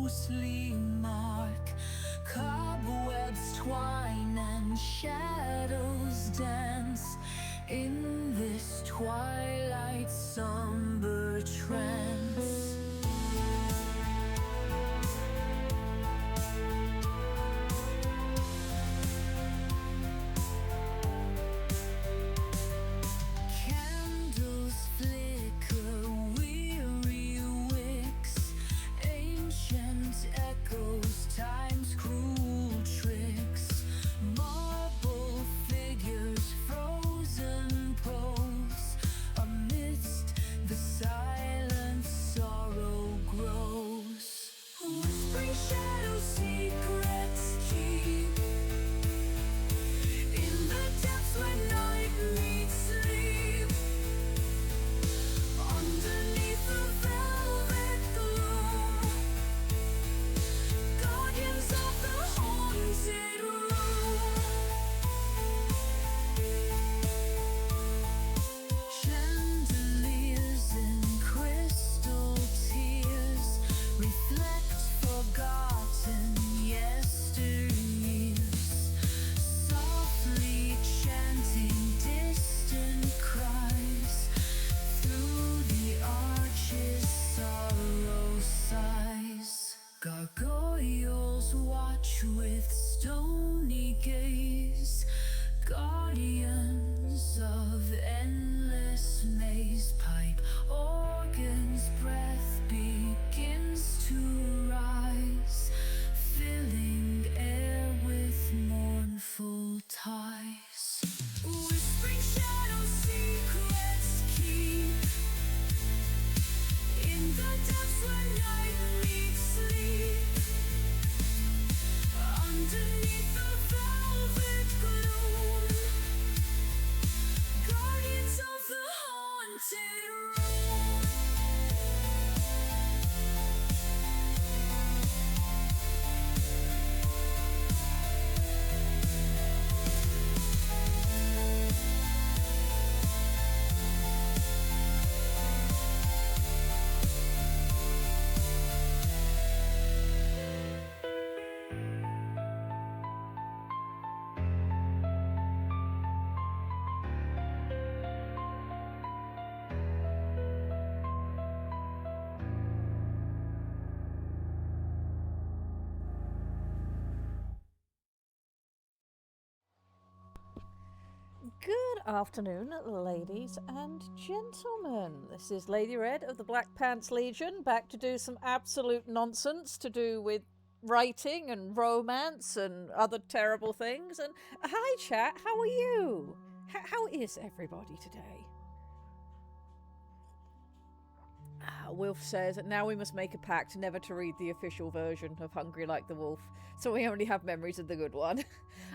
ghostly mark. Cobwebs twine and shadows dance in this twilight somber trance. Candles flicker, weary wicks, ancient echoes, time's cruel tricks. Marble figures, frozen pose, amidst the silence sorrow grows. Whispering shadows, secrets keep in the depths where night meets sleep. Underneath the velvet gloom, guardians of the haunted room. Chandeliers in crystal tears reflect forgotten yesteryears, softly chanting distant cries. Through the arches sorrow sighs. Gargoyles watch with stony gaze, guardians of endless maze. Pipe organ's breath begins to rise, filling air with mournful ties. Whispering shadows, secrets keep in the depths where night meets sleep. Underneath the velvet gloom, guardians of the haunted room. Good afternoon, ladies and gentlemen. This is Lady Red of the Black Pants Legion, back to do some absolute nonsense to do with writing and romance and other terrible things. And hi, chat, how are you? How is everybody today? Wilf says that now we must make a pact never to read the official version of Hungry Like the Wolf, so we only have memories of the good one.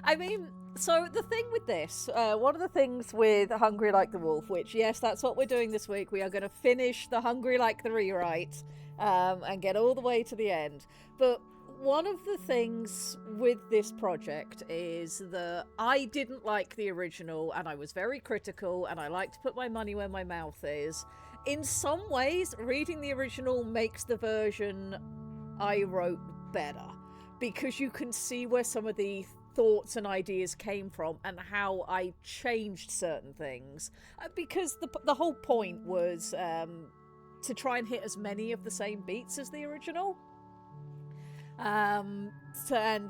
I mean, so the thing with this, one of the things with Hungry Like the Wolf, which, yes, that's what we're doing this week, we are going to finish the Hungry Like the rewrite and get all the way to the end. But one of the things with this project is that I didn't like the original, and I was very critical, and I like to put my money where my mouth is. In some ways, reading the original makes the version I wrote better, because you can see where some of the thoughts and ideas came from and how I changed certain things. Because the whole point was to try and hit as many of the same beats as the original. And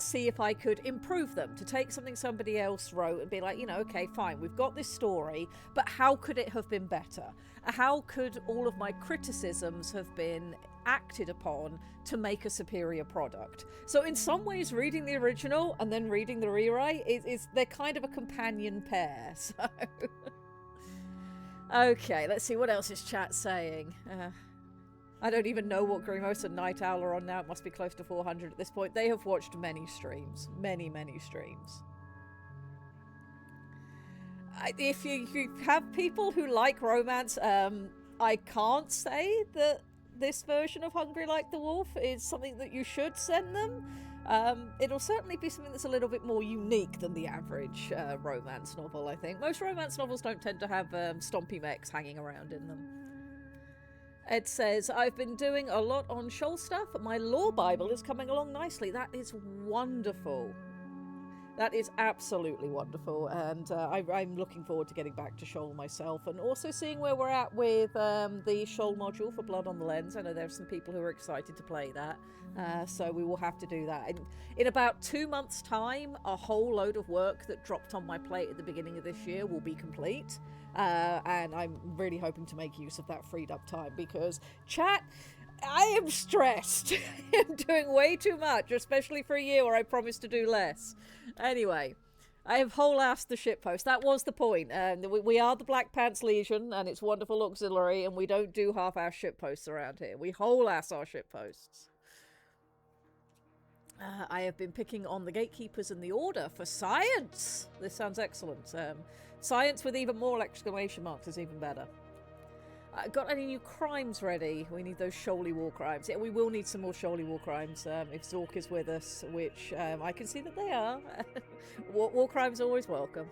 see if I could improve them, to take something somebody else wrote and be like, you know, okay, fine, we've got this story, but how could it have been better? How could all of my criticisms have been acted upon to make a superior product? So in some ways, reading the original and then reading the rewrite is they're kind of a companion pair. So okay, let's see, what else is chat saying? I don't even know what Grimos and Night Owl are on now. It must be close to 400 at this point. They have watched many streams. Many streams. If you have people who like romance, I can't say that this version of Hungry Like the Wolf is something that you should send them. It'll certainly be something that's a little bit more unique than the average romance novel, I think. Most romance novels don't tend to have stompy mechs hanging around in them. Ed says, I've been doing a lot on Shoal stuff. My law Bible is coming along nicely. That is wonderful. That is absolutely wonderful, and I'm looking forward to getting back to Shoal myself, and also seeing where we're at with the Shoal module for Blood on the Lens. I know there's some people who are excited to play that, so we will have to do that. In about 2 months' time, a whole load of work that dropped on my plate at the beginning of this year will be complete, and I'm really hoping to make use of that freed up time, because chat... I am stressed. I'm doing way too much, especially for a year where I promised to do less. Anyway, I have whole-assed the shitpost. That was the point. We are the Black Pants Legion, and it's wonderful auxiliary, and we don't do half-ass shitposts around here. We whole-ass our shitposts. I have been picking on the gatekeepers and the order for science. This sounds excellent. Science with even more exclamation marks is even better. Got any new crimes ready? We need those Shoaly war crimes. Yeah, we will need some more Shoaly war crimes if Zork is with us, which I can see that they are. War crimes are always welcome.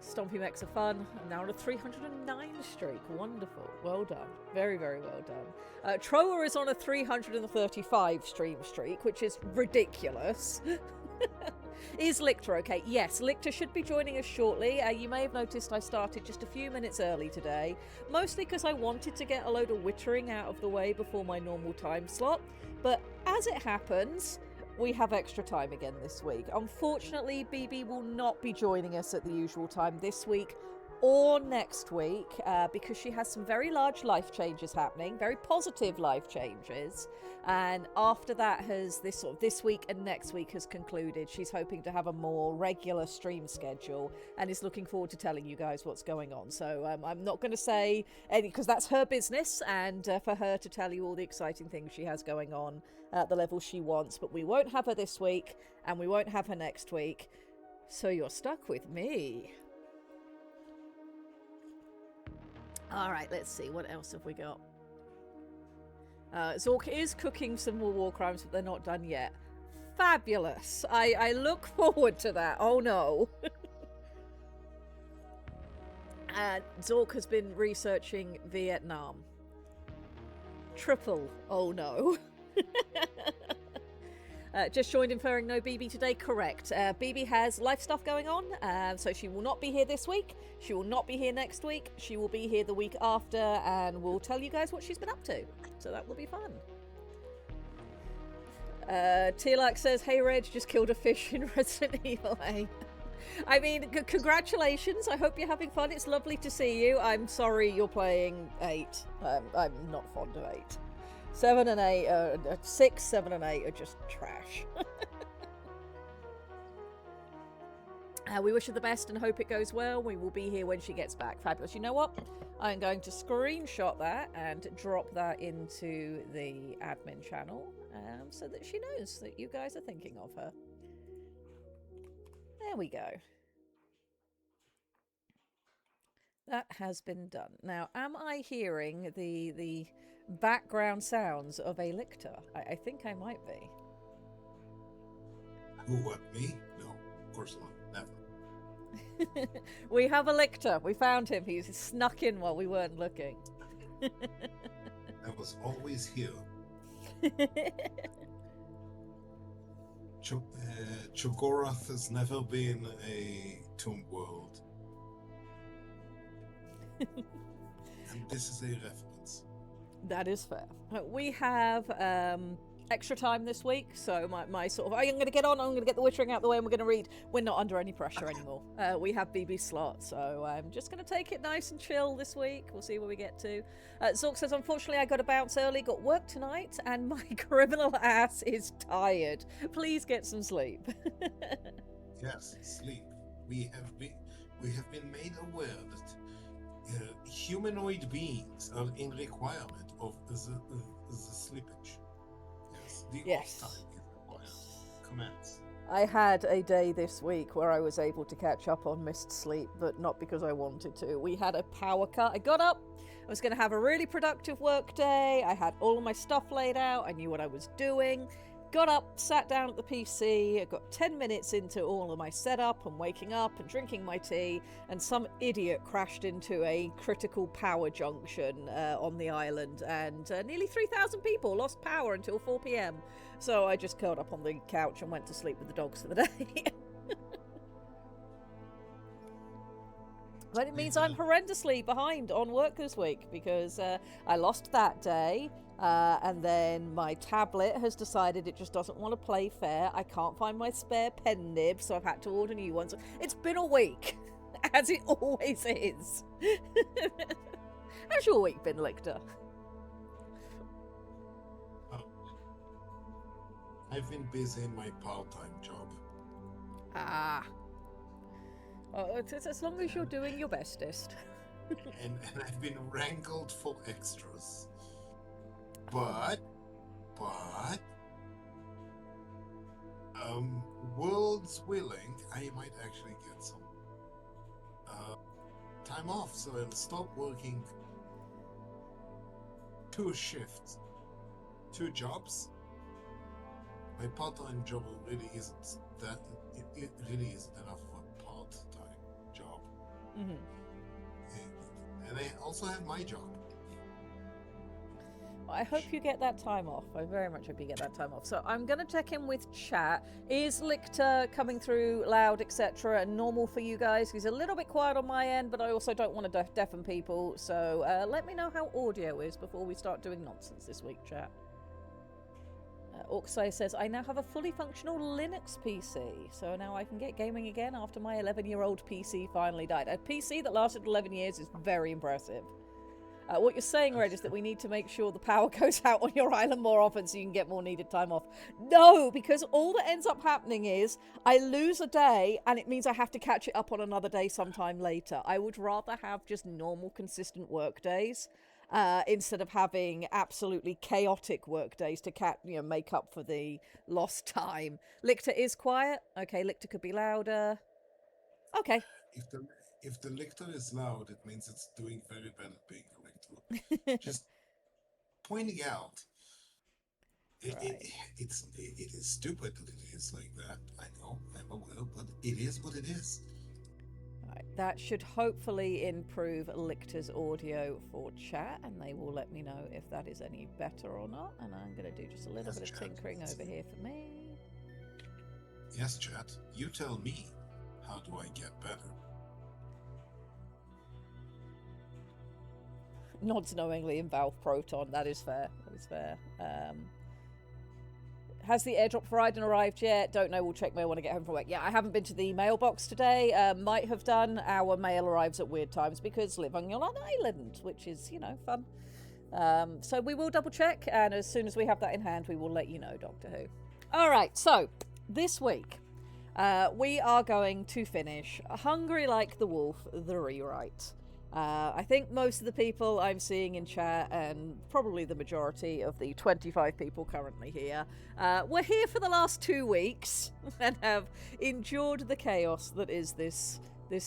Stompy mechs are fun. I'm now on a 309 streak. Wonderful. Well done. Very, very well done. Troa is on a 335 stream streak, which is ridiculous. Is Lictor okay? Yes, Lictor should be joining us shortly. You may have noticed I started just a few minutes early today, mostly because I wanted to get a load of wittering out of the way before my normal time slot, but as it happens, we have extra time again this week. Unfortunately, BB will not be joining us at the usual time this week or next week because she has some very large life changes happening, very positive life changes, and after that has this week and next week has concluded, she's hoping to have a more regular stream schedule and is looking forward to telling you guys what's going on. So I'm not going to say any, because that's her business, and for her to tell you all the exciting things she has going on at the level she wants, but we won't have her this week and we won't have her next week, so you're stuck with me. Alright, let's see, what else have we got? Zork is cooking some more war crimes, but they're not done yet. Fabulous! I look forward to that. Oh no! Zork has been researching Vietnam. Triple oh no. Just joined inferring no BB today. Correct. BB has life stuff going on, so she will not be here this week. She will not be here next week. She will be here the week after, and we'll tell you guys what she's been up to. So that will be fun. Tilak says, "Hey Reg, just killed a fish in Resident Evil 8." I mean, congratulations. I hope you're having fun. It's lovely to see you. I'm sorry you're playing 8. I'm not fond of 8. 7 and 8, 6, 7 and 8 are just trash. We wish her the best and hope it goes well. We will be here when she gets back. Fabulous. You know what? I'm going to screenshot that and drop that into the admin channel so that she knows that you guys are thinking of her. There we go. That has been done. Now, am I hearing the background sounds of a lictor? I think I might be. Who, what, me? No, of course not. Never. We have a lictor. We found him. He's snuck in while we weren't looking. I was always here. Chogorath has never been a tomb world. And this is a reference. That is fair. We have extra time this week, so my sort of, I'm going to get on, I'm going to get the wittering out the way, and we're going to read. We're not under any pressure anymore. We have BB slot, so I'm just going to take it nice and chill this week. We'll see where we get to. Zork says, unfortunately, I got to bounce early, got work tonight, and my criminal ass is tired. Please get some sleep. Yes, sleep. We have been made aware that humanoid beings are in requirement of the sleepage. Yes, the off time is required. Commence. I had a day this week where I was able to catch up on missed sleep, but not because I wanted to. We had a power cut. I got up. I was going to have a really productive work day. I had all of my stuff laid out. I knew what I was doing. got up, sat down at the PC, I got 10 minutes into all of my setup and waking up and drinking my tea, and some idiot crashed into a critical power junction on the island, and nearly 3,000 people lost power until 4 p.m. So I just curled up on the couch and went to sleep with the dogs for the day. But it means I'm horrendously behind on work this week because I lost that day. And then my tablet has decided it just doesn't want to play fair. I can't find my spare pen nib, so I've had to order new ones. It's been a week, as it always is. How's your week been, Lictor? I've been busy in my part-time job. Ah. Oh, it's as long as you're doing your bestest. and I've been wrangled for extras. But, world's willing, I might actually get some time off, so I'll stop working 2 shifts, 2 jobs. My part-time job really isn't that. It really isn't enough of a part-time job. Mm-hmm. And I also have my job. I hope you get that time off. I very much hope you get that time off. So I'm going to check in with chat. Is Lictor coming through loud, etc., and normal for you guys? He's a little bit quiet on my end, but I also don't want to deafen people. So let me know how audio is before we start doing nonsense this week, chat. Orksai says, I now have a fully functional Linux PC, so now I can get gaming again after my 11-year-old PC finally died. A PC that lasted 11 years is very impressive. What you're saying, Red, is that we need to make sure the power goes out on your island more often so you can get more needed time off. No, because all that ends up happening is I lose a day and it means I have to catch it up on another day sometime later. I would rather have just normal, consistent work days instead of having absolutely chaotic work days to make up for the lost time. Lictor is quiet. Okay, Lictor could be louder. Okay. If the lictor is loud, it means it's doing very bad at being a lictor. Just pointing out, it is stupid that it is like that. I know, I'm aware, but it is what it is. Right, that should hopefully improve Lictor's audio for chat, and they will let me know if that is any better or not. And I'm going to do just a little bit of tinkering over here for me. Yes, chat. You tell me, how do I get better? Nods knowingly in Valve Proton. That is fair. That is fair. Has the airdrop for Raiden arrived yet? Don't know. We'll check mail when I get home from work. Yeah, I haven't been to the mailbox today. Might have done. Our mail arrives at weird times because living on an island, which is, fun. So we will double check, and as soon as we have that in hand, we will let you know, Doctor Who. All right, so this week we are going to finish Hungry Like the Wolf, the rewrite. I think most of the people I'm seeing in chat, and probably the majority of the 25 people currently here, were here for the last 2 weeks and have endured the chaos that is this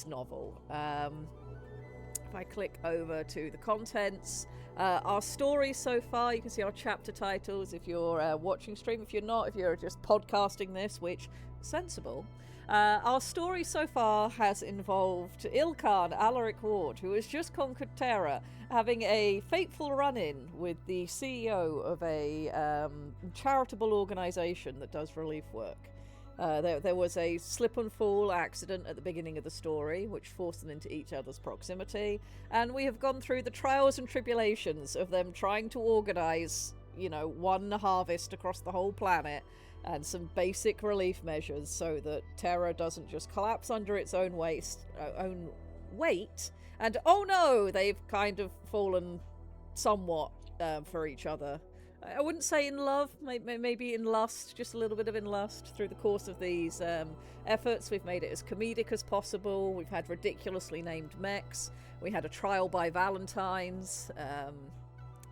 novel. If I click over to the contents, our story so far, you can see our chapter titles if you're watching stream. If you're not, if you're just podcasting this, which, sensible. Our story so far has involved Ilkhan Alaric Ward, who has just conquered Terra, having a fateful run-in with the CEO of a charitable organisation that does relief work. There was a slip and fall accident at the beginning of the story, which forced them into each other's proximity, and we have gone through the trials and tribulations of them trying to organise, one harvest across the whole planet, and some basic relief measures so that Terra doesn't just collapse under its own weight, and oh no, they've kind of fallen somewhat for each other. I wouldn't say in love, maybe in lust, just a little bit of in lust. Through the course of these efforts, we've made it as comedic as possible. We've had ridiculously named mechs. We had a trial by Valentine's.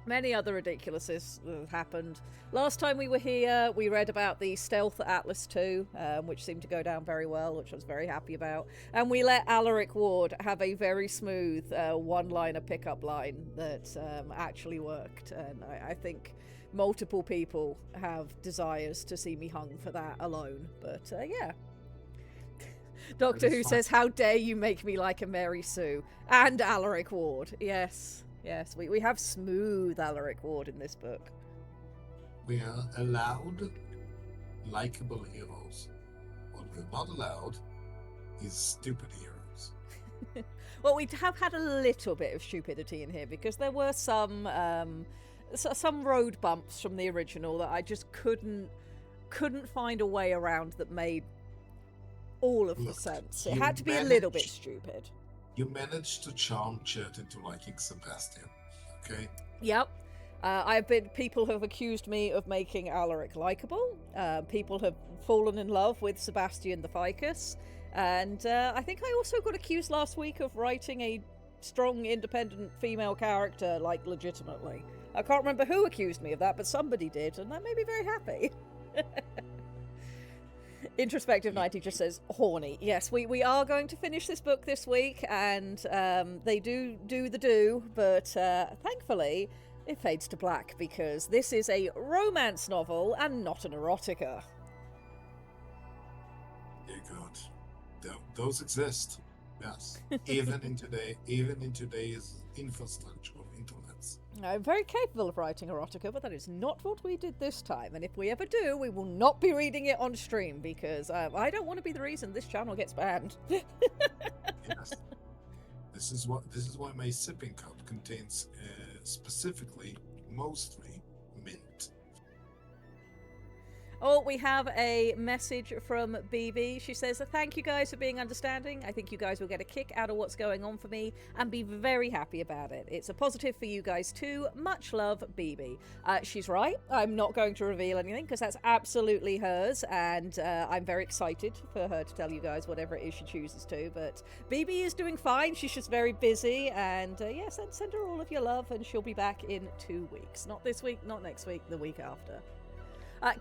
Many other ridiculouses have happened. Last time we were here, we read about the stealth at Atlas 2, which seemed to go down very well, which I was very happy about. And we let Alaric Ward have a very smooth one-liner pickup line that actually worked. And I think multiple people have desires to see me hung for that alone. But yeah. Doctor Who says, "How dare you make me like a Mary Sue?" And Alaric Ward. Yes. Yes, we have smooth Alaric Ward in this book. We are allowed likable heroes. What we're not allowed is stupid heroes. Well, we have had a little bit of stupidity in here because there were some road bumps from the original that I just couldn't find a way around that made all of the sense. It had to be a little bit stupid. You managed to charm Chet into liking Sebastian, okay? Yep. People have accused me of making Alaric likable. People have fallen in love with Sebastian the Ficus. And I think I also got accused last week of writing a strong, independent female character, like, legitimately. I can't remember who accused me of that, but somebody did, and that made me very happy. Introspective 90 just says horny. Yes, we are going to finish this book this week, and they do the do, but thankfully it fades to black because this is a romance novel and not an erotica. Dear God, those exist. Yes, even in today's infrastructure of internets. I'm very capable of writing erotica, but that is not what we did this time. And if we ever do, we will not be reading it on stream because I don't want to be the reason this channel gets banned. Yes, this is why my sipping cup contains specifically, mostly mint. Oh, we have a message from BB. She says, "Thank you guys for being understanding. I think you guys will get a kick out of what's going on for me and be very happy about it. It's a positive for you guys too. Much love, BB." She's right. I'm not going to reveal anything because that's absolutely hers, and I'm very excited for her to tell you guys whatever it is she chooses to. But BB is doing fine. She's just very busy, and yes, send her all of your love, and she'll be back in 2 weeks. Not this week, not next week, the week after.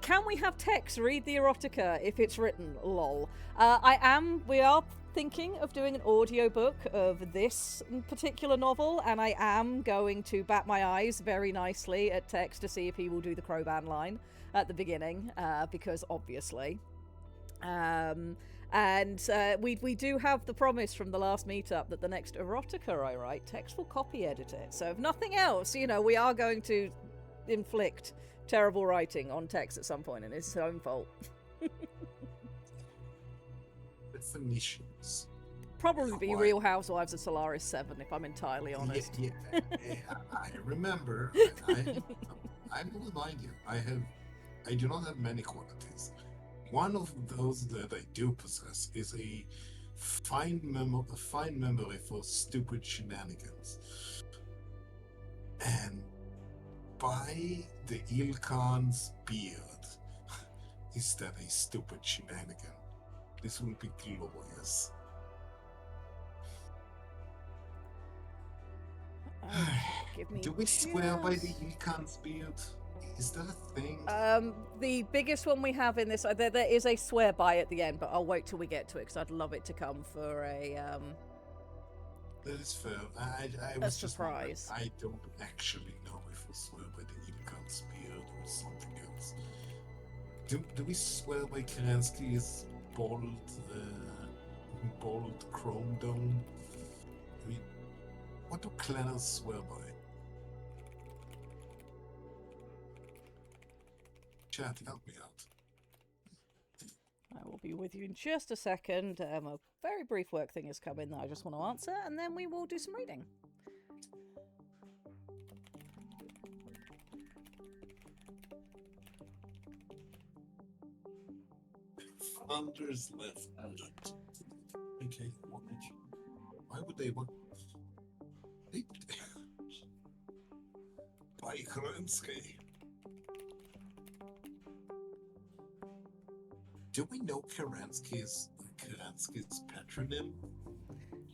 Can we have Tex read the erotica if it's written? Lol. We are thinking of doing an audiobook of this particular novel, and I am going to bat my eyes very nicely at Tex to see if he will do the Crowban line at the beginning, because obviously. We do have the promise from the last meetup that the next erotica I write, Tex will copy edit it. So if nothing else, we are going to inflict terrible writing on Tex at some point, and it's his own fault. Definitions. Probably be Real Housewives of Solaris 7, if I'm entirely honest. Yeah, I remember. I will remind you. I do not have many qualities. One of those that I do possess is a fine memory for stupid shenanigans. And by the Ilkhan's beard, is that a stupid shenanigan? This will be glorious. Do we swear by the Ilkhan's beard? Is that a thing? The biggest one we have in this, there is a swear by at the end, but I'll wait till we get to it because I'd love it to come for a That is fair. I was surprise. I don't actually know if we swear by the Ilkhan's beard or something else. Do we swear by Kerensky's bald chrome dome? What do clanners swear by? Chat, help me out. I will be with you in just a second. A very brief work thing has come in that I just want to answer, and then we will do some reading. Founders left. Okay, why would they want? By Kerensky. Do we know Kerensky's patronym?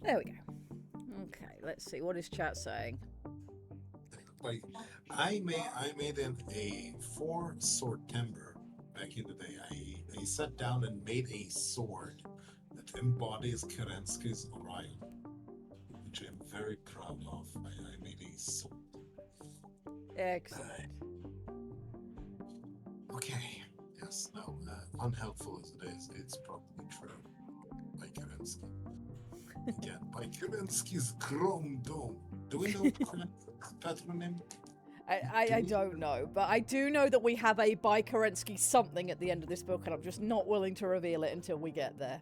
There we go. Okay, let's see. What is chat saying? By I made an A for Swordtember back in the day. I sat down and made a sword that embodies Kerensky's Orion, which I'm very proud of. I made a sword. Excellent. Okay. Yes. No. Unhelpful as it is, it's probably true. By Kerensky. Again, by Kerensky's Chrome Dome. Do we know Kerensky's patronym? I don't know, but I do know that we have a by Kerensky something at the end of this book, and I'm just not willing to reveal it until we get there.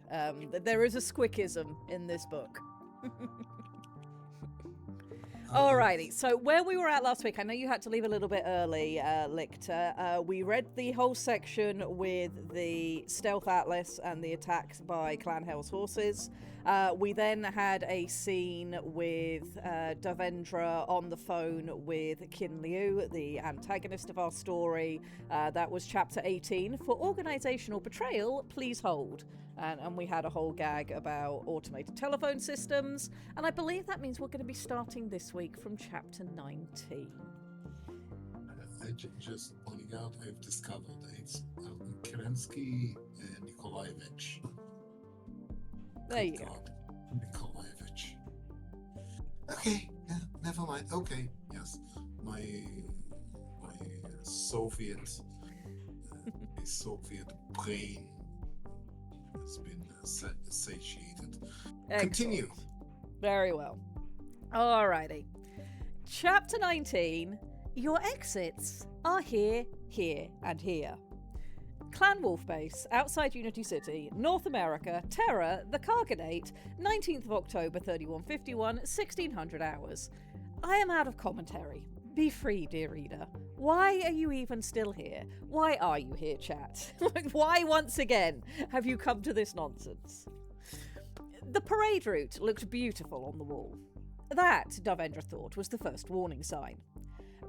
There is a squickism in this book. Alrighty, so where we were at last week, I know you had to leave a little bit early, Lictor. We read the whole section with the Stealth Atlas and the attacks by Clan Hell's horses. We then had a scene with Davendra on the phone with Qin Liu, the antagonist of our story. That was chapter 18. For organizational betrayal, please hold. And we had a whole gag about automated telephone systems. And I believe that means we're going to be starting this week from chapter 19. Just pointing out, I've discovered it's Kerensky Nikolaevich. There you Good go. God. Nikolaevich. Okay, yeah, never mind. Okay, yes, my Soviet my Soviet brain has been satiated. Continue. Excellent. Very well. Alrighty. Chapter 19. Your exits are here, here, and here. Clan Wolf Base, outside Unity City, North America, Terra, the Cargadate, 19th of October, 3151, 1600 hours. I am out of commentary. Be free, dear reader. Why are you even still here? Why are you here, chat? Why, once again, have you come to this nonsense? The parade route looked beautiful on the wall. That, Davendra thought, was the first warning sign.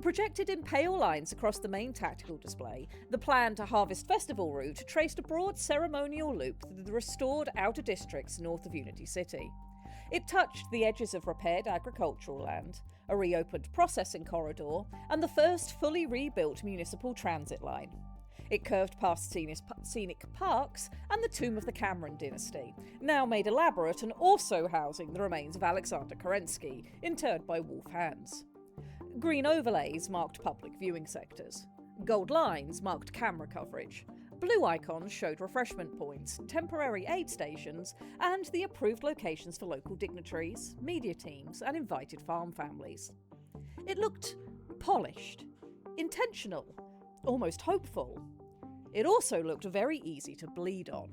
Projected in pale lines across the main tactical display, the planned Harvest Festival route traced a broad ceremonial loop through the restored outer districts north of Unity City. It touched the edges of repaired agricultural land, a reopened processing corridor, and the first fully rebuilt municipal transit line. It curved past scenic parks and the tomb of the Cameron dynasty, now made elaborate and also housing the remains of Alexander Kerensky, interred by wolf hands. Green overlays marked public viewing sectors. Gold lines marked camera coverage. Blue icons showed refreshment points, temporary aid stations, and the approved locations for local dignitaries, media teams, and invited farm families. It looked polished, intentional, almost hopeful. It also looked very easy to bleed on.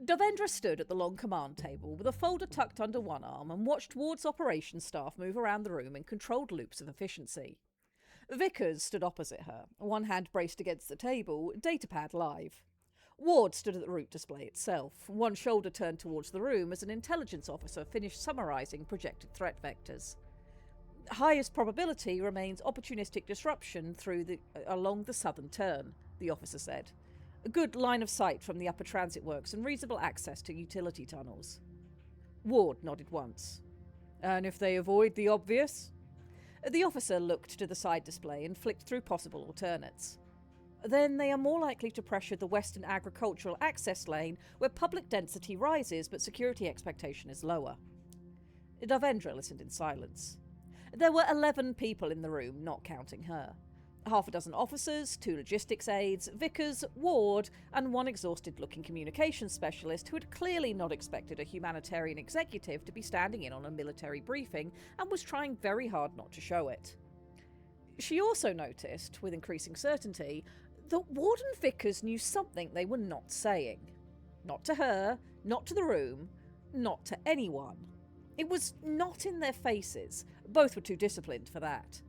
Davendra stood at the long command table with a folder tucked under one arm and watched Ward's operations staff move around the room in controlled loops of efficiency. Vickers stood opposite her, one hand braced against the table, datapad live. Ward stood at the route display itself, one shoulder turned towards the room as an intelligence officer finished summarising projected threat vectors. Highest probability remains opportunistic disruption along the southern turn, the officer said. A good line of sight from the upper transit works and reasonable access to utility tunnels. Ward nodded once. And if they avoid the obvious? The officer looked to the side display and flicked through possible alternates. Then they are more likely to pressure the western agricultural access lane where public density rises but security expectation is lower. Davendra listened in silence. There were 11 people in the room, not counting her. Half a dozen officers, 2 logistics aides, Vickers, Ward, and one exhausted-looking communications specialist who had clearly not expected a humanitarian executive to be standing in on a military briefing and was trying very hard not to show it. She also noticed, with increasing certainty, that Ward and Vickers knew something they were not saying. Not to her, not to the room, not to anyone. It was not in their faces. Both were too disciplined for that.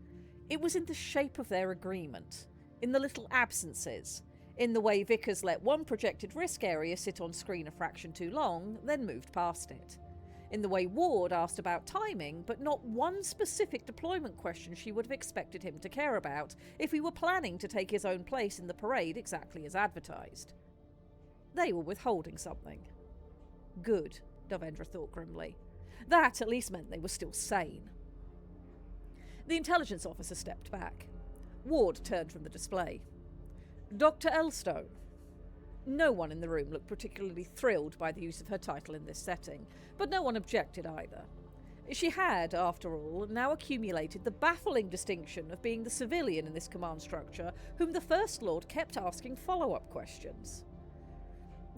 It was in the shape of their agreement, in the little absences, in the way Vickers let one projected risk area sit on screen a fraction too long, then moved past it. In the way Ward asked about timing, but not one specific deployment question she would have expected him to care about if he were planning to take his own place in the parade exactly as advertised. They were withholding something. Good, Davendra thought grimly. That at least meant they were still sane. The intelligence officer stepped back. Ward turned from the display. Dr. Elstone. No one in the room looked particularly thrilled by the use of her title in this setting, but no one objected either. She had, after all, now accumulated the baffling distinction of being the civilian in this command structure whom the First Lord kept asking follow-up questions.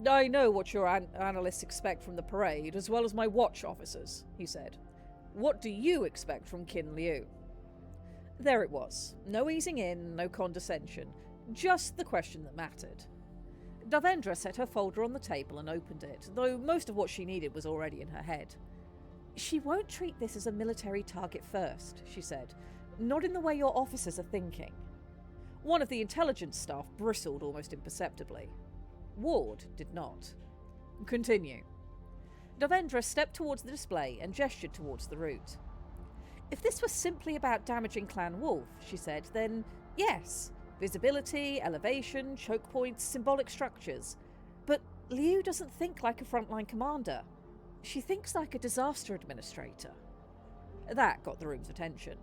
I know what your analysts expect from the parade, as well as my watch officers, he said. What do you expect from Qin Liu? There it was. No easing in, no condescension. Just the question that mattered. Davendra set her folder on the table and opened it, though most of what she needed was already in her head. She won't treat this as a military target first, she said. Not in the way your officers are thinking. One of the intelligence staff bristled almost imperceptibly. Ward did not. Continue. Davendra stepped towards the display and gestured towards the route. If this was simply about damaging Clan Wolf, she said, then yes. Visibility, elevation, choke points, symbolic structures. But Liu doesn't think like a frontline commander. She thinks like a disaster administrator. That got the room's attention.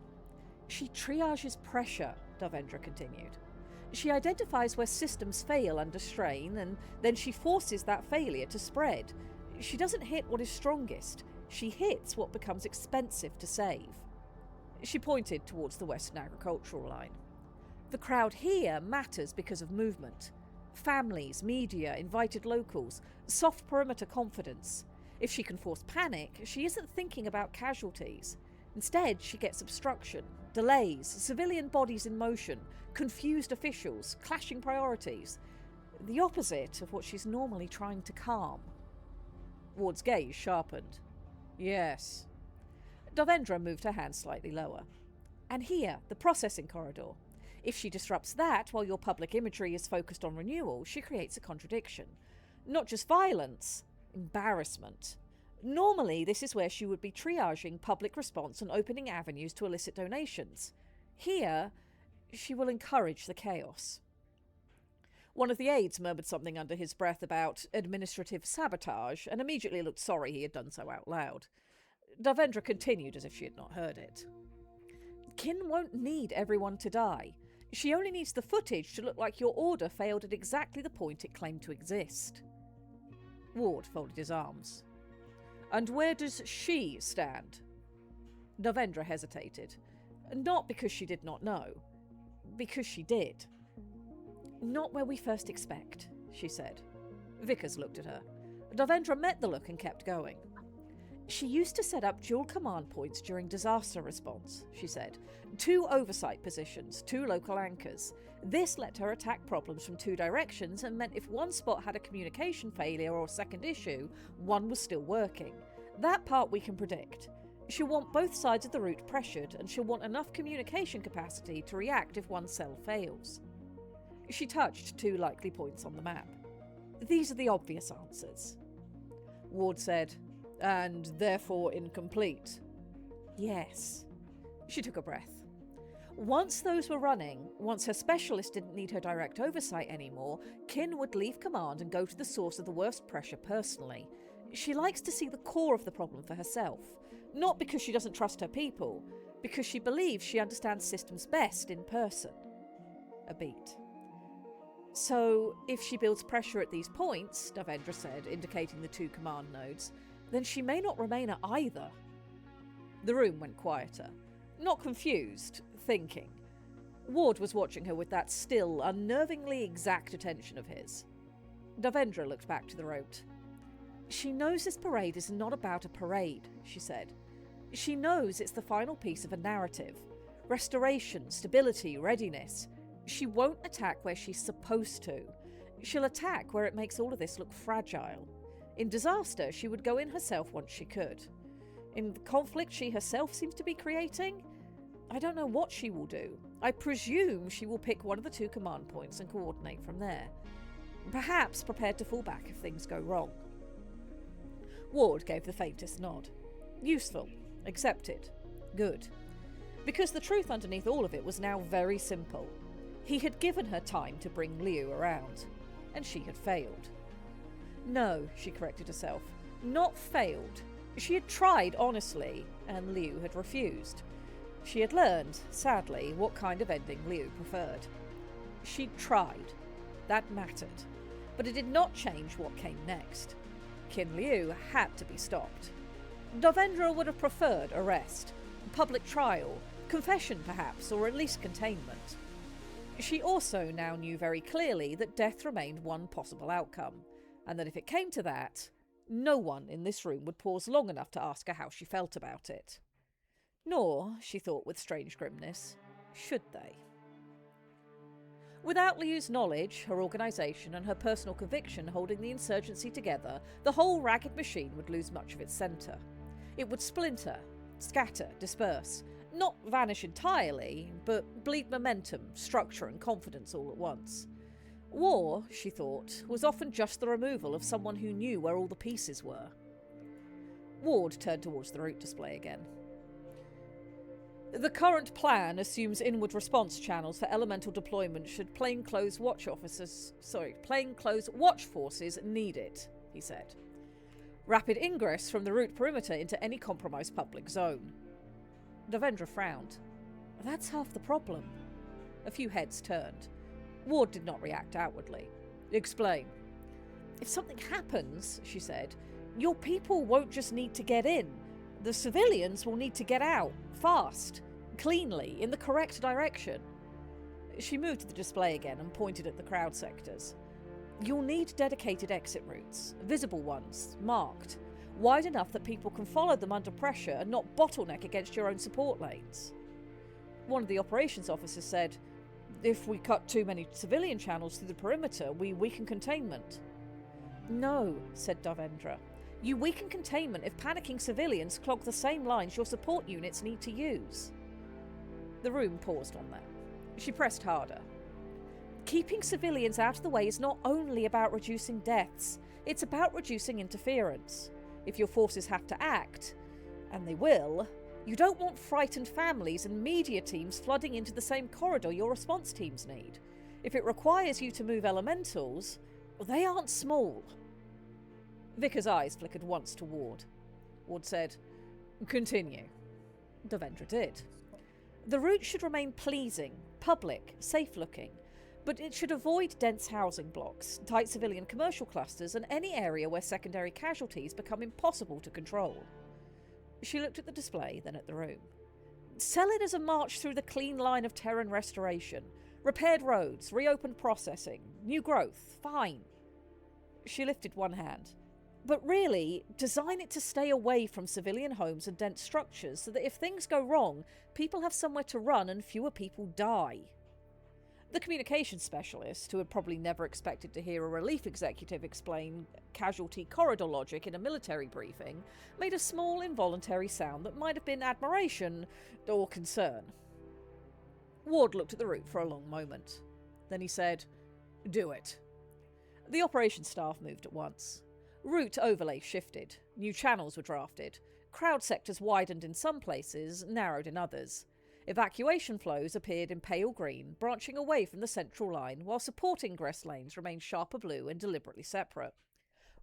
She triages pressure, Davendra continued. She identifies where systems fail under strain, and then she forces that failure to spread. She doesn't hit what is strongest. She hits what becomes expensive to save. She pointed towards the Western Agricultural Line. The crowd here matters because of movement. Families, media, invited locals, soft perimeter confidence. If she can force panic, she isn't thinking about casualties. Instead, she gets obstruction, delays, civilian bodies in motion, confused officials, clashing priorities. The opposite of what she's normally trying to calm. Ward's gaze sharpened. Yes. Davendra moved her hand slightly lower. And here, the processing corridor. If she disrupts that while your public imagery is focused on renewal, she creates a contradiction. Not just violence, embarrassment. Normally, this is where she would be triaging public response and opening avenues to elicit donations. Here, she will encourage the chaos. One of the aides murmured something under his breath about administrative sabotage and immediately looked sorry he had done so out loud. Davendra continued as if she had not heard it. Qin won't need everyone to die. She only needs the footage to look like your order failed at exactly the point it claimed to exist. Ward folded his arms. And where does she stand? Davendra hesitated. Not because she did not know. Because she did. Not where we first expect, she said. Vickers looked at her. Davendra met the look and kept going. She used to set up dual command points during disaster response, she said. 2 oversight positions, 2 local anchors. This let her attack problems from 2 directions and meant if one spot had a communication failure or second issue, one was still working. That part we can predict. She'll want both sides of the route pressured, and she'll want enough communication capacity to react if one cell fails. She touched 2 likely points on the map. These are the obvious answers. Ward said, and therefore incomplete. Yes. She took a breath. Once those were running, once her specialist didn't need her direct oversight anymore, Qin would leave command and go to the source of the worst pressure personally. She likes to see the core of the problem for herself. Not because she doesn't trust her people, because she believes she understands systems best in person. A beat. So, if she builds pressure at these points, Davendra said, indicating the 2 command nodes, then she may not remain at either. The room went quieter. Not confused, thinking. Ward was watching her with that still, unnervingly exact attention of his. Davendra looked back to the route. She knows this parade is not about a parade, she said. She knows it's the final piece of a narrative. Restoration, stability, readiness. She won't attack where she's supposed to. She'll attack where it makes all of this look fragile. In disaster, she would go in herself once she could. In the conflict she herself seems to be creating, I don't know what she will do. I presume she will pick one of the 2 command points and coordinate from there. Perhaps prepared to fall back if things go wrong. Ward gave the faintest nod. Useful. Accepted. Good. Because the truth underneath all of it was now very simple. He had given her time to bring Liu around, and she had failed. No, she corrected herself. Not failed. She had tried honestly, and Liu had refused. She had learned, sadly, what kind of ending Liu preferred. She'd tried. That mattered. But it did not change what came next. Qin Liu had to be stopped. Davendra would have preferred arrest, public trial, confession perhaps, or at least containment. She also now knew very clearly that death remained one possible outcome, and that if it came to that, no one in this room would pause long enough to ask her how she felt about it. Nor, she thought with strange grimness, should they. Without Liu's knowledge, her organisation and her personal conviction holding the insurgency together, the whole ragged machine would lose much of its centre. It would splinter, scatter, disperse, not vanish entirely, but bleed momentum, structure and confidence all at once. War, she thought, was often just the removal of someone who knew where all the pieces were. Ward turned towards the route display again. The current plan assumes inward response channels for elemental deployment should plainclothes watch forces need it, he said. Rapid ingress from the route perimeter into any compromised public zone. Devendra frowned. That's half the problem. A few heads turned. Ward did not react outwardly. Explain. If something happens, she said, your people won't just need to get in. The civilians will need to get out, fast, cleanly, in the correct direction. She moved to the display again and pointed at the crowd sectors. You'll need dedicated exit routes, visible ones, marked, wide enough that people can follow them under pressure and not bottleneck against your own support lanes. One of the operations officers said, if we cut too many civilian channels through the perimeter, we weaken containment. No, said Davendra. You weaken containment if panicking civilians clog the same lines your support units need to use. The room paused on that. She pressed harder. Keeping civilians out of the way is not only about reducing deaths, it's about reducing interference. If your forces have to act, and they will, you don't want frightened families and media teams flooding into the same corridor your response teams need. If it requires you to move elementals, well, they aren't small. Vicar's eyes flickered once to Ward. Ward said, continue. Devendra did. The route should remain pleasing, public, safe-looking, but it should avoid dense housing blocks, tight civilian commercial clusters, and any area where secondary casualties become impossible to control. She looked at the display, then at the room. Sell it as a march through the clean line of Terran restoration. Repaired roads, reopened processing, new growth, fine. She lifted one hand. But really, design it to stay away from civilian homes and dense structures so that if things go wrong, people have somewhere to run and fewer people die. The communications specialist, who had probably never expected to hear a relief executive explain casualty corridor logic in a military briefing, made a small involuntary sound that might have been admiration or concern. Ward looked at the route for a long moment. Then he said, do it. The operations staff moved at once. Route overlay shifted. New channels were drafted. Crowd sectors widened in some places, narrowed in others. Evacuation flows appeared in pale green, branching away from the central line, while support ingress lanes remained sharper blue and deliberately separate.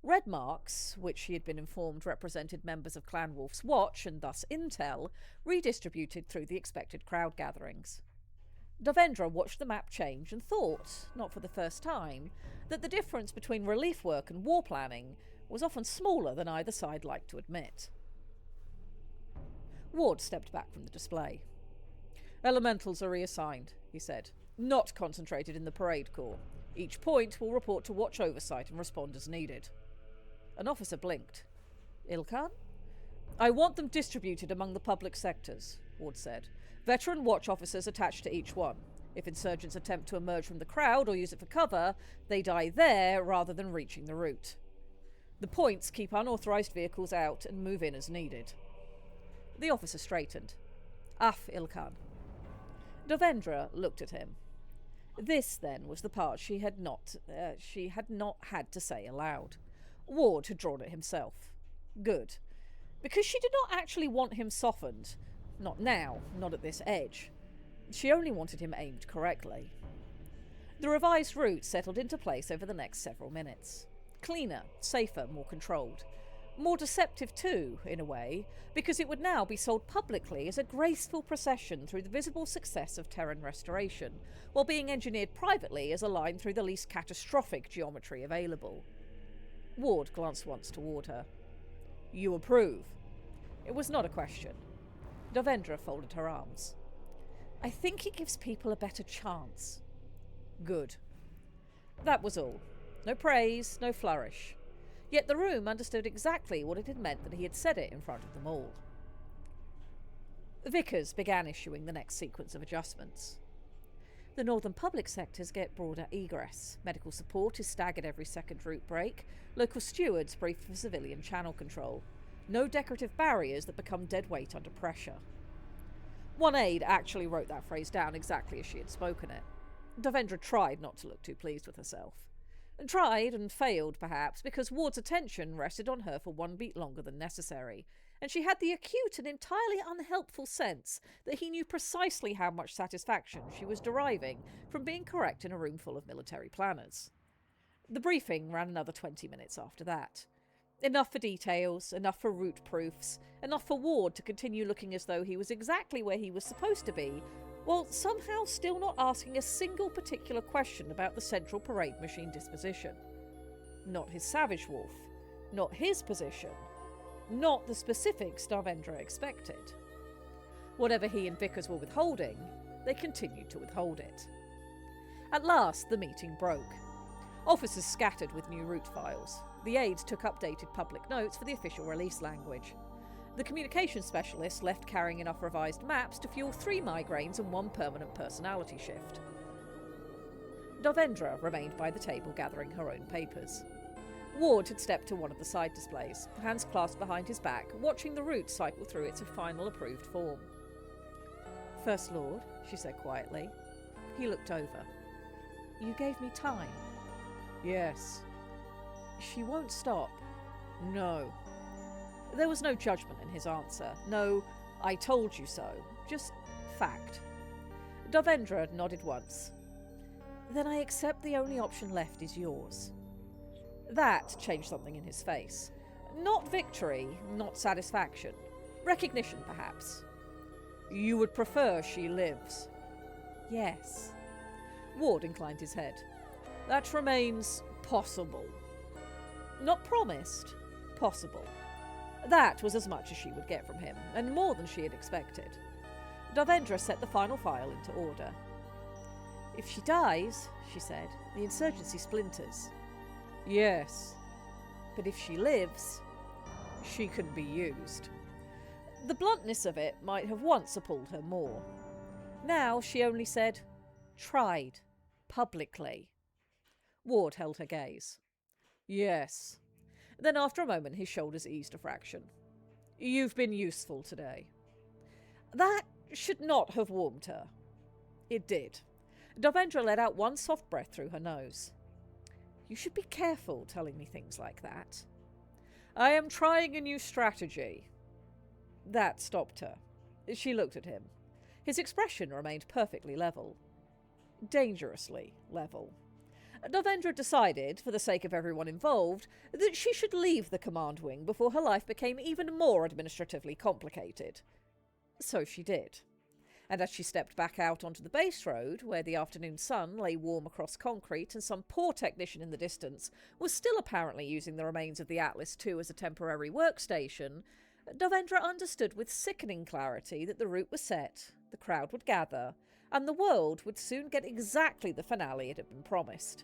Red marks, which she had been informed represented members of Clan Wolf's Watch and thus intel, redistributed through the expected crowd gatherings. Davendra watched the map change and thought, not for the first time, that the difference between relief work and war planning was often smaller than either side liked to admit. Ward stepped back from the display. Elementals are reassigned, he said, not concentrated in the parade corps. Each point will report to watch oversight and respond as needed. An officer blinked. Ilkhan? I want them distributed among the public sectors, Ward said. Veteran watch officers attached to each one. If insurgents attempt to emerge from the crowd or use it for cover, they die there rather than reaching the route. The points keep unauthorized vehicles out and move in as needed. The officer straightened. Af Ilkhan. Devendra looked at him. This, then, was the part she had not had to say aloud. Ward had drawn it himself. Good. Because she did not actually want him softened. Not now, not at this edge. She only wanted him aimed correctly. The revised route settled into place over the next several minutes. Cleaner, safer, more controlled. More deceptive too, in a way, because it would now be sold publicly as a graceful procession through the visible success of Terran restoration, while being engineered privately as a line through the least catastrophic geometry available. Ward glanced once toward her. You approve? It was not a question. Devendra folded her arms. I think it gives people a better chance. Good. That was all. No praise, no flourish. Yet the room understood exactly what it had meant that he had said it in front of them all. Vickers began issuing the next sequence of adjustments. The northern public sectors get broader egress. Medical support is staggered every second route break. Local stewards brief for civilian channel control. No decorative barriers that become dead weight under pressure. One aide actually wrote that phrase down exactly as she had spoken it. Devendra tried not to look too pleased with herself. Tried and failed, perhaps, because Ward's attention rested on her for one beat longer than necessary, and she had the acute and entirely unhelpful sense that he knew precisely how much satisfaction she was deriving from being correct in a room full of military planners. The briefing ran another 20 minutes after that. Enough for details, enough for route proofs, enough for Ward to continue looking as though he was exactly where he was supposed to be, while somehow still not asking a single particular question about the central parade machine disposition. Not his Savage Wolf, not his position, not the specifics Devendra expected. Whatever he and Vickers were withholding, they continued to withhold it. At last, the meeting broke. Officers scattered with new route files. The aides took updated public notes for the official release language. The communications specialist left carrying enough revised maps to fuel 3 migraines and 1 permanent personality shift. Devendra remained by the table gathering her own papers. Ward had stepped to one of the side displays, hands clasped behind his back, watching the route cycle through its final approved form. First Lord, she said quietly. He looked over. You gave me time. Yes. She won't stop. No. There was no judgment in his answer. No, I told you so. Just fact. Devendra nodded once. Then I accept the only option left is yours. That changed something in his face. Not victory, not satisfaction. Recognition, perhaps. You would prefer she lives? Yes. Ward inclined his head. That remains possible. Not promised, possible. That was as much as she would get from him, and more than she had expected. Devendra set the final file into order. If she dies, she said, the insurgency splinters. Yes, but if she lives, she can be used. The bluntness of it might have once appalled her more. Now she only said, tried, publicly. Ward held her gaze. Yes. Then after a moment his shoulders eased a fraction. You've been useful today. That should not have warmed her. It did. Devendra let out one soft breath through her nose. You should be careful telling me things like that. I am trying a new strategy. That stopped her. She looked at him. His expression remained perfectly level. Dangerously level. Devendra decided, for the sake of everyone involved, that she should leave the command wing before her life became even more administratively complicated. So she did. And as she stepped back out onto the base road, where the afternoon sun lay warm across concrete and some poor technician in the distance was still apparently using the remains of the Atlas II as a temporary workstation, Devendra understood with sickening clarity that the route was set, the crowd would gather, and the world would soon get exactly the finale it had been promised.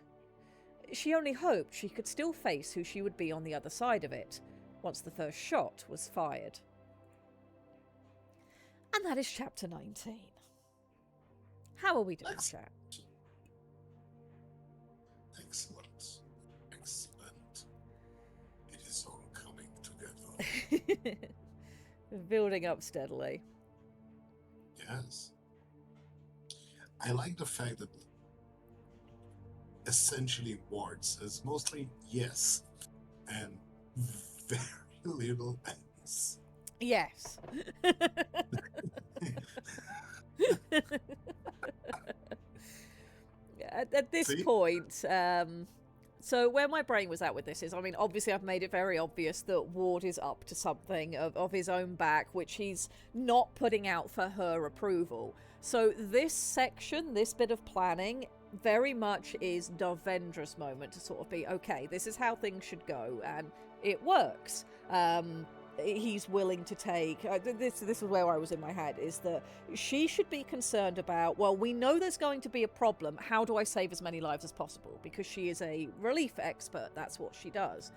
She only hoped she could still face who she would be on the other side of it, once the first shot was fired. And that is chapter 19. How are we doing, chat? Excellent. Excellent. It is all coming together. Building up steadily. Yes. I like the fact that essentially Ward says mostly yes and very little else. Yes. At this point, So where my brain was at with this is, I mean, obviously I've made it very obvious that Ward is up to something of his own back, which he's not putting out for her approval. So this section, this bit of planning, very much is Darvendra's moment to sort of be, okay, this is how things should go, and it works. He's willing to take this is where I was in my head, is that she should be concerned about, well, we know there's going to be a problem, how do I save as many lives as possible, because she is a relief expert, that's what she does.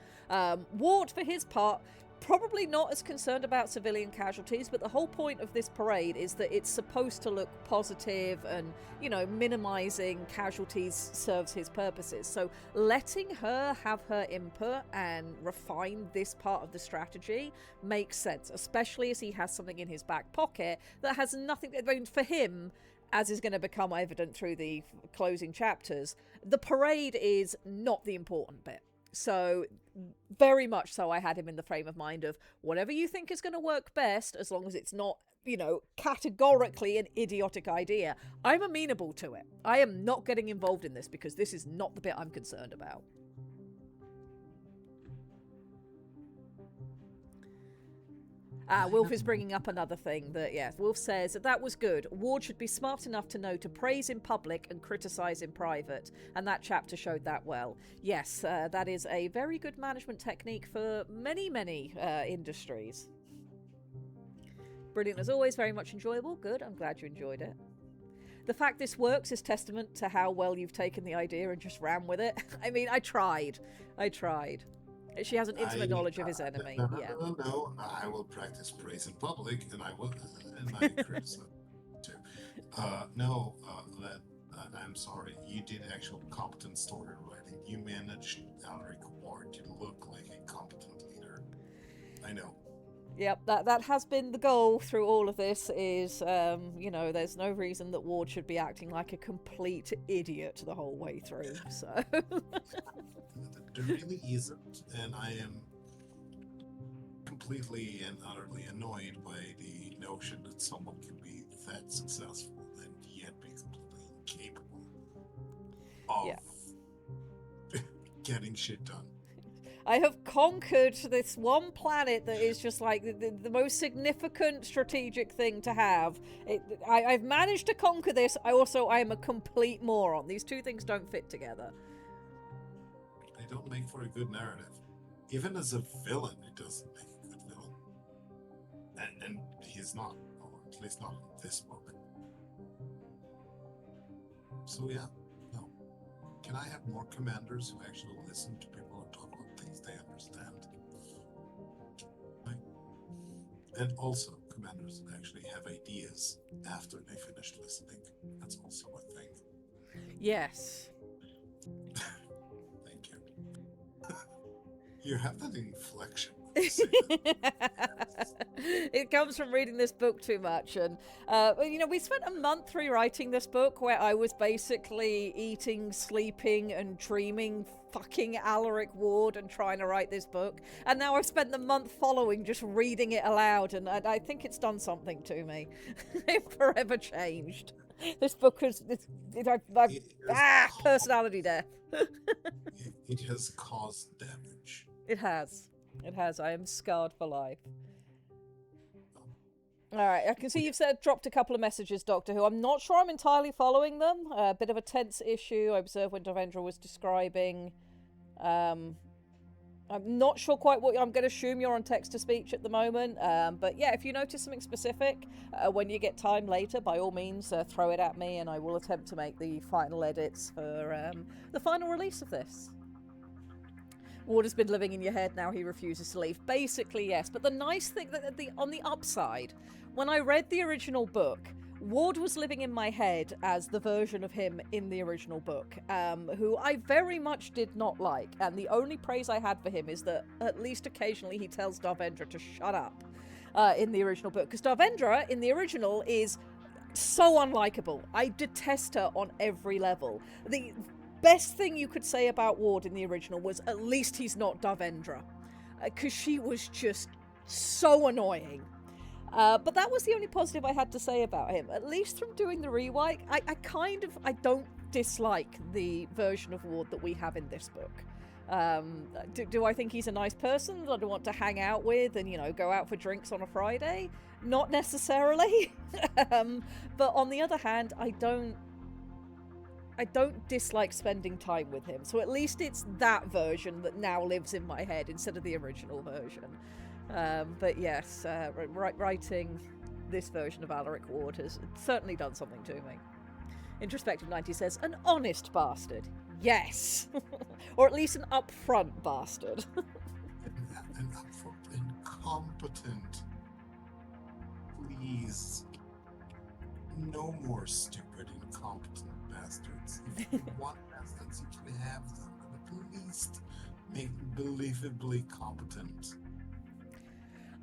Ward, for his part, probably not as concerned about civilian casualties, but the whole point of this parade is that it's supposed to look positive, and, you know, minimizing casualties serves his purposes. So letting her have her input and refine this part of the strategy makes sense, especially as he has something in his back pocket that has nothing, I mean, for him, as is going to become evident through the closing chapters, the parade is not the important bit. So very much so I had him in the frame of mind of, whatever you think is going to work best, as long as it's not, you know, categorically an idiotic idea, I'm amenable to it. I am not getting involved in this because this is not the bit I'm concerned about. Wilf is bringing up another thing that, yeah, Wilf says that was good. Ward should be smart enough to know to praise in public and criticise in private, and that chapter showed that well. Yes, that is a very good management technique for many, many industries. Brilliant as always, very much enjoyable. Good, I'm glad you enjoyed it. The fact this works is testament to how well you've taken the idea and just ran with it. I mean, I tried. She has an intimate knowledge of his enemy. No, I will practice praise in public, and I will, and my criticism too. I'm sorry. You did actual competent story writing. You managed Alaric Ward to look like a competent leader. I know. Yep, that has been the goal through all of this, is, you know, there's no reason that Ward should be acting like a complete idiot the whole way through, so... There really isn't, and I am completely and utterly annoyed by the notion that someone can be that successful and yet be completely incapable of getting shit done. I have conquered this one planet that is just like the most significant strategic thing to have. I've managed to conquer this. I am a complete moron. These two things don't fit together. They don't make for a good narrative. Even as a villain, it doesn't make a good villain. And he's not, or at least not in this book. So yeah, no. Can I have more commanders who actually listen to people and talk about things they understand? Right? And also commanders that actually have ideas after they finished listening. That's also a thing. Yes. Thank you. You have that inflection. It comes from reading this book too much, and you know, we spent a month rewriting this book where I was basically eating, sleeping, and dreaming fucking Alaric Ward and trying to write this book, and now I've spent the month following just reading it aloud, and I think it's done something to me. It forever changed. This book has personality death. It has caused damage. It has. I am scarred for life. Alright, I can see you've dropped a couple of messages, Doctor Who. I'm not sure I'm entirely following them. A bit of a tense issue I observed when Darvendra was describing. I'm not sure quite what... I'm going to assume you're on text-to-speech at the moment. But yeah, if you notice something specific, when you get time later, by all means, throw it at me, and I will attempt to make the final edits for the final release of this. Ward has been living in your head, now he refuses to leave. Basically, yes. But the nice thing, on the upside, when I read the original book, Ward was living in my head as the version of him in the original book, who I very much did not like. And the only praise I had for him is that at least occasionally he tells Darvendra to shut up in the original book. Because Darvendra, in the original, is so unlikable. I detest her on every level. The best thing you could say about Ward in the original was at least he's not Darvendra, because she was just so annoying. But that was the only positive I had to say about him. At least from doing the rewrite, I don't dislike the version of Ward that we have in this book. Do I think he's a nice person that I'd want to hang out with and, you know, go out for drinks on a Friday? Not necessarily. But on the other hand, I don't dislike spending time with him. So at least it's that version that now lives in my head instead of the original version. But yes, writing this version of Alaric Ward has certainly done something to me. Introspective 90 says, an honest bastard. Yes. Or at least an upfront bastard. An upfront, incompetent. Please. No more stupid, incompetent bastards. If you want bastards, you can have them, but at least make believably competent.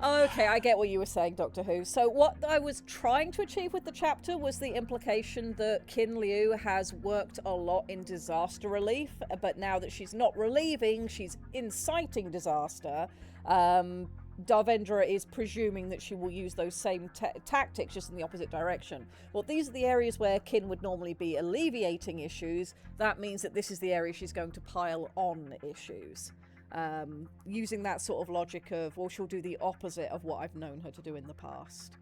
Okay, I get what you were saying, Doctor Who. So what I was trying to achieve with the chapter was the implication that Kin Liu has worked a lot in disaster relief, but now that she's not relieving, she's inciting disaster. Darvendra is presuming that she will use those same tactics, just in the opposite direction. Well, these are the areas where Kin would normally be alleviating issues. That means that this is the area she's going to pile on issues. Using that sort of logic of, well, she'll do the opposite of what I've known her to do in the past.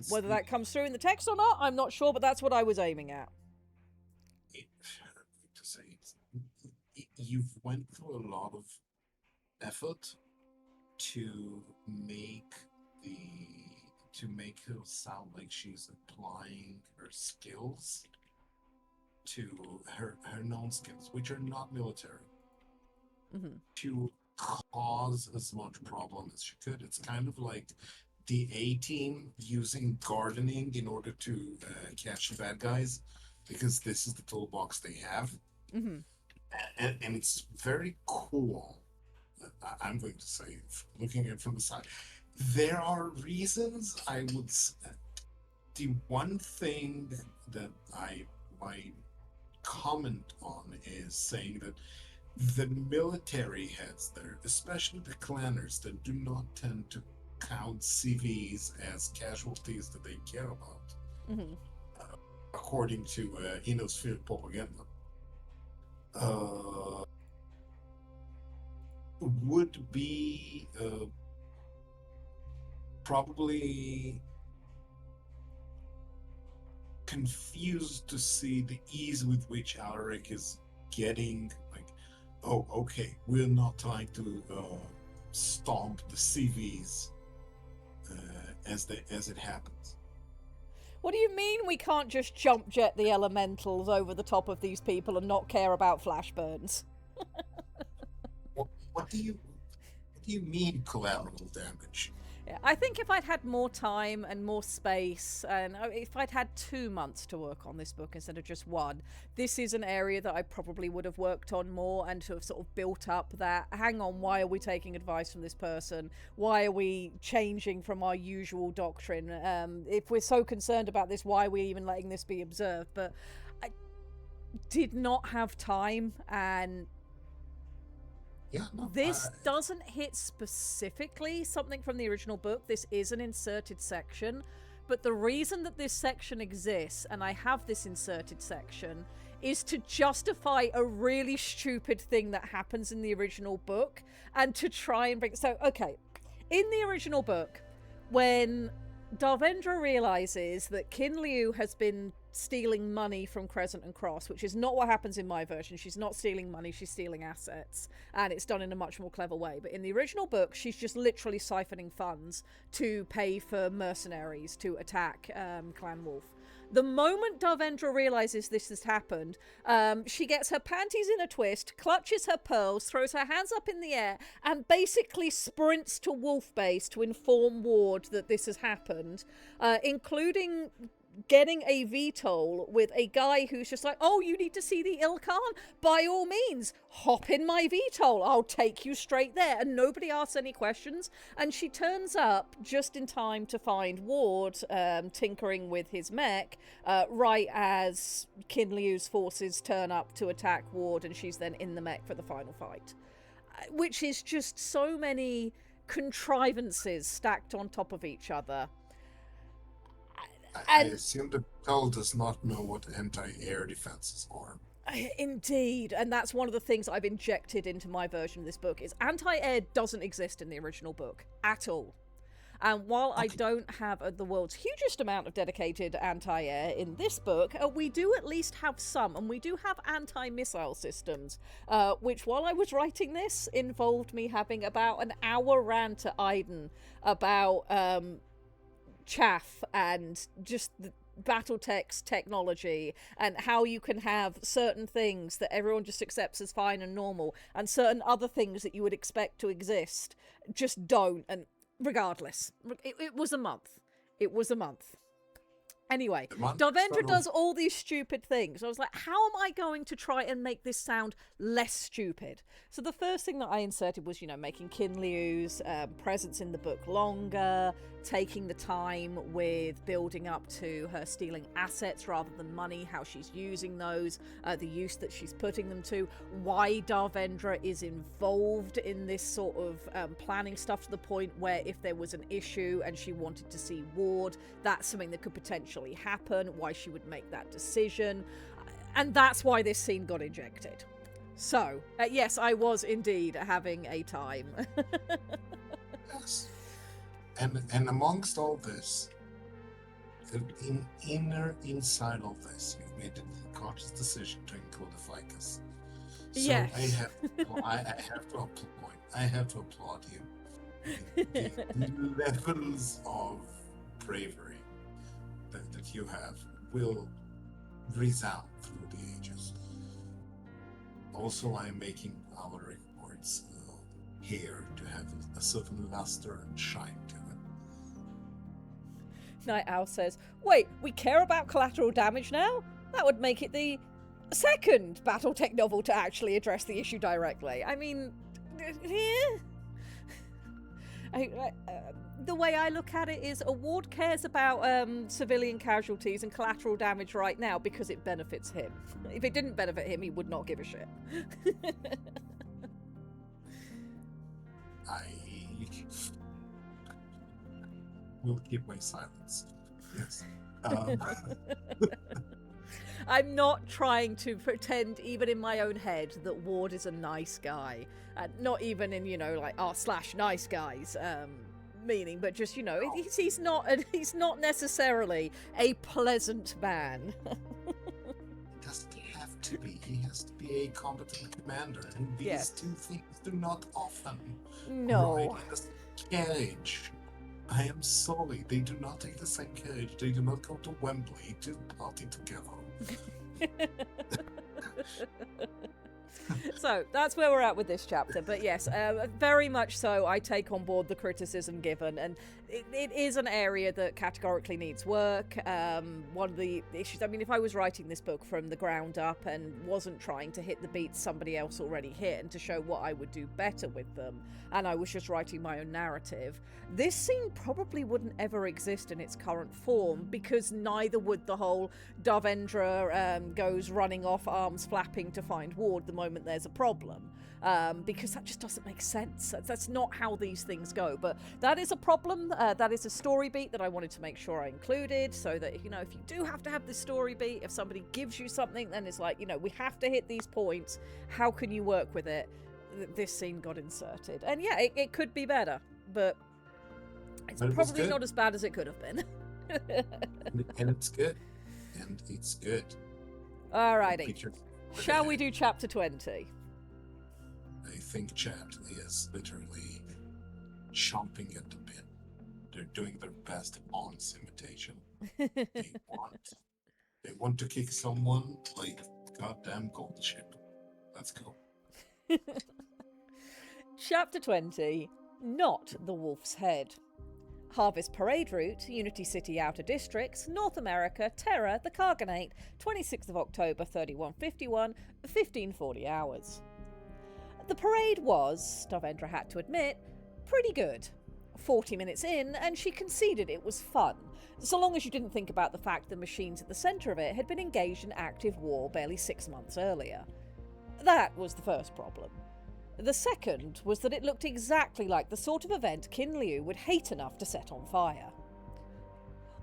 Whether that comes through in the text or not, I'm not sure, but that's what I was aiming at. You've went through a lot of effort to make her sound like she's applying her skills to her known skills, which are not military. Mm-hmm. To cause as much problem as she could. It's kind of like the A-Team using gardening in order to catch the bad guys, because this is the toolbox they have. Mm-hmm. And it's very cool. I'm going to say, looking at it from the side, there are reasons I would say. The one thing that I might comment on is saying that the military heads there, especially the clanners that do not tend to count CVs as casualties that they care about, mm-hmm. According to Inosphere propaganda, would be probably confused to see the ease with which Alaric is getting, like, oh, okay, we're not trying to stomp the CVs as it happens. What do you mean we can't just jump jet the elementals over the top of these people and not care about flash burns? What do you mean collateral damage? Yeah, I think if I'd had more time and more space, and if I'd had 2 months to work on this book instead of just 1, this is an area that I probably would have worked on more and to have sort of built up that, hang on, why are we taking advice from this person? Why are we changing from our usual doctrine? If we're so concerned about this, why are we even letting this be observed? But I did not have time, and this doesn't hit specifically something from the original book. This is an inserted section, but the reason that this section exists, and I have this inserted section, is to justify a really stupid thing that happens in the original book, and to try and bring... So, okay, in the original book, when Darvendra realizes that Kin Liu has been stealing money from Crescent and Cross, which is not what happens in my version. She's not stealing money, she's stealing assets, and it's done in a much more clever way. But in the original book, she's just literally siphoning funds to pay for mercenaries to attack Clan Wolf. The moment Darvendra realizes this has happened, she gets her panties in a twist, clutches her pearls, throws her hands up in the air, and basically sprints to Wolf Base to inform Ward that this has happened, including getting a VTOL with a guy who's just like, oh, you need to see the Ilkhan? By all means, hop in my VTOL. I'll take you straight there. And nobody asks any questions. And she turns up just in time to find Ward tinkering with his mech, right as Kin Liu's forces turn up to attack Ward, and she's then in the mech for the final fight. Which is just so many contrivances stacked on top of each other. I assume the Pell does not know what anti-air defenses are. Indeed, and that's one of the things I've injected into my version of this book is anti-air doesn't exist in the original book at all. And while I don't have the world's hugest amount of dedicated anti-air in this book, we do at least have some, and we do have anti-missile systems, which while I was writing this involved me having about an hour rant to Aiden about chaff and just the Battletech's technology and how you can have certain things that everyone just accepts as fine and normal and certain other things that you would expect to exist just don't. And regardless, it was a month. It was a month. Anyway, Darvendra does all these stupid things. I was like, how am I going to try and make this sound less stupid? So the first thing that I inserted was, making Kinliu's presence in the book longer, taking the time with building up to her stealing assets rather than money, how she's using those, the use that she's putting them to, why Darvendra is involved in this sort of planning stuff to the point where if there was an issue and she wanted to see Ward, that's something that could potentially happen, why she would make that decision. And that's why this scene got injected. So, yes, I was indeed having a time. Yes. And amongst all this, inside all this, you made a conscious decision to include the ficus. So yes. I have to applaud you. The levels of bravery that you have will resound through the ages. Also, I'm making our reports here to have a certain luster and shine to it. Night Owl says, wait, we care about collateral damage now? That would make it the second Battletech novel to actually address the issue directly. I mean, the way I look at it is Ward cares about civilian casualties and collateral damage right now because it benefits him. If it didn't benefit him, he would not give a shit. I will keep my silence. Yes. I'm not trying to pretend, even in my own head, that Ward is a nice guy. Not even in, /nice guys meaning, but just, he's not necessarily a pleasant man. It doesn't have to be. He has to be a competent commander, and these Yes. two things do not often No. ride in the same carriage. I am sorry, they do not take the same carriage. They do not go to Wembley to party together. So that's where we're at with this chapter. But yes, very much so I take on board the criticism given, and it is an area that categorically needs work. One of the issues, I mean, if I was writing this book from the ground up and wasn't trying to hit the beats somebody else already hit and to show what I would do better with them, and I was just writing my own narrative, this scene probably wouldn't ever exist in its current form, because neither would the whole Darvendra goes running off, arms flapping to find Ward the moment there's a problem, because that just doesn't make sense. That's not how these things go. But that is a problem. That is a story beat that I wanted to make sure I included, so that if you do have to have this story beat, if somebody gives you something, then it's like, we have to hit these points. How can you work with it? This scene got inserted, and yeah, it could be better, but it's probably not as bad as it could have been. and it's good. And it's good. Alrighty. Shall we do chapter 20? I think chat is literally chomping at the bit. They're doing their best Bond's imitation. They want to kick someone like goddamn gold ship. Let's go. Chapter 20, Not the Wolf's Head. Harvest Parade Route, Unity City Outer Districts, North America, Terra, the Carganate, 26th of October, 3151, 1540 hours. The parade was, Darvendra had to admit, pretty good. 40 minutes in, and she conceded it was fun, so long as you didn't think about the fact the machines at the centre of it had been engaged in active war barely 6 months earlier. That was the first problem. The second was that it looked exactly like the sort of event Kinliu would hate enough to set on fire.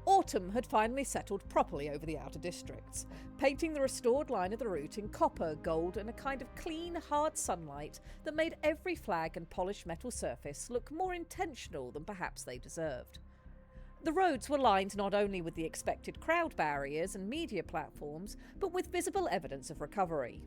Autumn had finally settled properly over the outer districts, painting the restored line of the route in copper, gold, and a kind of clean, hard sunlight that made every flag and polished metal surface look more intentional than perhaps they deserved. The roads were lined not only with the expected crowd barriers and media platforms, but with visible evidence of recovery.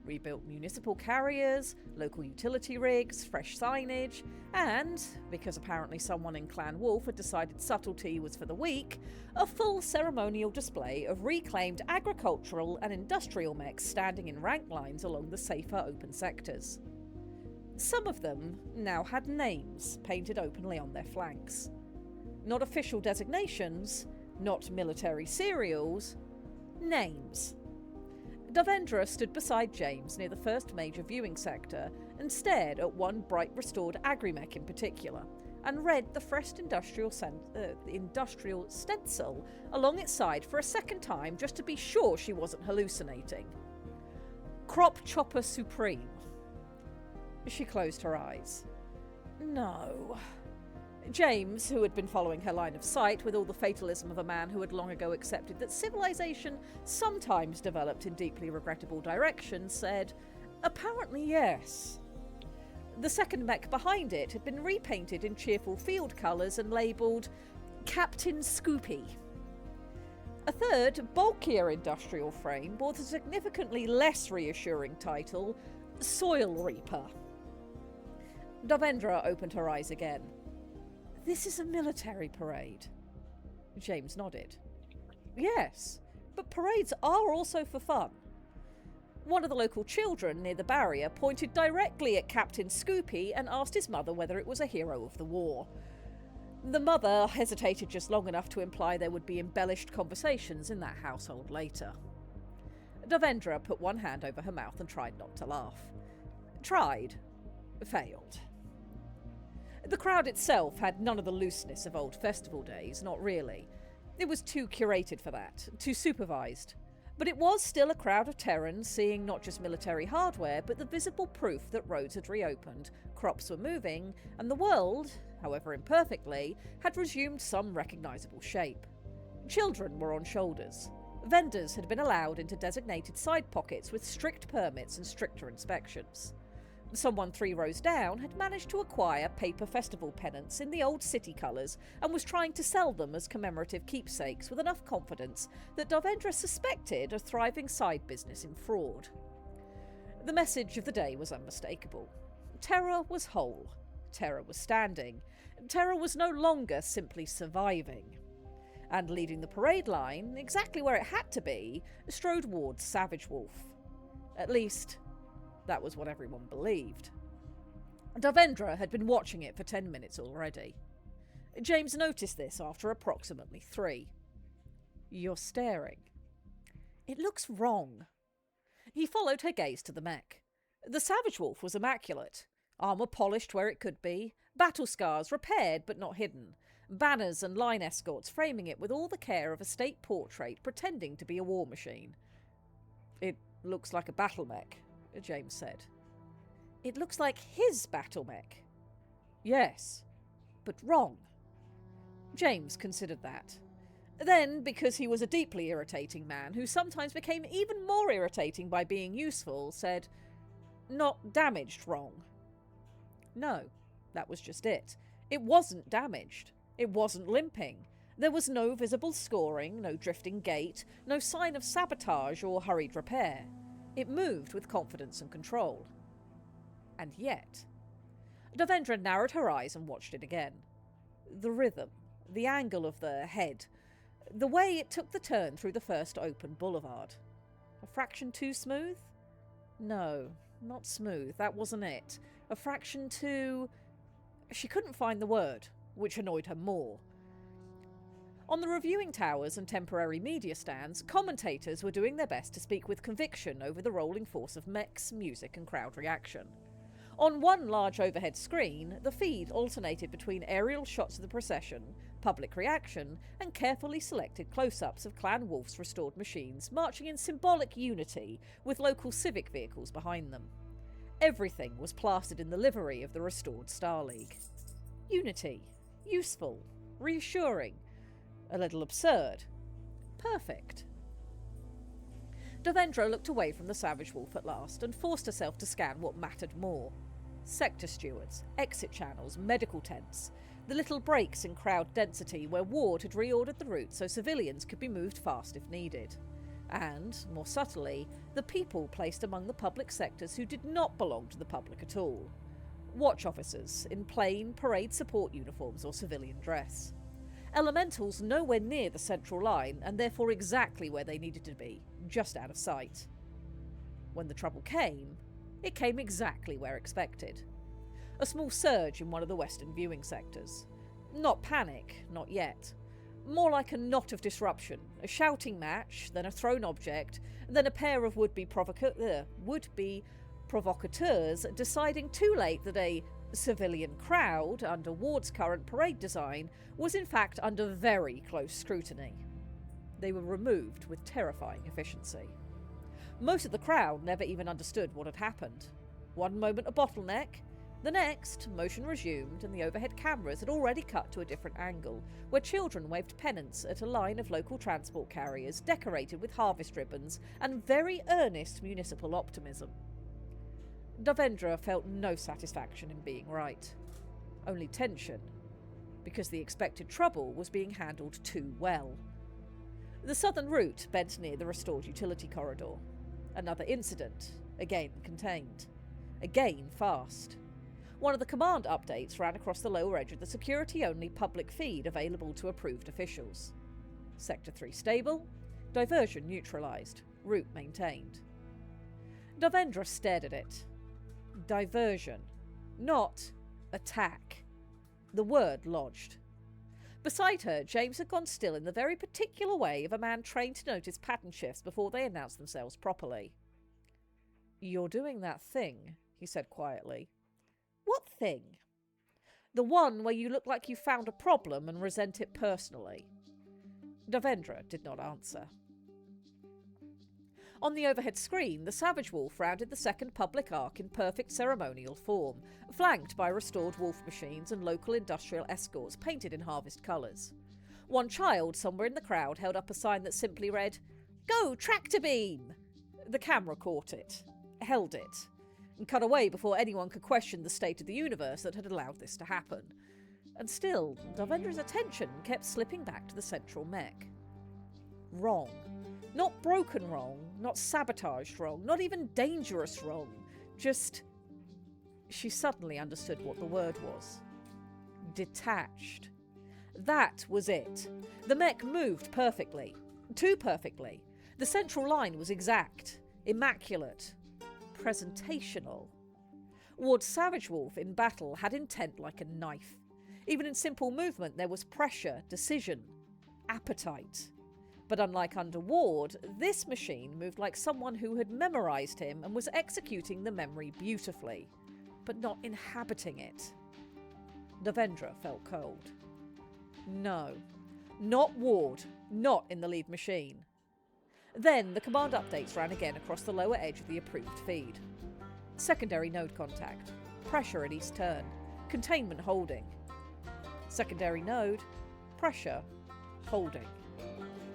Rebuilt municipal carriers, local utility rigs, fresh signage, and, because apparently someone in Clan Wolf had decided subtlety was for the weak, a full ceremonial display of reclaimed agricultural and industrial mechs standing in rank lines along the safer open sectors. Some of them now had names painted openly on their flanks. Not official designations, not military serials, names. Davendra stood beside James near the first major viewing sector and stared at one bright restored agrimech in particular, and read the fresh industrial stencil along its side for a second time just to be sure she wasn't hallucinating. Crop Chopper Supreme. She closed her eyes. No. James, who had been following her line of sight with all the fatalism of a man who had long ago accepted that civilization sometimes developed in deeply regrettable directions, said, "Apparently yes." The second mech behind it had been repainted in cheerful field colours and labelled Captain Scoopy. A third, bulkier industrial frame bore the significantly less reassuring title, Soil Reaper. Davendra opened her eyes again. "This is a military parade." James nodded. "Yes, but parades are also for fun." One of the local children near the barrier pointed directly at Captain Scoopy and asked his mother whether it was a hero of the war. The mother hesitated just long enough to imply there would be embellished conversations in that household later. Davendra put one hand over her mouth and tried not to laugh. Tried. Failed. The crowd itself had none of the looseness of old festival days, not really. It was too curated for that, too supervised. But it was still a crowd of Terrans seeing not just military hardware, but the visible proof that roads had reopened, crops were moving, and the world, however imperfectly, had resumed some recognisable shape. Children were on shoulders. Vendors had been allowed into designated side pockets with strict permits and stricter inspections. Someone 3 rows down had managed to acquire paper festival pennants in the old city colours and was trying to sell them as commemorative keepsakes with enough confidence that Davendra suspected a thriving side business in fraud. The message of the day was unmistakable. Terror was whole. Terror was standing. Terror was no longer simply surviving. And leading the parade line, exactly where it had to be, strode Ward's Savage Wolf. At least, that was what everyone believed. Davendra had been watching it for 10 minutes already. James noticed this after approximately 3. "You're staring." "It looks wrong." He followed her gaze to the mech. The Savage Wolf was immaculate. Armour polished where it could be, battle scars repaired but not hidden, banners and line escorts framing it with all the care of a state portrait pretending to be a war machine. "It looks like a battle mech," James said. "It looks like his battle mech." "Yes, but wrong." James considered that. Then, because he was a deeply irritating man who sometimes became even more irritating by being useful, said, "Not damaged wrong." No, that was just it. It wasn't damaged. It wasn't limping. There was no visible scoring, no drifting gait, no sign of sabotage or hurried repair. It moved with confidence and control. And yet... Davendra narrowed her eyes and watched it again. The rhythm, the angle of the head, the way it took the turn through the first open boulevard. A fraction too smooth? No, not smooth, that wasn't it. A fraction too... She couldn't find the word, which annoyed her more. On the reviewing towers and temporary media stands, commentators were doing their best to speak with conviction over the rolling force of mechs, music and crowd reaction. On one large overhead screen, the feed alternated between aerial shots of the procession, public reaction, and carefully selected close-ups of Clan Wolf's restored machines marching in symbolic unity with local civic vehicles behind them. Everything was plastered in the livery of the restored Star League. Unity. Useful. Reassuring. A little absurd. Perfect. Devendra looked away from the savage wolf at last and forced herself to scan what mattered more. Sector stewards, exit channels, medical tents, the little breaks in crowd density where Ward had reordered the route so civilians could be moved fast if needed. And, more subtly, the people placed among the public sectors who did not belong to the public at all. Watch officers in plain parade support uniforms or civilian dress. Elementals nowhere near the central line and therefore exactly where they needed to be, just out of sight. When the trouble came, it came exactly where expected. A small surge in one of the western viewing sectors. Not panic, not yet. More like a knot of disruption, a shouting match, then a thrown object, then a pair of would-be provocateurs deciding too late that a civilian crowd, under Ward's current parade design, was in fact under very close scrutiny. They were removed with terrifying efficiency. Most of the crowd never even understood what had happened. One moment a bottleneck, the next, motion resumed and the overhead cameras had already cut to a different angle, where children waved pennants at a line of local transport carriers decorated with harvest ribbons and very earnest municipal optimism. Devendra felt no satisfaction in being right. Only tension, because the expected trouble was being handled too well. The southern route bent near the restored utility corridor. Another incident, again contained. Again fast. One of the command updates ran across the lower edge of the security-only public feed available to approved officials. Sector 3 stable, diversion neutralised, route maintained. Devendra stared at it. Diversion, not attack. The word lodged. Beside her, James had gone still in the very particular way of a man trained to notice pattern shifts before they announce themselves properly. "You're doing that thing," he said quietly. "What thing?" "The one where you look like you found a problem and resent it personally." Devendra did not answer. On the overhead screen, the Savage Wolf rounded the second public arc in perfect ceremonial form, flanked by restored wolf machines and local industrial escorts painted in harvest colours. One child somewhere in the crowd held up a sign that simply read, "Go, tractor beam!" The camera caught it, held it, and cut away before anyone could question the state of the universe that had allowed this to happen. And still, Devendra's attention kept slipping back to the central mech. Wrong. Not broken wrong, not sabotaged wrong, not even dangerous wrong. Just... She suddenly understood what the word was. Detached. That was it. The mech moved perfectly. Too perfectly. The central line was exact, immaculate, presentational. Ward's Savage Wolf in battle had intent like a knife. Even in simple movement there was pressure, decision, appetite. But unlike under Ward, this machine moved like someone who had memorised him and was executing the memory beautifully, but not inhabiting it. Devendra felt cold. No, not Ward, not in the lead machine. Then the command updates ran again across the lower edge of the approved feed. Secondary node contact, pressure at east turn, containment holding. Secondary node, pressure, holding.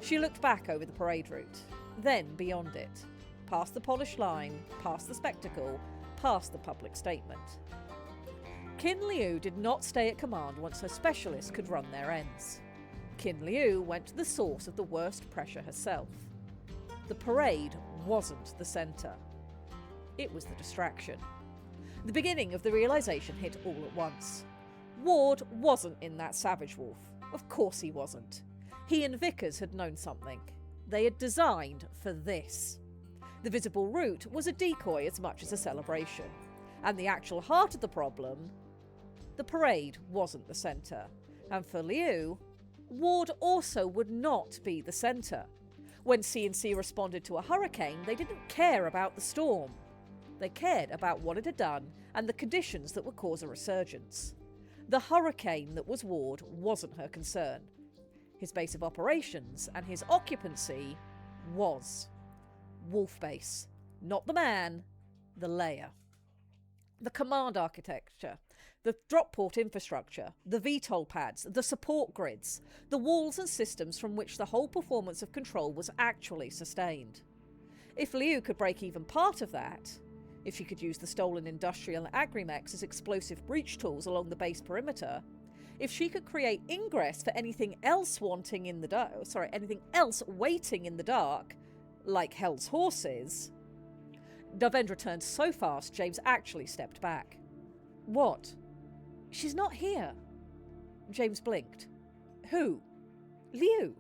She looked back over the parade route, then beyond it, past the polished line, past the spectacle, past the public statement. Kin Liu did not stay at command once her specialists could run their ends. Kin Liu went to the source of the worst pressure herself. The parade wasn't the centre. It was the distraction. The beginning of the realisation hit all at once. Ward wasn't in that Savage Wolf. Of course he wasn't. He and Vickers had known something. They had designed for this. The visible route was a decoy as much as a celebration. And the actual heart of the problem, the parade wasn't the centre. And for Liu, Ward also would not be the centre. When C&C responded to a hurricane, they didn't care about the storm. They cared about what it had done and the conditions that would cause a resurgence. The hurricane that was Ward wasn't her concern. His base of operations and his occupancy was Wolf Base. Not the man, the layer. The command architecture, the drop port infrastructure, the VTOL pads, the support grids, the walls and systems from which the whole performance of control was actually sustained. If Liu could break even part of that, if she could use the stolen industrial and agrimechs as explosive breach tools along the base perimeter, if she could create ingress for anything else waiting in the dark, like Hell's horses. Davendra turned so fast James actually stepped back. What? She's not here. James blinked. Who? Liu.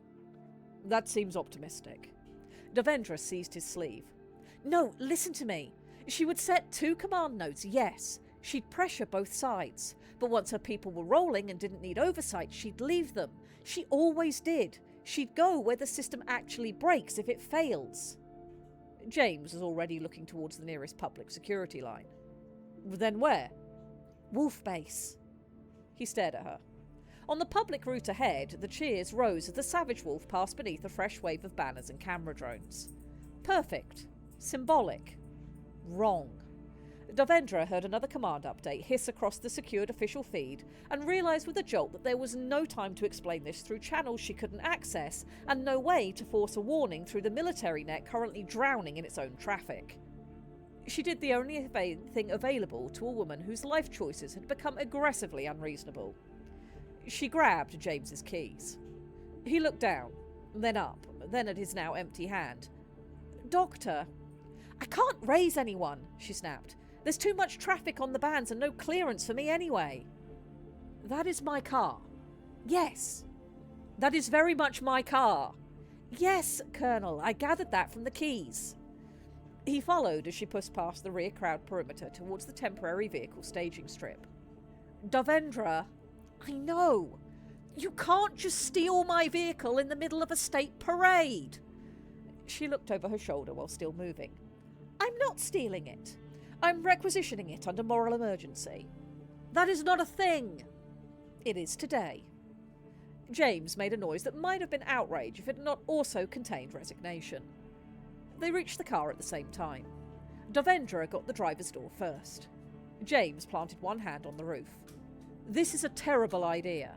That seems optimistic. Davendra seized his sleeve. No, listen to me. She would set 2 command nodes, yes. She'd pressure both sides. But once her people were rolling and didn't need oversight, she'd leave them. She always did. She'd go where the system actually breaks if it fails. James was already looking towards the nearest public security line. Then where? Wolf Base. He stared at her. On the public route ahead, the cheers rose as the Savage Wolf passed beneath a fresh wave of banners and camera drones. Perfect. Symbolic. Wrong. Davendra heard another command update hiss across the secured official feed and realised with a jolt that there was no time to explain this through channels she couldn't access and no way to force a warning through the military net currently drowning in its own traffic. She did the only thing available to a woman whose life choices had become aggressively unreasonable. She grabbed James's keys. He looked down, then up, then at his now empty hand. Doctor, I can't raise anyone, she snapped. There's too much traffic on the bands and no clearance for me anyway. That is my car. Yes. That is very much my car. Yes, Colonel, I gathered that from the keys. He followed as she pushed past the rear crowd perimeter towards the temporary vehicle staging strip. Davendra, I know. You can't just steal my vehicle in the middle of a state parade. She looked over her shoulder while still moving. I'm not stealing it. I'm requisitioning it under moral emergency. That is not a thing. It is today. James made a noise that might have been outrage if it had not also contained resignation. They reached the car at the same time. Davendra got the driver's door first. James planted one hand on the roof. This is a terrible idea.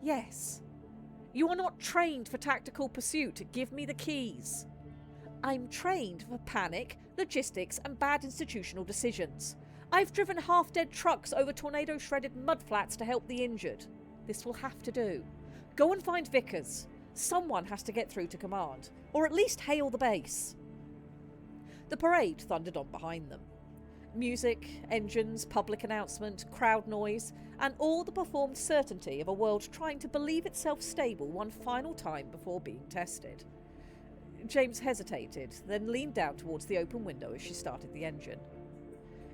Yes. You are not trained for tactical pursuit. Give me the keys. I'm trained for panic, logistics, and bad institutional decisions. I've driven half-dead trucks over tornado-shredded mudflats to help the injured. This will have to do. Go and find Vickers. Someone has to get through to command, or at least hail the base. The parade thundered on behind them. Music, engines, public announcement, crowd noise, and all the performed certainty of a world trying to believe itself stable one final time before being tested. James hesitated, then leaned down towards the open window as she started the engine.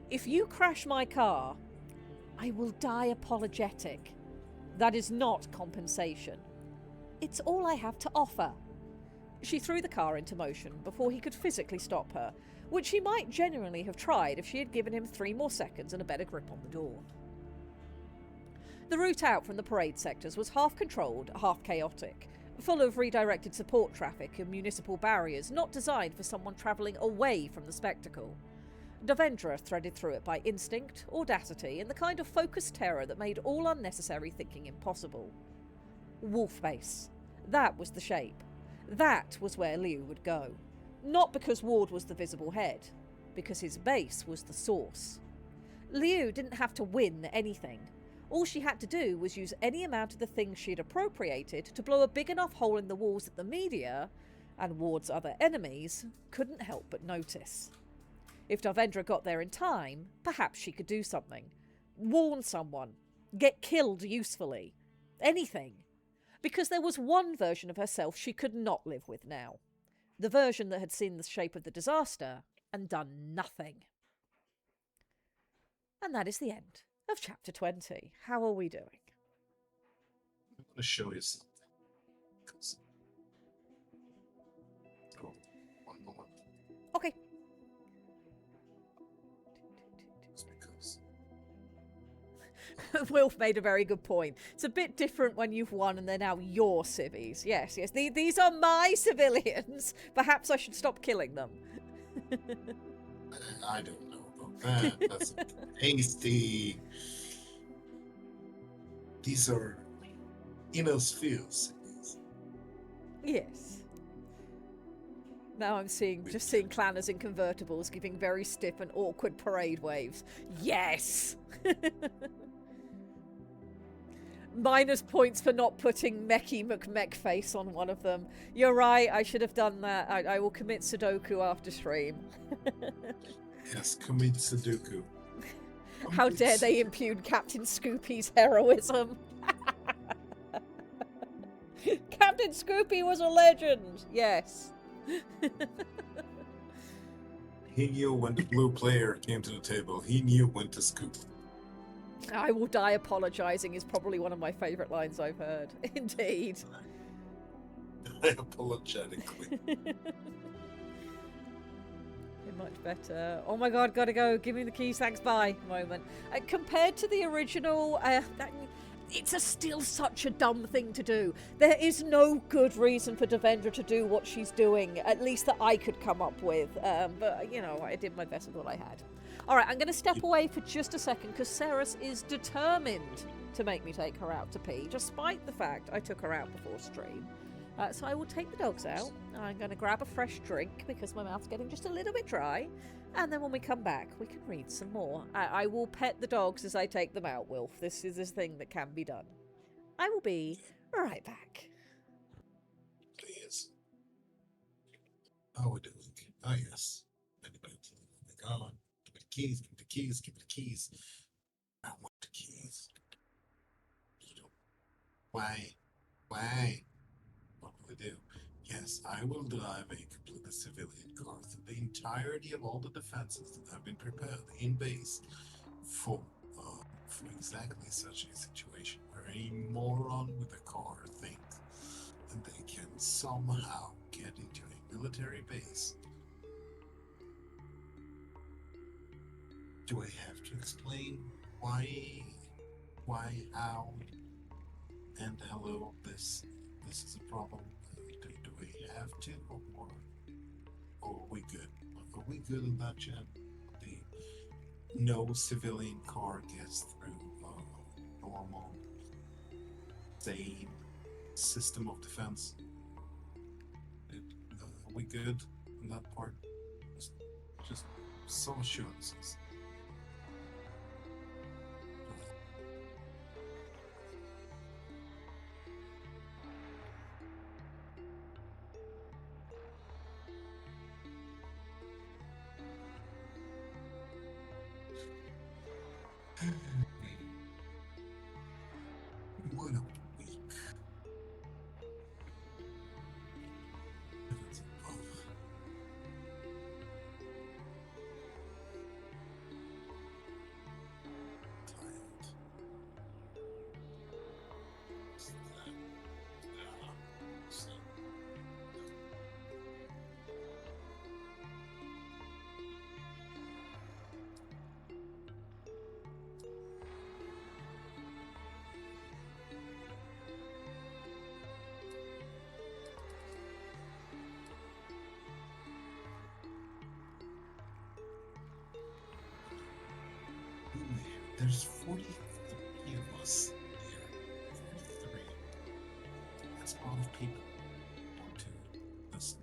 If you crash my car, I will die apologetic. That is not compensation. It's all I have to offer. She threw the car into motion before he could physically stop her, which he might genuinely have tried if she had given him 3 more seconds and a better grip on the door. The route out from the parade sectors was half controlled, half chaotic, full of redirected support traffic and municipal barriers not designed for someone travelling away from the spectacle. Davendra threaded through it by instinct, audacity, and the kind of focused terror that made all unnecessary thinking impossible. Wolf Base. That was the shape. That was where Liu would go. Not because Ward was the visible head, because his base was the source. Liu didn't have to win anything. All she had to do was use any amount of the things she'd appropriated to blow a big enough hole in the walls that the media, and Ward's other enemies, couldn't help but notice. If Davendra got there in time, perhaps she could do something. Warn someone. Get killed usefully. Anything. Because there was one version of herself she could not live with now. The version that had seen the shape of the disaster and done nothing. And that is the end of chapter 20. How are we doing? I want to show you something. Oh, one moment. Okay. Just because. Wilf made a very good point. It's a bit different when you've won and they're now your civvies. Yes. These are my civilians. Perhaps I should stop killing them. I don't know, though. That's tasty. These are inospheres. Yes. Now I'm just seeing clanners in convertibles giving very stiff and awkward parade waves. Yes! Minus points for not putting Mecky McMeckface on one of them. You're right, I should have done that. I will commit Sudoku after stream. Yes, commit Sudoku. How dare they impugn Captain Scoopy's heroism? Captain Scoopy was a legend! Yes. He knew when the blue player came to the table. He knew when to scoop. I will die apologising is probably one of my favourite lines I've heard. Indeed. Apologetically. Much better. Oh my god, gotta go. Give me the keys, thanks, bye. Moment. Compared to the original, it's still such a dumb thing to do. There is no good reason for Devendra to do what she's doing, at least that I could come up with. But, you know, I did my best with what I had. Alright, I'm going to step away for just a second because Ceres is determined to make me take her out to pee, despite the fact I took her out before stream. So I will take the dogs out. I'm going to grab a fresh drink because my mouth's getting just a little bit dry. And then when we come back, we can read some more. I will pet the dogs as I take them out, Wilf. This is a thing that can be done. I will be right back. Please. How are we doing? Ah, yes. Very good. Oh my god. Give me the keys, give me the keys, give me the keys. I want the keys. Why? Why? What will we do? Yes, I will drive a completely civilian car through the entirety of all the defenses that have been prepared in base for exactly such a situation where a moron with a car thinks that they can somehow get into a military base. Do I have to explain why, how, and hello, this is a problem? Do we have to, or are we good? Are we good in that, Jen? The no civilian car gets through normal, sane system of defense. Are we good in that part? Just some assurances. What a week. Heavens above. Tired. There's 43 of us here. 43. That's a lot of people who want to listen.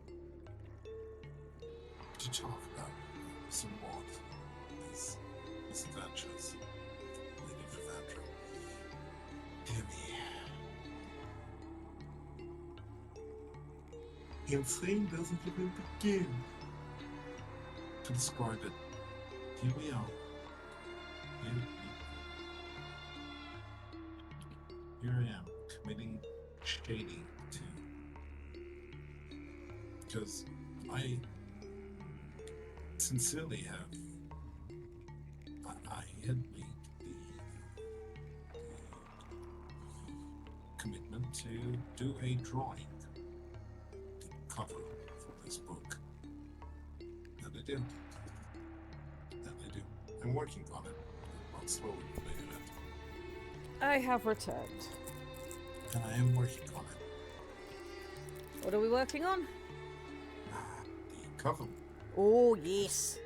To talk about somewhat these adventures. Lady Devendra. Insane doesn't even begin to describe it. Here we are. Here I am, committing shading to, because I sincerely have, I had made the commitment to do a drawing, the cover for this book, and I did. I'm working on it. Not slowly, but I did it. I have returned. And I am working on it. What are we working on? The cover. Oh, yes.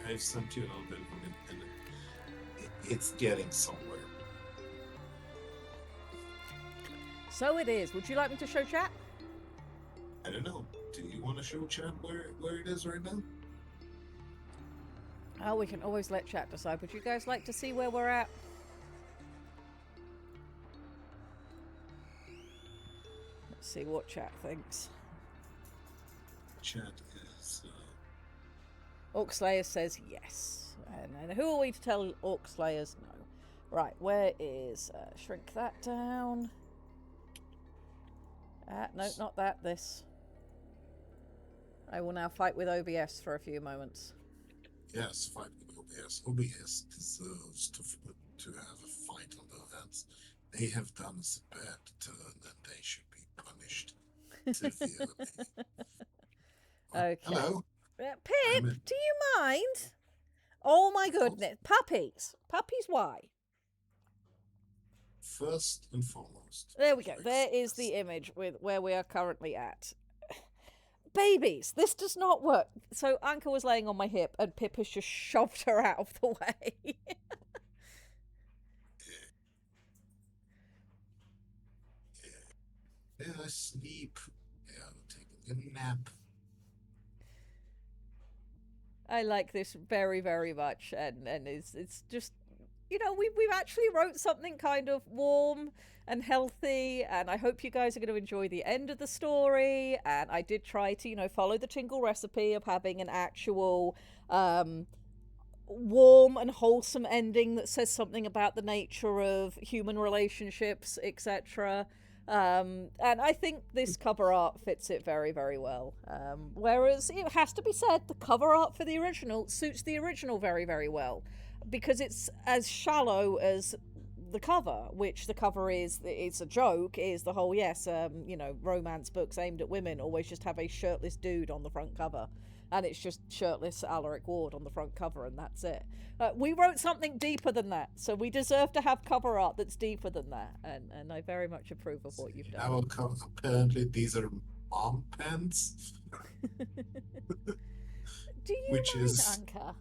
I've sent you a little bit of it, and it's getting somewhere. So it is. Would you like me to show chat? I don't know. Do you want to show chat where it is right now? Oh, we can always let chat decide. Would you guys like to see where we're at? Let's see what chat thinks. Chat is. Orc says yes. And who are we to tell Orc Slayers no? Right, where is... shrink that down. No, not that. This. I will now fight with OBS for a few moments. Yes, fight with OBS. OBS deserves to have a fight on their hands. They have done us a bad turn, and they should be punished severely. Okay. Hello. Pip, do you mind? Oh my goodness. Puppies. Puppies, why? First and foremost. There we go. There is the image with where we are currently at. Babies, this does not work. So Anka was laying on my hip and Pip has just shoved her out of the way. Yeah, sleep. Yeah, taking a nap. I like this very, very much, and it's just, you know, we've actually wrote something kind of warm and healthy, and I hope you guys are going to enjoy the end of the story. And I did try to, you know, follow the Tingle recipe of having an actual warm and wholesome ending that says something about the nature of human relationships, etc. And I think this cover art fits it very, very well. Whereas it has to be said, the cover art for the original suits the original very, very well, because it's as shallow as the cover, which the cover is, it's a joke, is the whole, yes, you know, romance books aimed at women always just have a shirtless dude on the front cover. And it's just shirtless Alaric Ward on the front cover, and that's it. We wrote something deeper than that, so we deserve to have cover art that's deeper than that. And I very much approve of what you've done. Now, apparently, these are mom pants. Do you Which mind, is... Anka?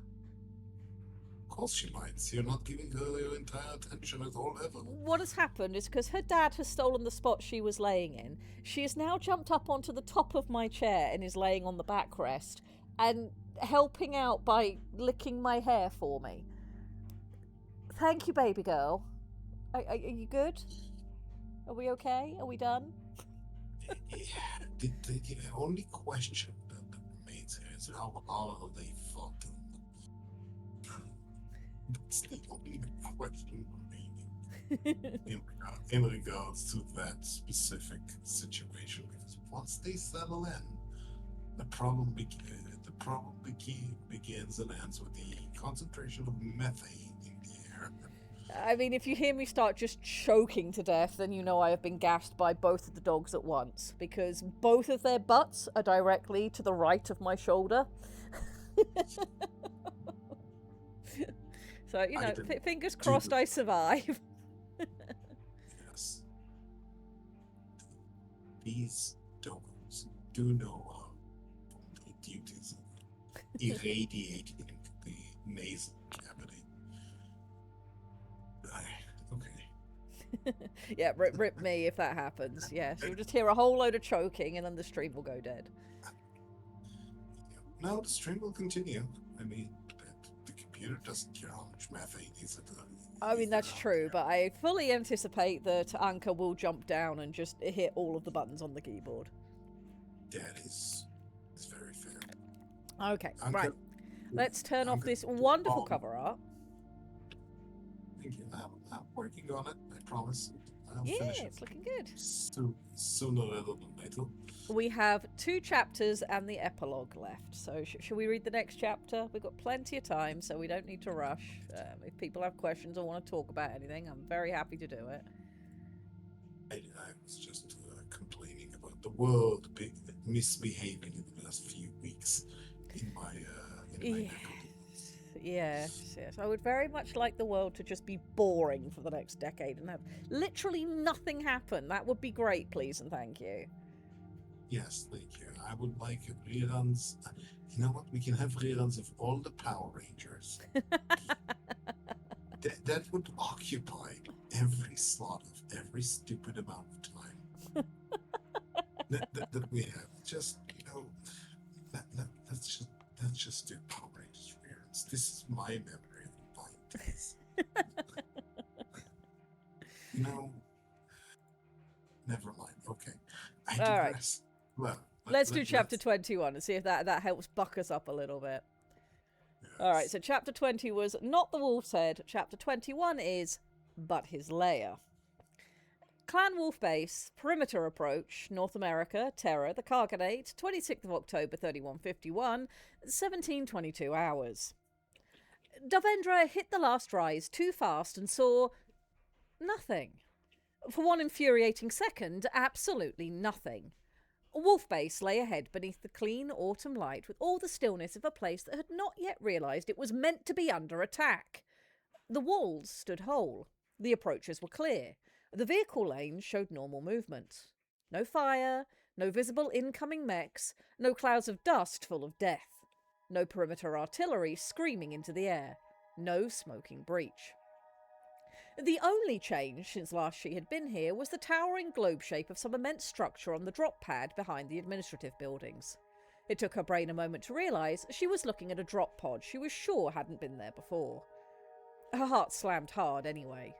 Of course she minds. You're not giving her your entire attention at all, ever. What has happened is because her dad has stolen the spot she was laying in, she has now jumped up onto the top of my chair and is laying on the backrest and helping out by licking my hair for me. Thank you, baby girl. Are you good? Are we okay? Are we done? The only question that remains here is how are they fucking? That's the only question remaining in regards to that specific situation. Because once they settle in, the problem begins and ends with the concentration of methane in the air. I mean, if you hear me start just choking to death, then you know I have been gassed by both of the dogs at once, because both of their butts are directly to the right of my shoulder. So, you know, fingers crossed I survive. Yes. These dogs do know the duties of irradiating the nasal cavity. Okay. Yeah, rip me if that happens. Yes, you'll just hear a whole load of choking and then the stream will go dead. No, the stream will continue. I mean, the computer doesn't care how much methane is in the... I mean, that's true, but I fully anticipate that Anka will jump down and just hit all of the buttons on the keyboard. That is very fair. Okay, Anka, right. Let's turn off Anka, this wonderful cover art. Thank you. I'm working on it, I promise. I'll Yeah, finish it. it's looking good. Sooner rather than later. We have 2 chapters and the epilogue left, so should we read the next chapter? We've got plenty of time, so we don't need to rush. If people have questions or want to talk about anything, I'm very happy to do it. I was just complaining about the world misbehaving in the last few weeks in my neck of the woods. Yes. I would very much like the world to just be boring for the next decade and have literally nothing happen. That would be great, please and thank you. Yes, thank you. I would like reruns. You know what? We can have reruns of all the Power Rangers. That would occupy every slot of every stupid amount of time that we have. Just let's just do Power Rangers reruns. This is my memory of the fine days. You know, never mind. Okay, I All right. digress. Well, Let's do chapter 21 and see if that helps buck us up a little bit. Yes. All right, so chapter 20 was not the Wolf's Head. Chapter 21 is But His Lair. Clan Wolf Base, Perimeter Approach, North America, Terra, the Cargonate, 26th of October 3151, 1722 hours. Davendra hit the last rise too fast and saw nothing. For one infuriating second, absolutely nothing. Wolf Base lay ahead beneath the clean autumn light with all the stillness of a place that had not yet realised it was meant to be under attack. The walls stood whole. The approaches were clear. The vehicle lanes showed normal movement. No fire, no visible incoming mechs, no clouds of dust full of death. No perimeter artillery screaming into the air. No smoking breach. The only change since last she had been here was the towering globe shape of some immense structure on the drop pad behind the administrative buildings. It took her brain a moment to realise she was looking at a drop pod she was sure hadn't been there before. Her heart slammed hard anyway.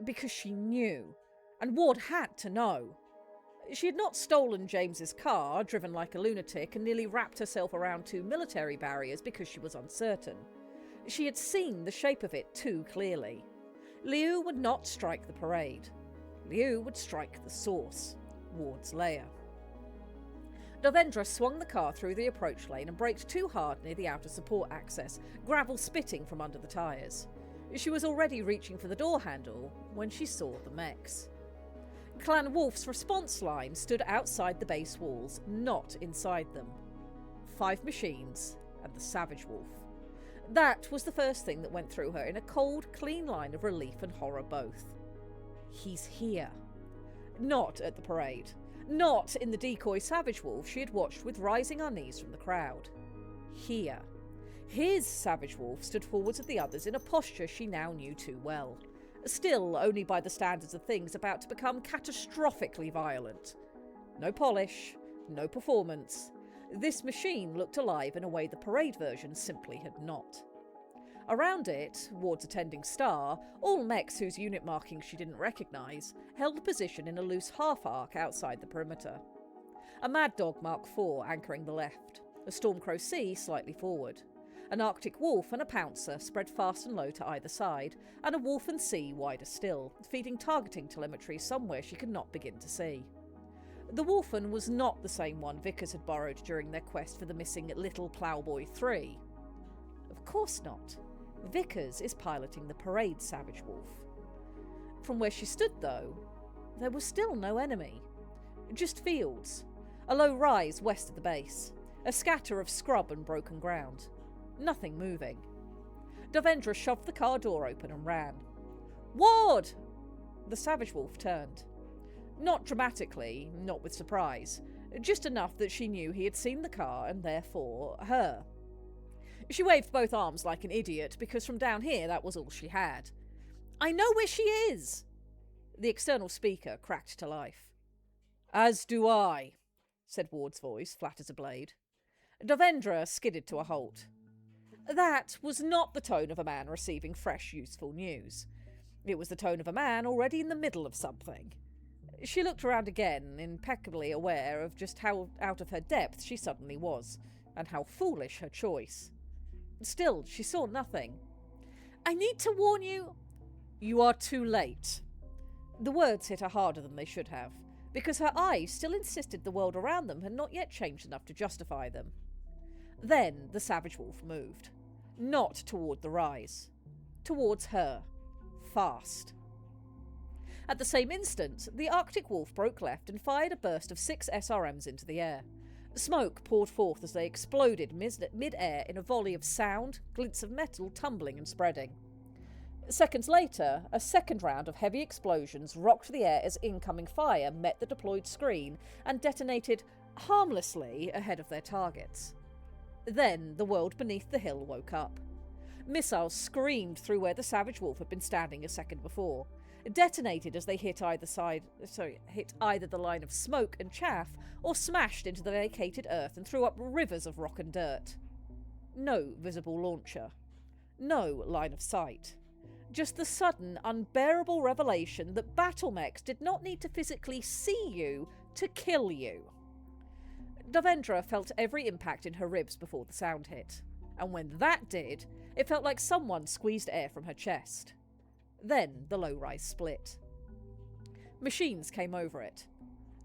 Because she knew. And Ward had to know. She had not stolen James's car, driven like a lunatic, and nearly wrapped herself around 2 military barriers because she was uncertain. She had seen the shape of it too clearly. Liu would not strike the parade. Liu would strike the source, Ward's lair. Davendra swung the car through the approach lane and braked too hard near the outer support access, gravel spitting from under the tyres. She was already reaching for the door handle when she saw the mechs. Clan Wolf's response line stood outside the base walls, not inside them. 5 machines and the Savage Wolf. That was the first thing that went through her in a cold, clean line of relief and horror both. He's here. Not at the parade. Not in the decoy Savage Wolf she had watched with rising unease from the crowd. Here. His Savage Wolf stood forwards of the others in a posture she now knew too well. Still only by the standards of things about to become catastrophically violent. No polish, no performance. This machine looked alive in a way the parade version simply had not. Around it, Ward's attending star, all mechs whose unit markings she didn't recognise, held position in a loose half-arc outside the perimeter. A Mad Dog Mark IV anchoring the left, a Stormcrow C slightly forward, an Arctic Wolf and a Pouncer spread fast and low to either side, and a Wolf and C wider still, feeding targeting telemetry somewhere she could not begin to see. The Wolfen was not the same one Vickers had borrowed during their quest for the missing Little Ploughboy 3. Of course not. Vickers is piloting the parade Savage Wolf. From where she stood, though, there was still no enemy. Just fields, a low rise west of the base, a scatter of scrub and broken ground. Nothing moving. Davendra shoved the car door open and ran. "Ward!" The Savage Wolf turned. Not dramatically, not with surprise, just enough that she knew he had seen the car and therefore her. She waved both arms like an idiot because from down here that was all she had. "I know where she is!" The external speaker cracked to life. "As do I," said Ward's voice, flat as a blade. Davendra skidded to a halt. That was not the tone of a man receiving fresh, useful news. It was the tone of a man already in the middle of something. She looked around again, impeccably aware of just how out of her depth she suddenly was, and how foolish her choice. Still, she saw nothing. "I need to warn you—" "You are too late." The words hit her harder than they should have, because her eyes still insisted the world around them had not yet changed enough to justify them. Then the Savage Wolf moved. Not toward the rise. Towards her. Fast. At the same instant, the Arctic Wolf broke left and fired a burst of 6 SRMs into the air. Smoke poured forth as they exploded mid-air in a volley of sound, glints of metal tumbling and spreading. Seconds later, a second round of heavy explosions rocked the air as incoming fire met the deployed screen and detonated harmlessly ahead of their targets. Then the world beneath the hill woke up. Missiles screamed through where the Savage Wolf had been standing a second before, detonated as they hit either the line of smoke and chaff, or smashed into the vacated earth and threw up rivers of rock and dirt. No visible launcher. No line of sight. Just the sudden, unbearable revelation that battle mechs did not need to physically see you to kill you. Davendra felt every impact in her ribs before the sound hit, and when that did, it felt like someone squeezed air from her chest. Then the low-rise split. Machines came over it.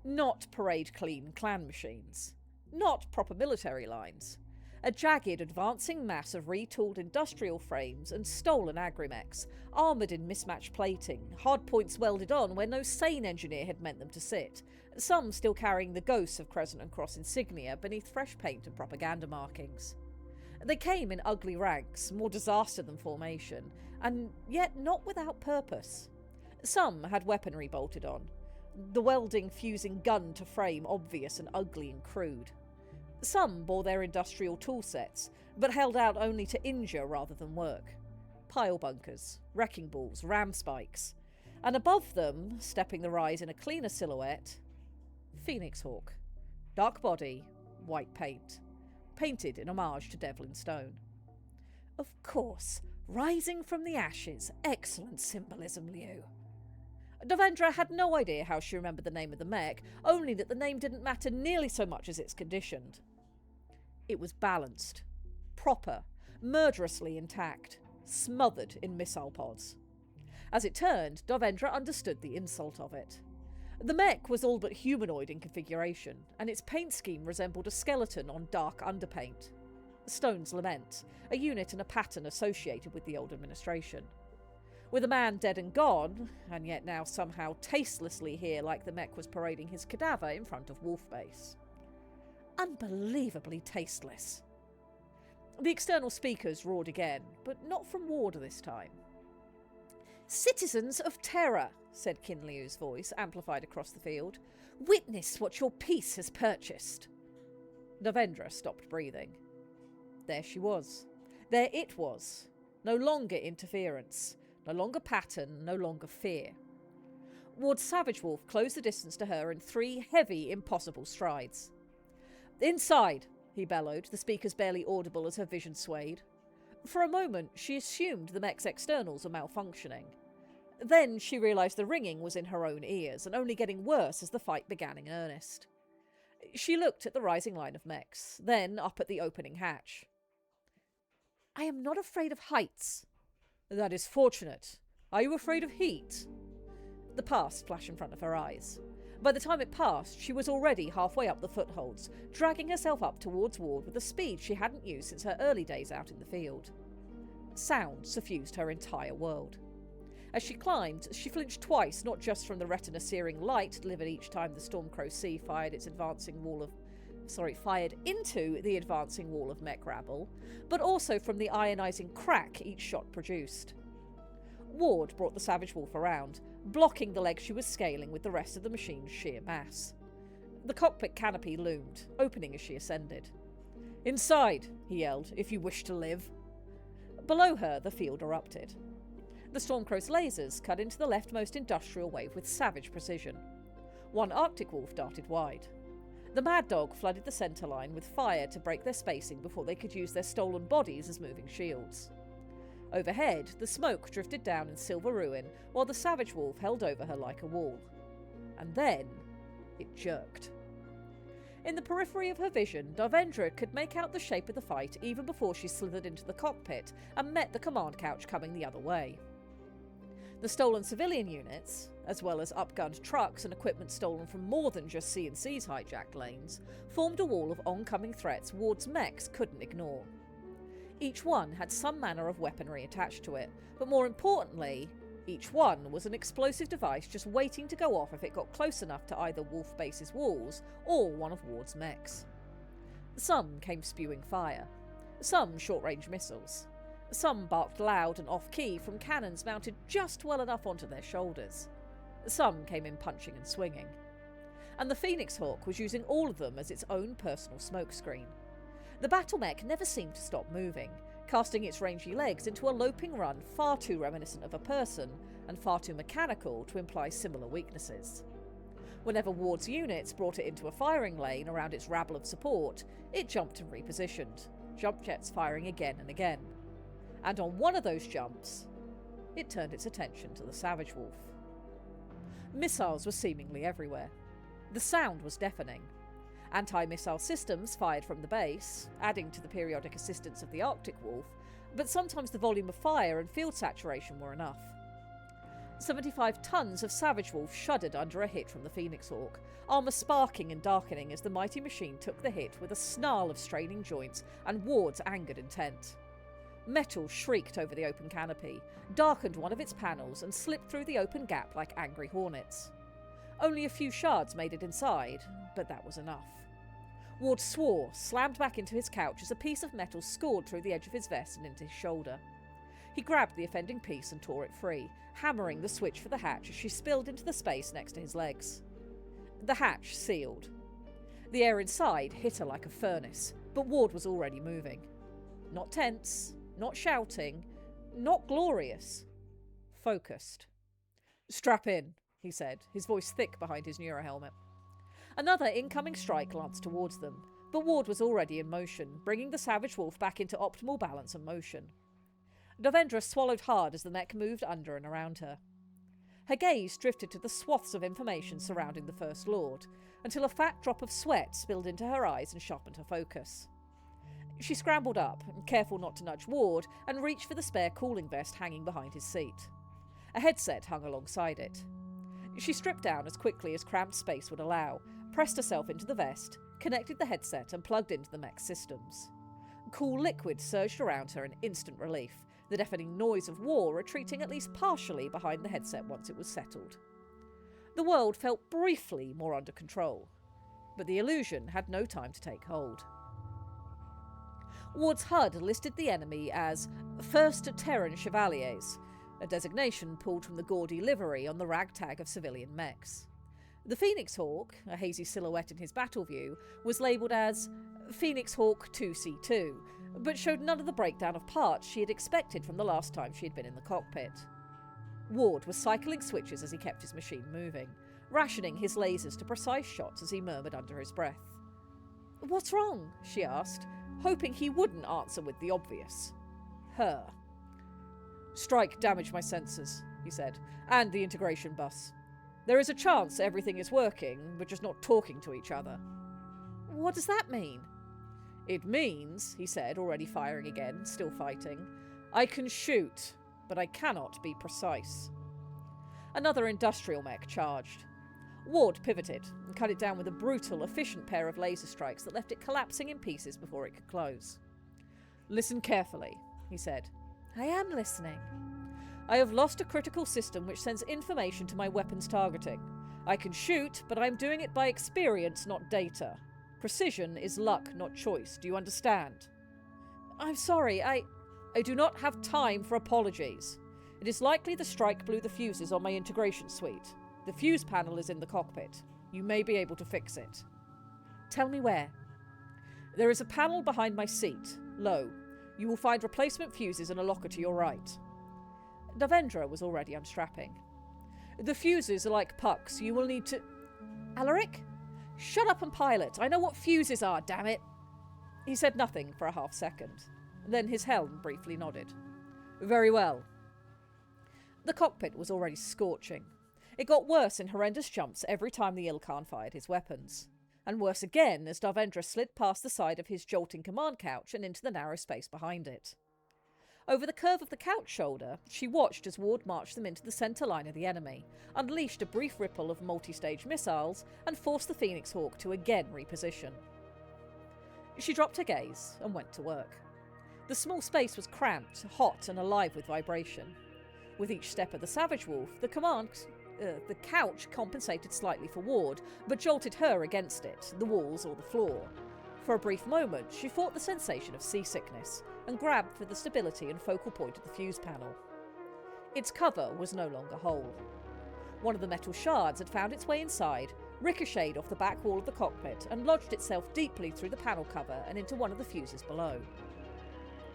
Not parade-clean clan machines. Not proper military lines. A jagged, advancing mass of retooled industrial frames and stolen agrimechs, armoured in mismatched plating, hardpoints welded on where no sane engineer had meant them to sit, some still carrying the ghosts of Crescent and Cross insignia beneath fresh paint and propaganda markings. They came in ugly ranks, more disaster than formation, and yet not without purpose. Some had weaponry bolted on, the welding fusing gun to frame obvious and ugly and crude. Some bore their industrial tool sets, but held out only to injure rather than work. Pile bunkers, wrecking balls, ram spikes, and above them, stepping the rise in a cleaner silhouette, Phoenix Hawk. Dark body, white paint. Painted in homage to Devlin Stone. Of course, rising from the ashes. Excellent symbolism, Liu. Davendra had no idea how she remembered the name of the mech, only that the name didn't matter nearly so much as its conditioned. It was balanced, proper, murderously intact, smothered in missile pods. As it turned, Davendra understood the insult of it. The mech was all but humanoid in configuration, and its paint scheme resembled a skeleton on dark underpaint. Stone's Lament, a unit and a pattern associated with the old administration. With a man dead and gone, and yet now somehow tastelessly here like the mech was parading his cadaver in front of Wolf Base. Unbelievably tasteless. The external speakers roared again, but not from Ward this time. "Citizens of Terra," said Qin Liu's voice, amplified across the field. "Witness what your peace has purchased." Davendra stopped breathing. There she was. There it was. No longer interference. No longer pattern. No longer fear. Ward's Savage Wolf closed the distance to her in 3 heavy, impossible strides. "Inside!" he bellowed, the speakers barely audible as her vision swayed. For a moment, she assumed the mech's externals were malfunctioning. Then she realised the ringing was in her own ears, and only getting worse as the fight began in earnest. She looked at the rising line of mechs, then up at the opening hatch. "I am not afraid of heights." "That is fortunate. Are you afraid of heat?" The past flashed in front of her eyes. By the time it passed, she was already halfway up the footholds, dragging herself up towards Ward with a speed she hadn't used since her early days out in the field. Sound suffused her entire world. As she climbed, she flinched twice, not just from the retina-searing light delivered each time the Stormcrow Sea fired into the advancing wall of mech rabble, but also from the ionizing crack each shot produced. Ward brought the Savage Wolf around, blocking the leg she was scaling with the rest of the machine's sheer mass. The cockpit canopy loomed, opening as she ascended. "Inside," he yelled, "if you wish to live." Below her, the field erupted. The Stormcrow's lasers cut into the leftmost industrial wave with savage precision. One Arctic wolf darted wide. The Mad Dog flooded the centre line with fire to break their spacing before they could use their stolen bodies as moving shields. Overhead, the smoke drifted down in silver ruin while the Savage Wolf held over her like a wall. And then it jerked. In the periphery of her vision, Davendra could make out the shape of the fight even before she slithered into the cockpit and met the command couch coming the other way. The stolen civilian units, as well as upgunned trucks and equipment stolen from more than just C&C's hijacked lanes, formed a wall of oncoming threats Ward's mechs couldn't ignore. Each one had some manner of weaponry attached to it, but more importantly, each one was an explosive device just waiting to go off if it got close enough to either Wolf Base's walls or one of Ward's mechs. Some came spewing fire, some short-range missiles, some barked loud and off-key from cannons mounted just well enough onto their shoulders. Some came in punching and swinging. and the Phoenix Hawk was using all of them as its own personal smokescreen. The battle mech never seemed to stop moving, casting its rangy legs into a loping run far too reminiscent of a person and far too mechanical to imply similar weaknesses. Whenever Ward's units brought it into a firing lane around its rabble of support, it jumped and repositioned, jump jets firing again and again. And on one of those jumps, it turned its attention to the Savage Wolf. Missiles were seemingly everywhere. The sound was deafening. Anti-missile systems fired from the base, adding to the periodic assistance of the Arctic Wolf, but sometimes the volume of fire and field saturation were enough. 75 tons of Savage Wolf shuddered under a hit from the Phoenix Hawk, armour sparking and darkening as the mighty machine took the hit with a snarl of straining joints and Ward's angered intent. Metal shrieked over the open canopy, darkened one of its panels and slipped through the open gap like angry hornets. Only a few shards made it inside, but that was enough. Ward swore, slammed back into his couch as a piece of metal scored through the edge of his vest and into his shoulder. He grabbed the offending piece and tore it free, hammering the switch for the hatch as she spilled into the space next to his legs. The hatch sealed. The air inside hit her like a furnace, but Ward was already moving. Not tense, not shouting, not glorious. Focused. "Strap in," he said, his voice thick behind his neurohelmet. Another incoming strike glanced towards them, but Ward was already in motion, bringing the Savage Wolf back into optimal balance and motion. Devendra swallowed hard as the mech moved under and around her. Her gaze drifted to the swaths of information surrounding the First Lord, until a fat drop of sweat spilled into her eyes and sharpened her focus. She scrambled up, careful not to nudge Ward, and reached for the spare cooling vest hanging behind his seat. A headset hung alongside it. She stripped down as quickly as cramped space would allow, pressed herself into the vest, connected the headset and plugged into the mech's systems. Cool liquid surged around her in instant relief, the deafening noise of war retreating at least partially behind the headset once it was settled. The world felt briefly more under control, but the illusion had no time to take hold. Ward's HUD listed the enemy as First Terran Chevaliers, a designation pulled from the gaudy livery on the ragtag of civilian mechs. The Phoenix Hawk, a hazy silhouette in his battle view, was labelled as Phoenix Hawk 2C2, but showed none of the breakdown of parts she had expected from the last time she had been in the cockpit. Ward was cycling switches as he kept his machine moving, rationing his lasers to precise shots as he murmured under his breath. "What's wrong?" she asked, hoping he wouldn't answer with the obvious. Her. "Strike damaged my sensors," he said, "and the integration bus. There is a chance everything is working, but just not talking to each other." "What does that mean?" "It means," he said, already firing again, still fighting, "I can shoot, but I cannot be precise." Another industrial mech charged. Ward pivoted and cut it down with a brutal, efficient pair of laser strikes that left it collapsing in pieces before it could close. "Listen carefully," he said. "I am listening." "I have lost a critical system which sends information to my weapons targeting. I can shoot, but I'm doing it by experience, not data. Precision is luck, not choice. Do you understand?" "I'm sorry, I do not have time for apologies. It is likely the strike blew the fuses on my integration suite. The fuse panel is in the cockpit. You may be able to fix it." "Tell me where." "There is a panel behind my seat, low. You will find replacement fuses in a locker to your right." Devendra was already unstrapping. "The fuses are like pucks. You will need to—" "Alaric? Shut up and pilot. I know what fuses are, damn it." He said nothing for a half second. Then his helm briefly nodded. "Very well." The cockpit was already scorching. It got worse in horrendous jumps every time the Ilkhan fired his weapons. And worse again as Devendra slid past the side of his jolting command couch and into the narrow space behind it. Over the curve of the couch shoulder, she watched as Ward marched them into the centre line of the enemy, unleashed a brief ripple of multi-stage missiles, and forced the Phoenix Hawk to again reposition. She dropped her gaze and went to work. The small space was cramped, hot and alive with vibration. With each step of the Savage Wolf, the couch compensated slightly for Ward, but jolted her against it, the walls or the floor. For a brief moment, she fought the sensation of seasickness and grabbed for the stability and focal point of the fuse panel. Its cover was no longer whole. One of the metal shards had found its way inside, ricocheted off the back wall of the cockpit and lodged itself deeply through the panel cover and into one of the fuses below.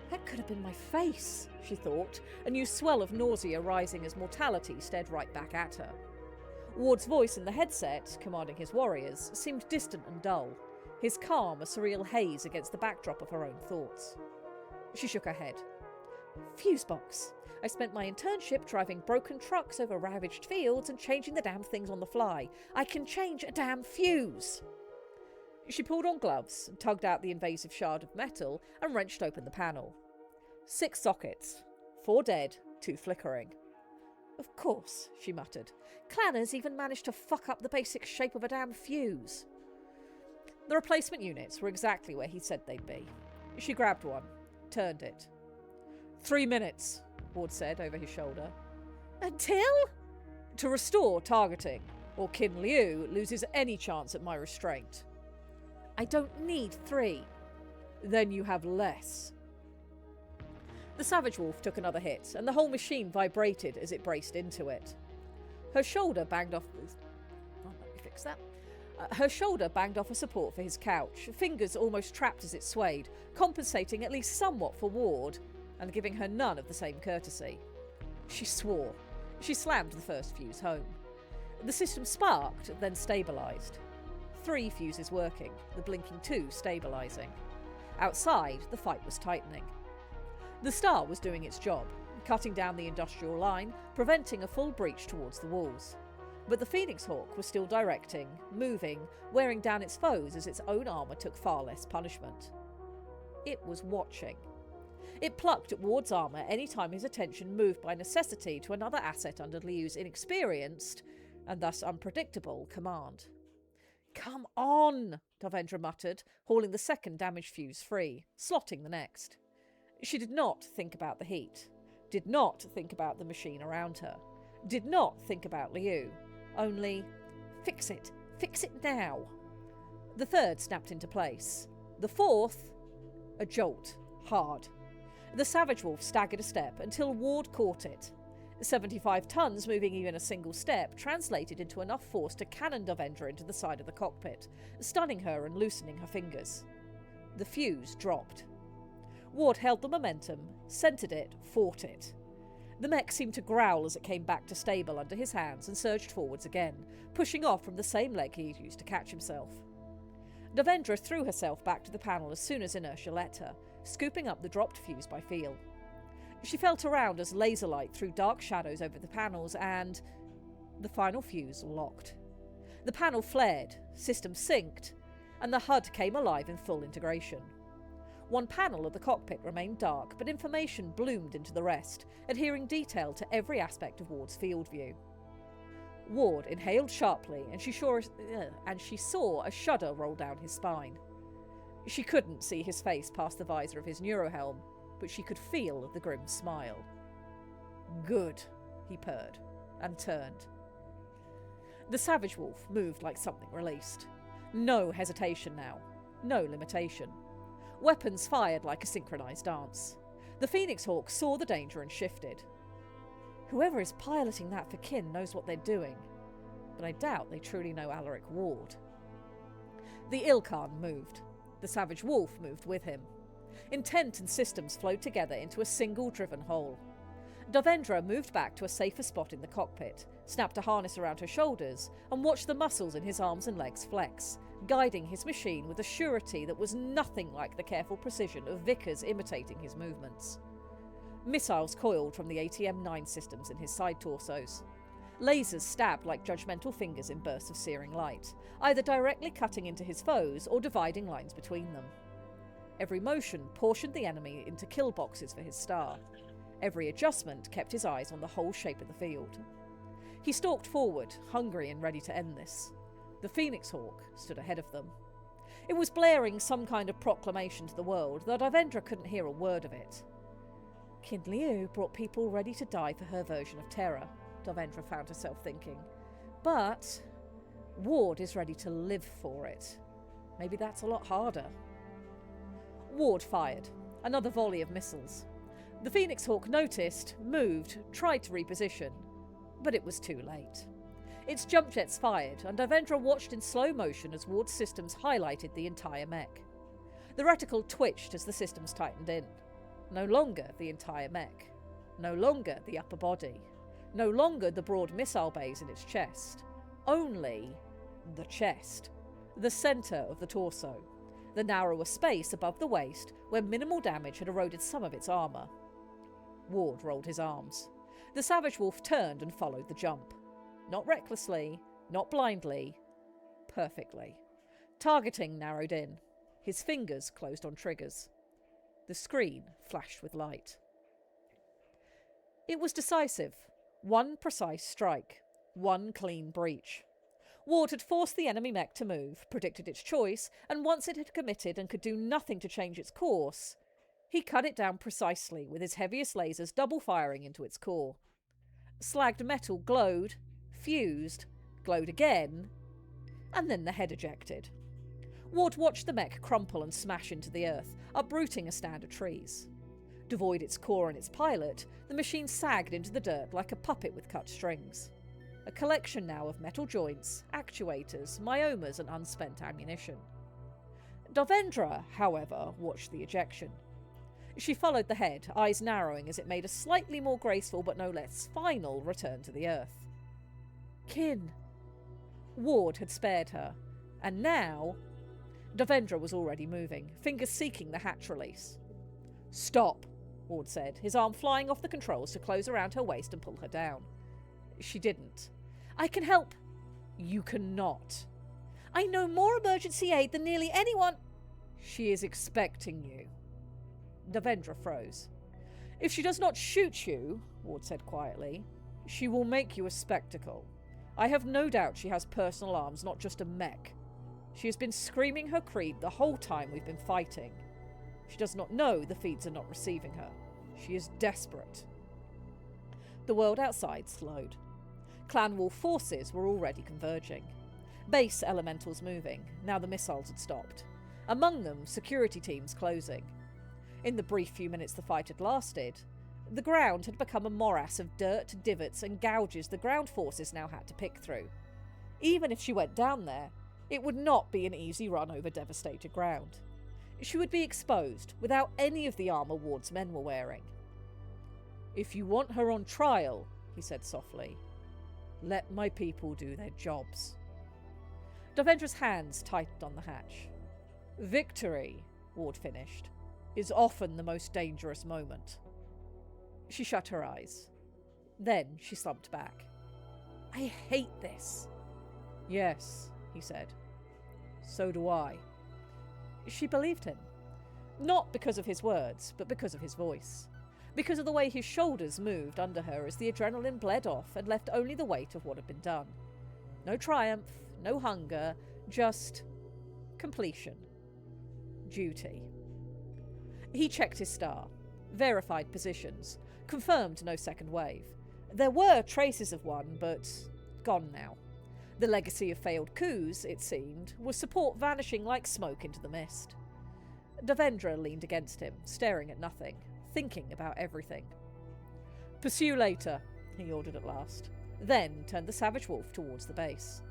That could have been my face, she thought, a new swell of nausea rising as mortality stared right back at her. Ward's voice in the headset, commanding his warriors, seemed distant and dull, his calm a surreal haze against the backdrop of her own thoughts. She shook her head. Fuse box. I spent my internship driving broken trucks over ravaged fields and changing the damn things on the fly. I can change a damn fuse. She pulled on gloves, tugged out the invasive shard of metal, and wrenched open the panel. 6 sockets. 4 dead, 2 flickering. Of course, she muttered. Clanners even managed to fuck up the basic shape of a damn fuse. The replacement units were exactly where he said they'd be. She grabbed one, turned it. 3 minutes, Ward said over his shoulder. Until? To restore targeting, or Qin Liu loses any chance at my restraint. I don't need 3. Then you have less. The Savage Wolf took another hit, and the whole machine vibrated as it braced into it. Her shoulder banged off... let me fix that. Her shoulder banged off a support for his couch, fingers almost trapped as it swayed, compensating at least somewhat for Ward, and giving her none of the same courtesy. She swore. She slammed the first fuse home. The system sparked, then stabilised. 3 fuses working, the blinking 2 stabilising. Outside, the fight was tightening. The Star was doing its job, cutting down the industrial line, preventing a full breach towards the walls. But the Phoenix Hawk was still directing, moving, wearing down its foes as its own armour took far less punishment. It was watching. It plucked at Ward's armour any time his attention moved by necessity to another asset under Liu's inexperienced, and thus unpredictable, command. Come on, Davendra muttered, hauling the second damaged fuse free, slotting the next. She did not think about the heat, did not think about the machine around her, did not think about Liu, only, fix it now. The third snapped into place. The fourth, a jolt, hard. The Savage Wolf staggered a step until Ward caught it. 75 tons moving even a single step translated into enough force to cannon Davendra into the side of the cockpit, stunning her and loosening her fingers. The fuse dropped. Ward held the momentum, centred it, fought it. The mech seemed to growl as it came back to stable under his hands and surged forwards again, pushing off from the same leg he'd used to catch himself. Davendra threw herself back to the panel as soon as inertia let her, scooping up the dropped fuse by feel. She felt around as laser light threw dark shadows over the panels and... the final fuse locked. The panel flared, system synced, and the HUD came alive in full integration. One panel of the cockpit remained dark, but information bloomed into the rest, adhering detail to every aspect of Ward's field view. Ward inhaled sharply, and she saw a shudder roll down his spine. She couldn't see his face past the visor of his neurohelm, but she could feel the grim smile. Good, he purred, and turned. The Savage Wolf moved like something released. No hesitation now, no limitation. Weapons fired like a synchronised dance. The Phoenix Hawk saw the danger and shifted. Whoever is piloting that for Qin knows what they're doing, but I doubt they truly know Alaric Ward. The Ilkhan moved. The Savage Wolf moved with him. Intent and systems flowed together into a single driven whole. Davendra moved back to a safer spot in the cockpit, snapped a harness around her shoulders, and watched the muscles in his arms and legs flex, guiding his machine with a surety that was nothing like the careful precision of Vickers imitating his movements. Missiles coiled from the ATM-9 systems in his side torsos. Lasers stabbed like judgmental fingers in bursts of searing light, either directly cutting into his foes or dividing lines between them. Every motion portioned the enemy into kill boxes for his star. Every adjustment kept his eyes on the whole shape of the field. He stalked forward, hungry and ready to end this. The Phoenix Hawk stood ahead of them. It was blaring some kind of proclamation to the world, though Davendra couldn't hear a word of it. Qin Liu brought people ready to die for her version of terror, Davendra found herself thinking. But Ward is ready to live for it. Maybe that's a lot harder. Ward fired. Another volley of missiles. The Phoenix Hawk noticed, moved, tried to reposition. But it was too late. Its jump jets fired, and Devendra watched in slow motion as Ward's systems highlighted the entire mech. The reticle twitched as the systems tightened in. No longer the entire mech. No longer the upper body. No longer the broad missile bays in its chest. Only the chest. The centre of the torso. The narrower space above the waist where minimal damage had eroded some of its armour. Ward rolled his arms. The savage wolf turned and followed the jump. Not recklessly, not blindly, perfectly. Targeting narrowed in. His fingers closed on triggers. The screen flashed with light. It was decisive. One precise strike. One clean breach. Ward had forced the enemy mech to move, predicted its choice, and once it had committed and could do nothing to change its course, he cut it down precisely with his heaviest lasers double firing into its core. Slagged metal glowed, fused, glowed again, and then the head ejected. Ward watched the mech crumple and smash into the earth, uprooting a stand of trees. Devoid its core and its pilot, the machine sagged into the dirt like a puppet with cut strings. A collection now of metal joints, actuators, myomas, and unspent ammunition. Devendra, however, watched the ejection. She followed the head, eyes narrowing as it made a slightly more graceful but no less final return to the earth. Kin. Ward had spared her, and now Devendra was already moving, fingers seeking the hatch release. Stop, Ward said, his arm flying off the controls to close around her waist and pull her down. She didn't. I can help. You cannot. I know more emergency aid than nearly anyone. She is expecting you. Devendra froze. If she does not shoot you, Ward said quietly, she will make you a spectacle. I have no doubt she has personal arms, not just a mech. She has been screaming her creed the whole time we've been fighting. She does not know the feeds are not receiving her. She is desperate. The world outside slowed. Clan Wolf forces were already converging. Base elementals moving, now the missiles had stopped. Among them, security teams closing. In the brief few minutes the fight had lasted, the ground had become a morass of dirt, divots, and gouges the ground forces now had to pick through. Even if she went down there, it would not be an easy run over devastated ground. She would be exposed without any of the armour Ward's men were wearing. If you want her on trial, he said softly, let my people do their jobs. Devendra's hands tightened on the hatch. Victory, Ward finished, is often the most dangerous moment. She shut her eyes. Then she slumped back. I hate this. Yes, he said. So do I. She believed him. Not because of his words, but because of his voice. Because of the way his shoulders moved under her as the adrenaline bled off and left only the weight of what had been done. No triumph, no hunger, just completion. Duty. He checked his star, verified positions, confirmed no second wave. There were traces of one, but gone now. The legacy of failed coups, it seemed, was support vanishing like smoke into the mist. Devendra leaned against him, staring at nothing, thinking about everything. Pursue later, he ordered at last, then turned the savage wolf towards the base.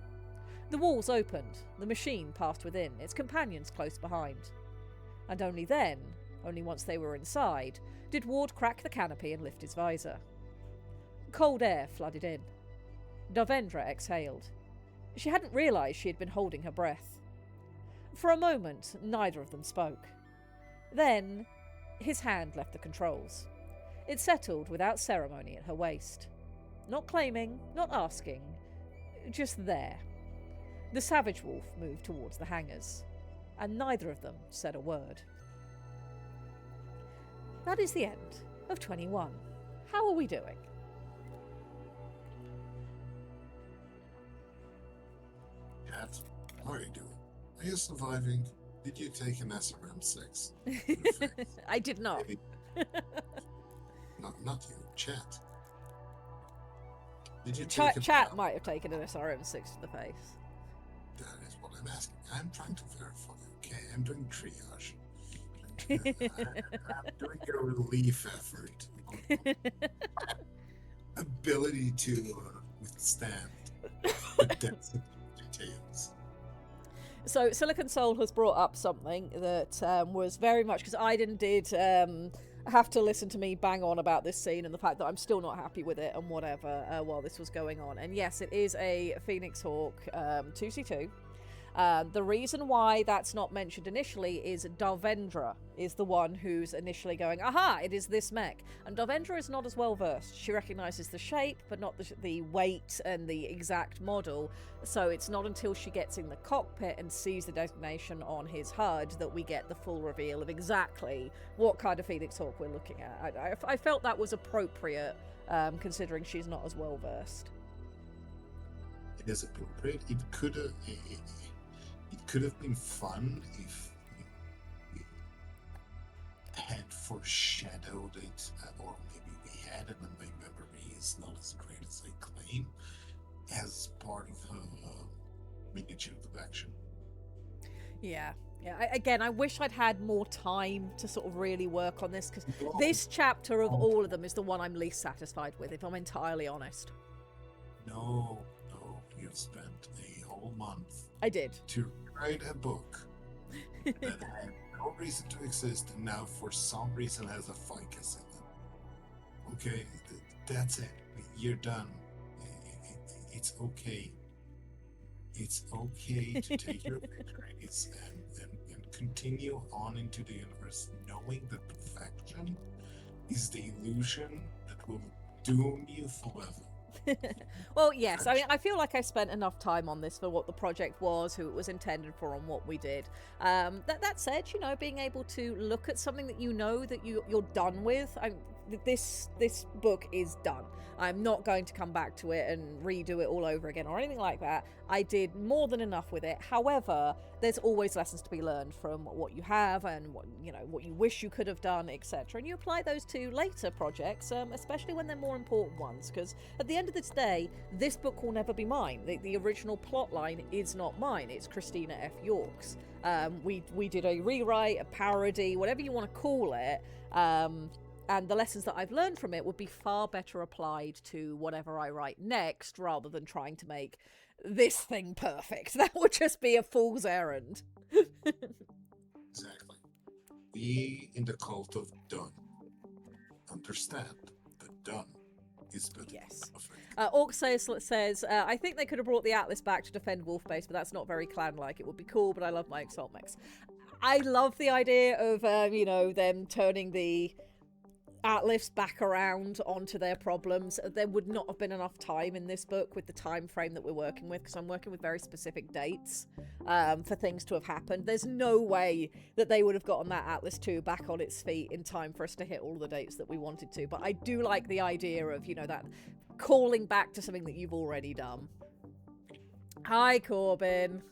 The walls opened, the machine passed within, its companions close behind. And only then, only once they were inside, did Ward crack the canopy and lift his visor. Cold air flooded in. Devendra exhaled. She hadn't realised she had been holding her breath. For a moment, neither of them spoke. Then, his hand left the controls. It settled without ceremony at her waist. Not claiming, not asking, just there. The savage wolf moved towards the hangars, and neither of them said a word. That is the end of 21. How are we doing? Cat, how are you doing? Are you surviving? Did you take an SRM-6? I did not. Maybe. Not you, chat. Did you take Chat might have taken an SRM-6 to the face. That is what I'm asking. I'm trying to verify, okay? I'm doing triage. I'm doing a relief effort. Ability to withstand But that's the details. So Silicon Soul has brought up something that was very much because Aiden did have to listen to me bang on about this scene and the fact that I'm still not happy with it and whatever while this was going on. And yes, it is a Phoenix Hawk 2C2. The reason why that's not mentioned initially is Darvendra is the one who's initially going, aha, it is this mech. And Darvendra is not as well versed. She recognises the shape, but not the weight and the exact model. So it's not until she gets in the cockpit and sees the designation on his HUD that we get the full reveal of exactly what kind of Phoenix Hawk we're looking at. I felt that was appropriate, considering she's not as well versed. It is appropriate. It could have been fun if we had foreshadowed it, or maybe we had it, and my memory is not as great as I claim, as part of her miniature of action. Yeah. I wish I'd had more time to sort of really work on this, because this chapter of all of them is the one I'm least satisfied with, if I'm entirely honest. No, you've spent a whole month. I did. To write a book that had no reason to exist, and now for some reason has a ficus in it. Okay, that's it. You're done. It's okay. It's okay to take your victories and continue on into the universe, knowing that perfection is the illusion that will doom you forever. Well, yes. I mean, I feel like I spent enough time on this for what the project was, who it was intended for, and what we did. That said, being able to look at something that that you're done with. This book is done. I'm not going to come back to it and redo it all over again or anything like that. I did more than enough with it. However, there's always lessons to be learned from what you have and what you wish you could have done, etc. And you apply those to later projects, especially when they're more important ones. Because at the end of this day, this book will never be mine. The original plot line is not mine. It's Christina F. York's. We did a rewrite, a parody, whatever you want to call it. And the lessons that I've learned from it would be far better applied to whatever I write next, rather than trying to make this thing perfect. That would just be a fool's errand. Exactly. Be in the cult of done. Understand that done is better Yes. than perfect. Orc says, I think they could have brought the Atlas back to defend Wolfbase, but that's not very clan-like. It would be cool, but I love my Exalt mechs. I love the idea of, them turning the Atlas back around onto their problems. There would not have been enough time in this book with the time frame that we're working with, because I'm working with very specific dates for things to have happened. There's no way that they would have gotten that Atlas 2 back on its feet in time for us to hit all the dates that we wanted to. But I do like the idea of, that calling back to something that you've already done. Hi, Corbin.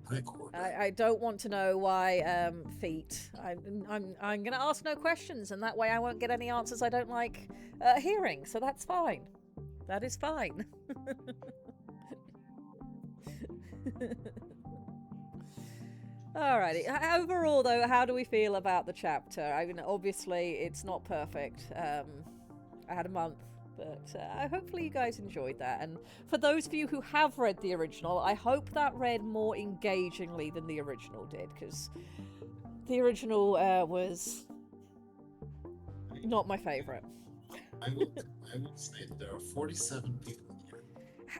Hi, Corbin. I don't want to know why feet. I'm going to ask no questions, and that way I won't get any answers I don't like hearing. So that's fine. That is fine. Alrighty. Overall, though, how do we feel about the chapter? I mean, obviously, it's not perfect. I had a month. But hopefully you guys enjoyed that. And for those of you who have read the original, I hope that read more engagingly than the original did, because the original was not my favourite. I will say that there are 47 people here.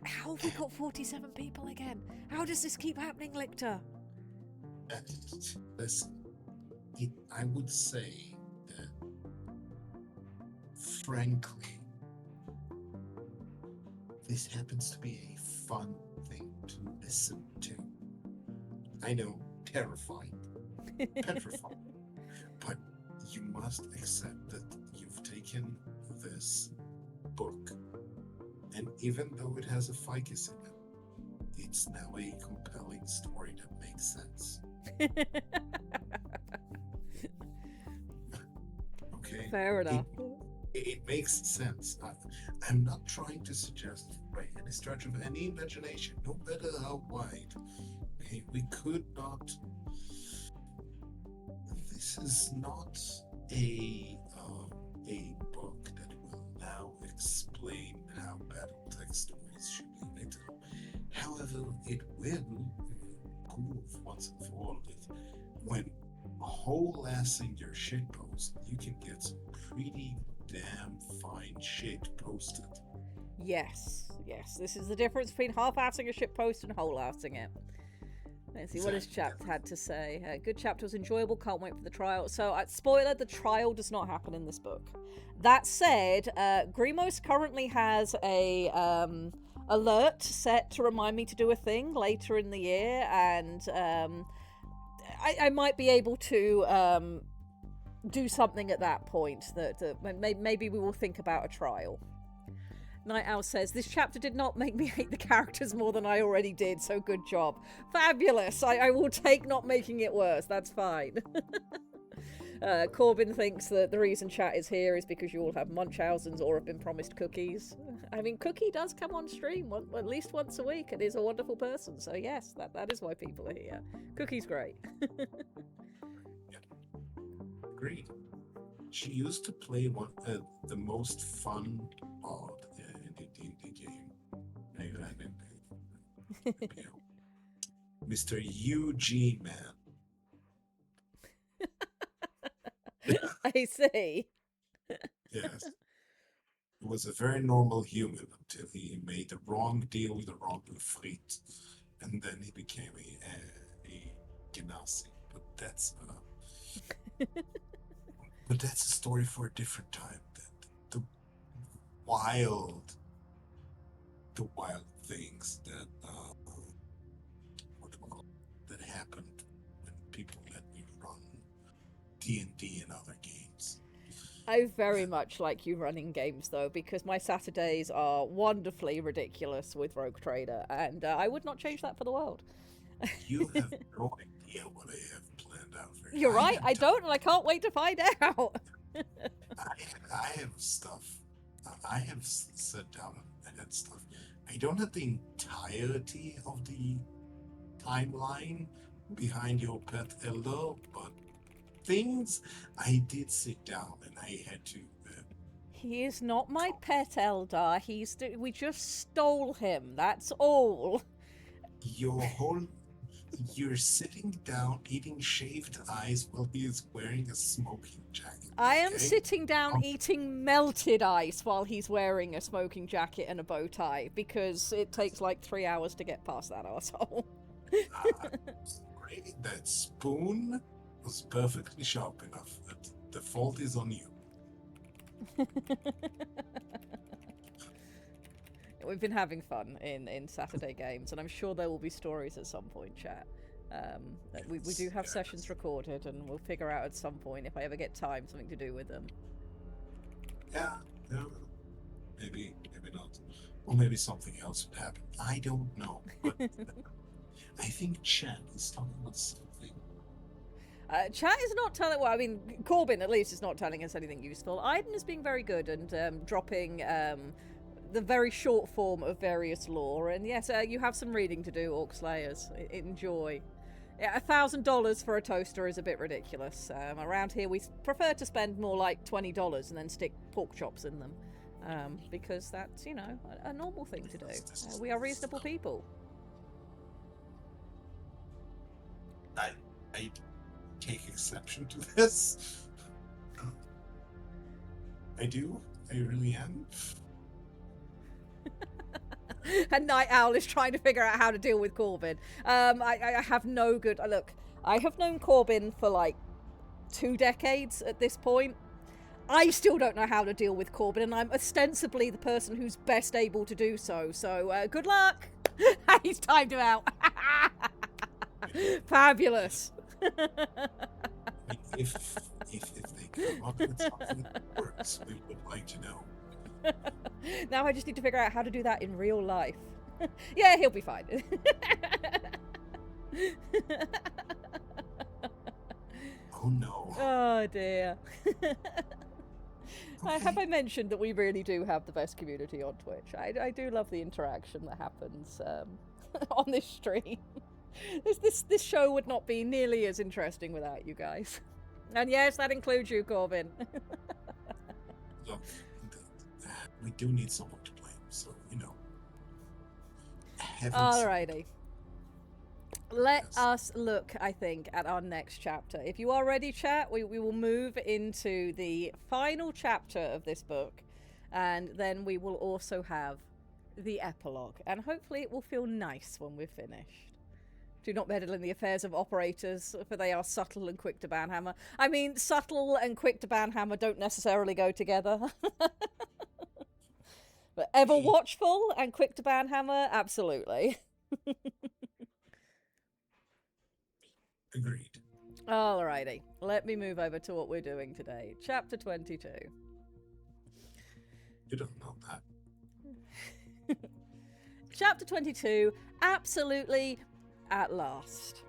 How have we got 47 people again? How does this keep happening, Lictor? Listen, I would say that, frankly, this happens to be a fun thing to listen to. I know, terrifying, petrifying, but you must accept that you've taken this book, and even though it has a ficus in it, it's now a compelling story that makes sense. Okay? Fair enough. It makes sense. I'm not trying to suggest by any stretch of any imagination, no matter how wide. Okay, we could not. This is not a book that will now explain how BattleTech stories should until it will prove once and for all that when whole-assing your shitpost, you can get some pretty damn fine shit posted. Yes, this is the difference between half-assing a shitpost and whole-assing it. Let's see what this chap had to say. Good chapter, was enjoyable, can't wait for the trial. So, spoiler, the trial does not happen in this book. That said, Grimos currently has a alert set to remind me to do a thing later in the year, and I might be able to do something at that point that maybe we will think about a trial. Night Owl says, this chapter did not make me hate the characters more than I already did, so good job. Fabulous! I will take not making it worse, that's fine. Corbin thinks that the reason chat is here is because you all have Munchausens or have been promised cookies. I mean, Cookie does come on stream at least once a week and is a wonderful person, so yes, that is why people are here. Cookie's great. Agreed. She used to play the most fun bard in the game. Mr. Eugene Man. I see. Yes. He was a very normal human until he made the wrong deal with the wrong Frit, and then he became a Genasi. But that's a story for a different time. The wild things that that happened when people let me run D&D and other games. I very much like you running games, though, because my Saturdays are wonderfully ridiculous with Rogue Trader, and I would not change that for the world. You have no idea what I have planned out for you. You're right, I don't, and I can't wait to find out. I have stuff. I have sat down and had stuff. I don't have the entirety of the timeline behind your pet elder, but things I did sit down and I had to. He is not my pet Eldar. We just stole him. That's all. You're sitting down eating shaved ice while he is wearing a smoking jacket. I am sitting down eating melted ice while he's wearing a smoking jacket and a bow tie, because it takes like 3 hours to get past that arsehole. That spoon was perfectly sharp enough. The fault is on you. We've been having fun in Saturday games, and I'm sure there will be stories at some point, chat. We do have sessions recorded, and we'll figure out at some point, if I ever get time, something to do with them. Yeah, maybe not. Or maybe something else would happen. I don't know. But I think chat is talking about something. Chat is not telling... Well, I mean, Corbin, at least, is not telling us anything useful. Aiden is being very good and dropping the very short form of various lore. And yes, you have some reading to do, Orc Slayers. Enjoy. Yeah, $1,000 for a toaster is a bit ridiculous. Around here, we prefer to spend more like $20 and then stick pork chops in them. Because that's, you know, a normal thing to do. We are reasonable people. I take exception to this. I do. I really am. And Night Owl is trying to figure out how to deal with Corbin. I have no good... Look, I have known Corbin for like 2 decades at this point. I still don't know how to deal with Corbin, and I'm ostensibly the person who's best able to do so. So, good luck! He's timed him out. Fabulous. If they come up with something that works, we would like to know. Now I just need to figure out how to do that in real life. Yeah, he'll be fine. Oh no. Oh dear. Have I mentioned that we really do have the best community on Twitch? I do love the interaction that happens on this stream. This show would not be nearly as interesting without you guys. And yes, that includes you, Corbin. Look, we do need someone to blame, so, you know. haven't. Alrighty. Let Yes. us look, I think, at our next chapter. If you are ready, chat, we will move into the final chapter of this book, and then we will also have the epilogue, and hopefully it will feel nice when we're finished. Do not meddle in the affairs of operators, for they are subtle and quick to banhammer. I mean, subtle and quick to banhammer don't necessarily go together. But ever watchful and quick to banhammer, absolutely. Agreed. Alrighty, let me move over to what we're doing today. Chapter 22. You don't know that. Chapter 22, absolutely at last.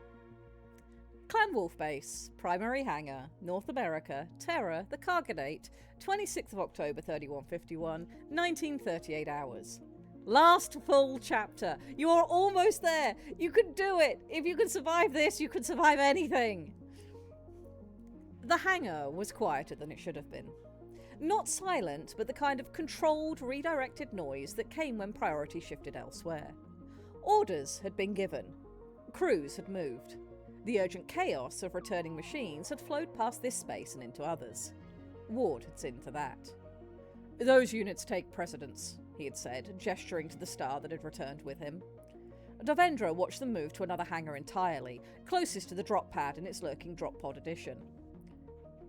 Clan Wolf Base, Primary Hangar, North America, Terra, the Cargadate, 26th of October 3151, 1938 hours. Last full chapter. You are almost there. You can do it. If you can survive this, you can survive anything. The hangar was quieter than it should have been. Not silent, but the kind of controlled, redirected noise that came when priority shifted elsewhere. Orders had been given. Crews had moved. The urgent chaos of returning machines had flowed past this space and into others. Ward had seen to that. "Those units take precedence," he had said, gesturing to the star that had returned with him. Davendra watched them move to another hangar entirely, closest to the drop pad in its lurking drop pod edition.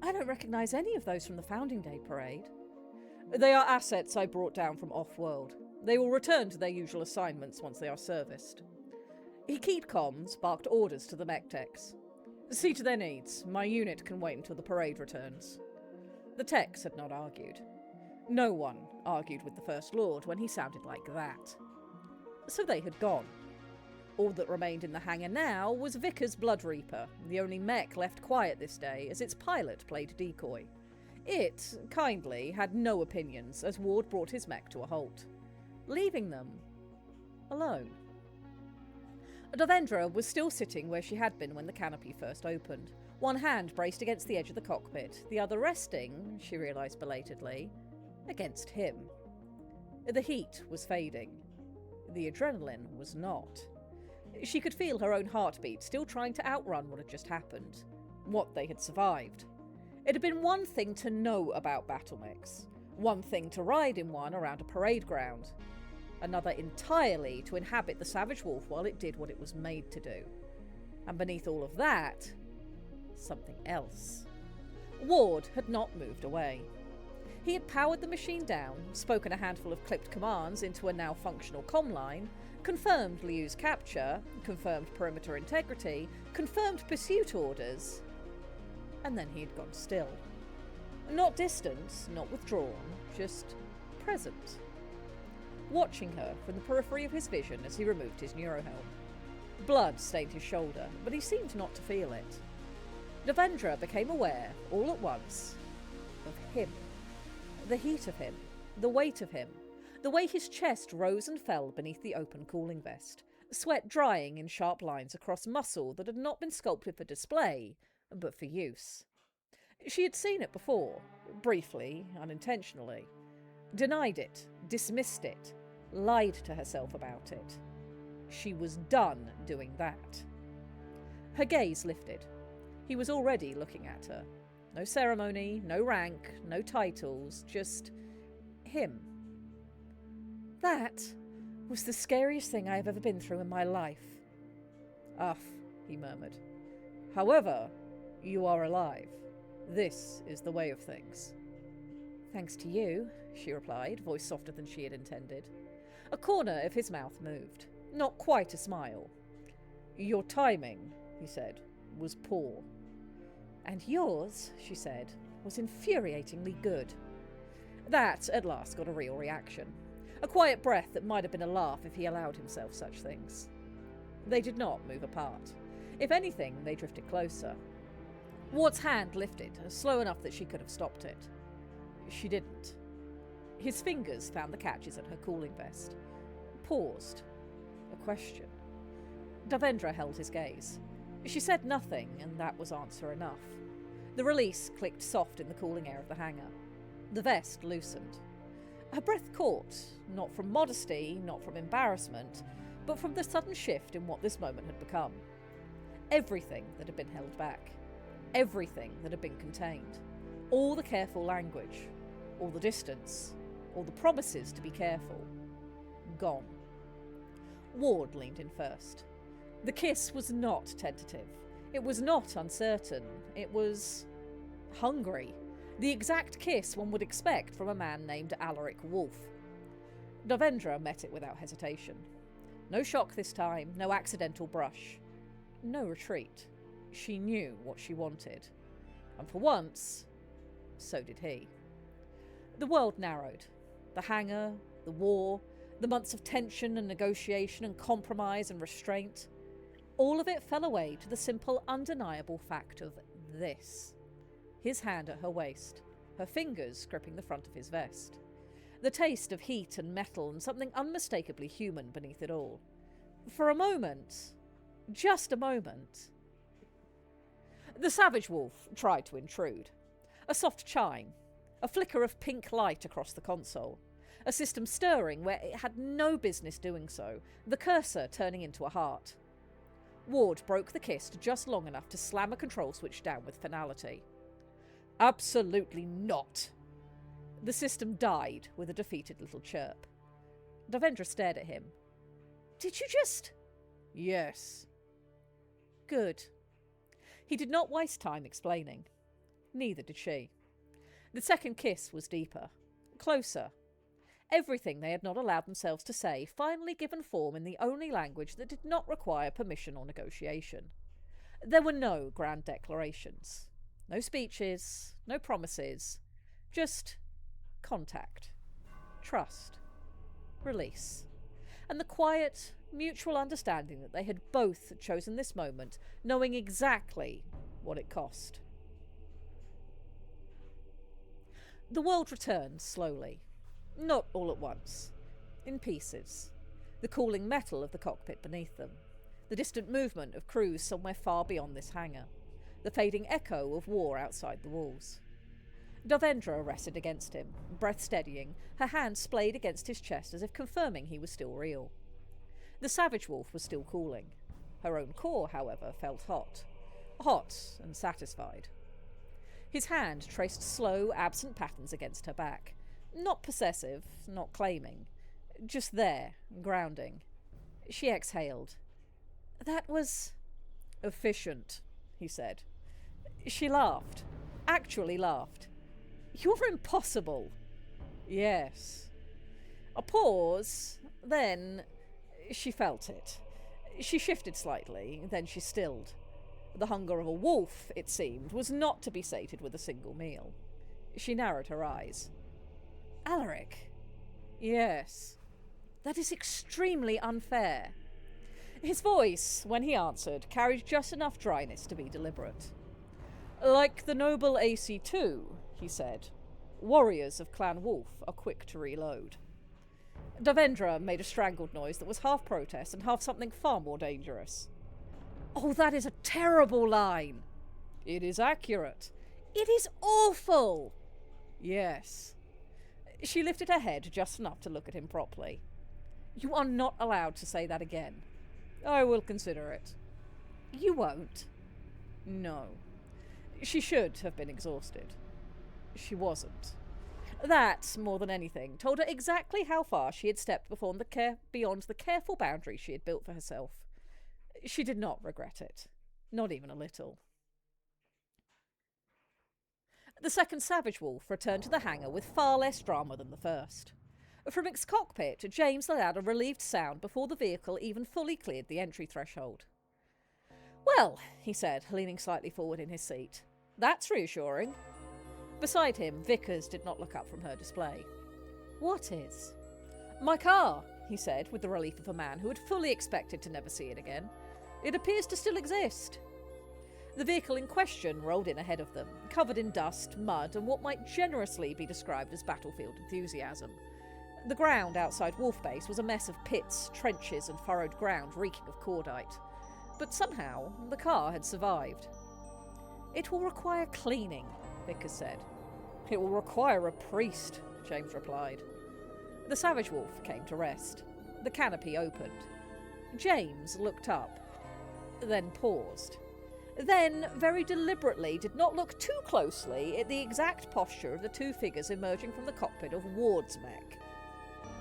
"I don't recognise any of those from the Founding Day parade." "They are assets I brought down from off-world. They will return to their usual assignments once they are serviced." He keyed comms, barked orders to the mech techs. "See to their needs. My unit can wait until the parade returns." The techs had not argued. No one argued with the First Lord when he sounded like that. So they had gone. All that remained in the hangar now was Vickers' Blood Reaper, the only mech left quiet this day as its pilot played decoy. It, kindly, had no opinions as Ward brought his mech to a halt, leaving them alone. Davendra was still sitting where she had been when the canopy first opened, one hand braced against the edge of the cockpit, the other resting, she realised belatedly, against him. The heat was fading. The adrenaline was not. She could feel her own heartbeat still trying to outrun what had just happened, what they had survived. It had been one thing to know about battle mechs, one thing to ride in one around a parade ground, another entirely to inhabit the Savage Wolf while it did what it was made to do. And beneath all of that, something else. Ward had not moved away. He had powered the machine down, spoken a handful of clipped commands into a now functional comm line, confirmed Liu's capture, confirmed perimeter integrity, confirmed pursuit orders, and then he had gone still. Not distant, not withdrawn, just present. Watching her from the periphery of his vision as he removed his neurohelm. Blood stained his shoulder, but he seemed not to feel it. Davendra became aware, all at once, of him. The heat of him, the weight of him, the way his chest rose and fell beneath the open cooling vest, sweat drying in sharp lines across muscle that had not been sculpted for display, but for use. She had seen it before, briefly, unintentionally. Denied it, dismissed it, lied to herself about it. She was done doing that. Her gaze lifted. He was already looking at her. No ceremony, no rank, no titles, just him. That was the scariest thing I have ever been through in my life. "Uff," he murmured. "However, you are alive. This is the way of things." "Thanks to you," she replied, voice softer than she had intended. A corner of his mouth moved. Not quite a smile. "Your timing," he said, "was poor." "And yours," she said, "was infuriatingly good." That, at last, got a real reaction. A quiet breath that might have been a laugh if he allowed himself such things. They did not move apart. If anything, they drifted closer. Ward's hand lifted, slow enough that she could have stopped it. She didn't. His fingers found the catches at her cooling vest. Paused. A question. Davendra held his gaze. She said nothing, and that was answer enough. The release clicked soft in the cooling air of the hangar. The vest loosened. Her breath caught, not from modesty, not from embarrassment, but from the sudden shift in what this moment had become. Everything that had been held back. Everything that had been contained. All the careful language. All the distance. All the promises to be careful. Gone. Ward leaned in first. The kiss was not tentative. It was not uncertain. It was hungry. The exact kiss one would expect from a man named Alaric Wolf. Davendra met it without hesitation. No shock this time, no accidental brush. No retreat. She knew what she wanted. And for once, so did he. The world narrowed. The hangar, the war, the months of tension and negotiation and compromise and restraint. All of it fell away to the simple, undeniable fact of this. His hand at her waist, her fingers gripping the front of his vest. The taste of heat and metal and something unmistakably human beneath it all. For a moment, just a moment. The savage wolf tried to intrude. A soft chime, a flicker of pink light across the console, a system stirring where it had no business doing so, the cursor turning into a heart. Ward broke the kiss just long enough to slam a control switch down with finality. Absolutely not. The system died with a defeated little chirp. Davendra stared at him. Did you just... Yes. Good. He did not waste time explaining. Neither did she. The second kiss was deeper, closer. Everything they had not allowed themselves to say finally given form in the only language that did not require permission or negotiation. There were no grand declarations. No speeches, no promises. Just contact, trust, release. And the quiet, mutual understanding that they had both chosen this moment, knowing exactly what it cost. The world returned slowly. Not all at once. In pieces. The cooling metal of the cockpit beneath them. The distant movement of crews somewhere far beyond this hangar. The fading echo of war outside the walls. Davendra rested against him, breath steadying, her hand splayed against his chest as if confirming he was still real. The savage wolf was still cooling. Her own core, however, felt hot. Hot and satisfied. His hand traced slow, absent patterns against her back. Not possessive, not claiming. Just there, grounding. She exhaled. That was... efficient, he said. She laughed. Actually laughed. You're impossible. Yes. A pause, then... She felt it. She shifted slightly, then she stilled. The hunger of a wolf, it seemed, was not to be sated with a single meal. She narrowed her eyes. Alaric? Yes. That is extremely unfair. His voice, when he answered, carried just enough dryness to be deliberate. Like the noble AC2, he said, warriors of Clan Wolf are quick to reload. Davendra made a strangled noise that was half protest and half something far more dangerous. Oh, that is a terrible line. It is accurate. It is awful. Yes. She lifted her head just enough to look at him properly. You are not allowed to say that again. I will consider it. You won't. No. She should have been exhausted. She wasn't. That, more than anything, told her exactly how far she had stepped beyond the careful boundary she had built for herself. She did not regret it. Not even a little. The second savage wolf returned to the hangar with far less drama than the first. From its cockpit, James let out a relieved sound before the vehicle even fully cleared the entry threshold. Well, he said, leaning slightly forward in his seat. That's reassuring. Beside him, Vickers did not look up from her display. What is? My car, he said, with the relief of a man who had fully expected to never see it again. It appears to still exist. The vehicle in question rolled in ahead of them, covered in dust, mud, and what might generously be described as battlefield enthusiasm. The ground outside Wolf Base was a mess of pits, trenches, and furrowed ground reeking of cordite. But somehow, the car had survived. It will require cleaning, Vickers said. It will require a priest, James replied. The savage wolf came to rest. The canopy opened. James looked up, then paused. Then, very deliberately, did not look too closely at the exact posture of the two figures emerging from the cockpit of Ward's mech.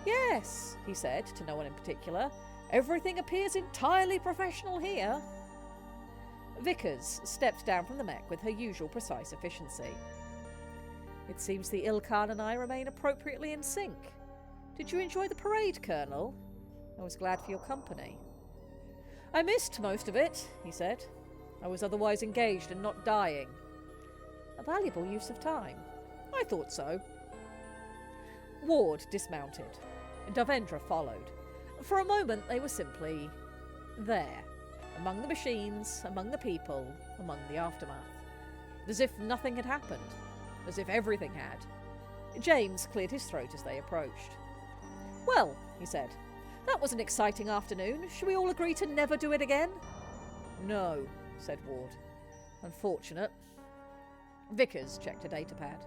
"Yes," he said, to no one in particular. "Everything appears entirely professional here." Vickers stepped down from the mech with her usual precise efficiency. "It seems the Ilkhan and I remain appropriately in sync. Did you enjoy the parade, Colonel? I was glad for your company." "I missed most of it," he said. "I was otherwise engaged and not dying." "A valuable use of time." "I thought so." Ward dismounted. Davendra followed. For a moment they were simply there, among the machines, among the people, among the aftermath. As if nothing had happened. As if everything had. James cleared his throat as they approached. "Well," he said, "that was an exciting afternoon. Shall we all agree to never do it again?" "No," said Ward. "Unfortunate." Vickers checked her datapad.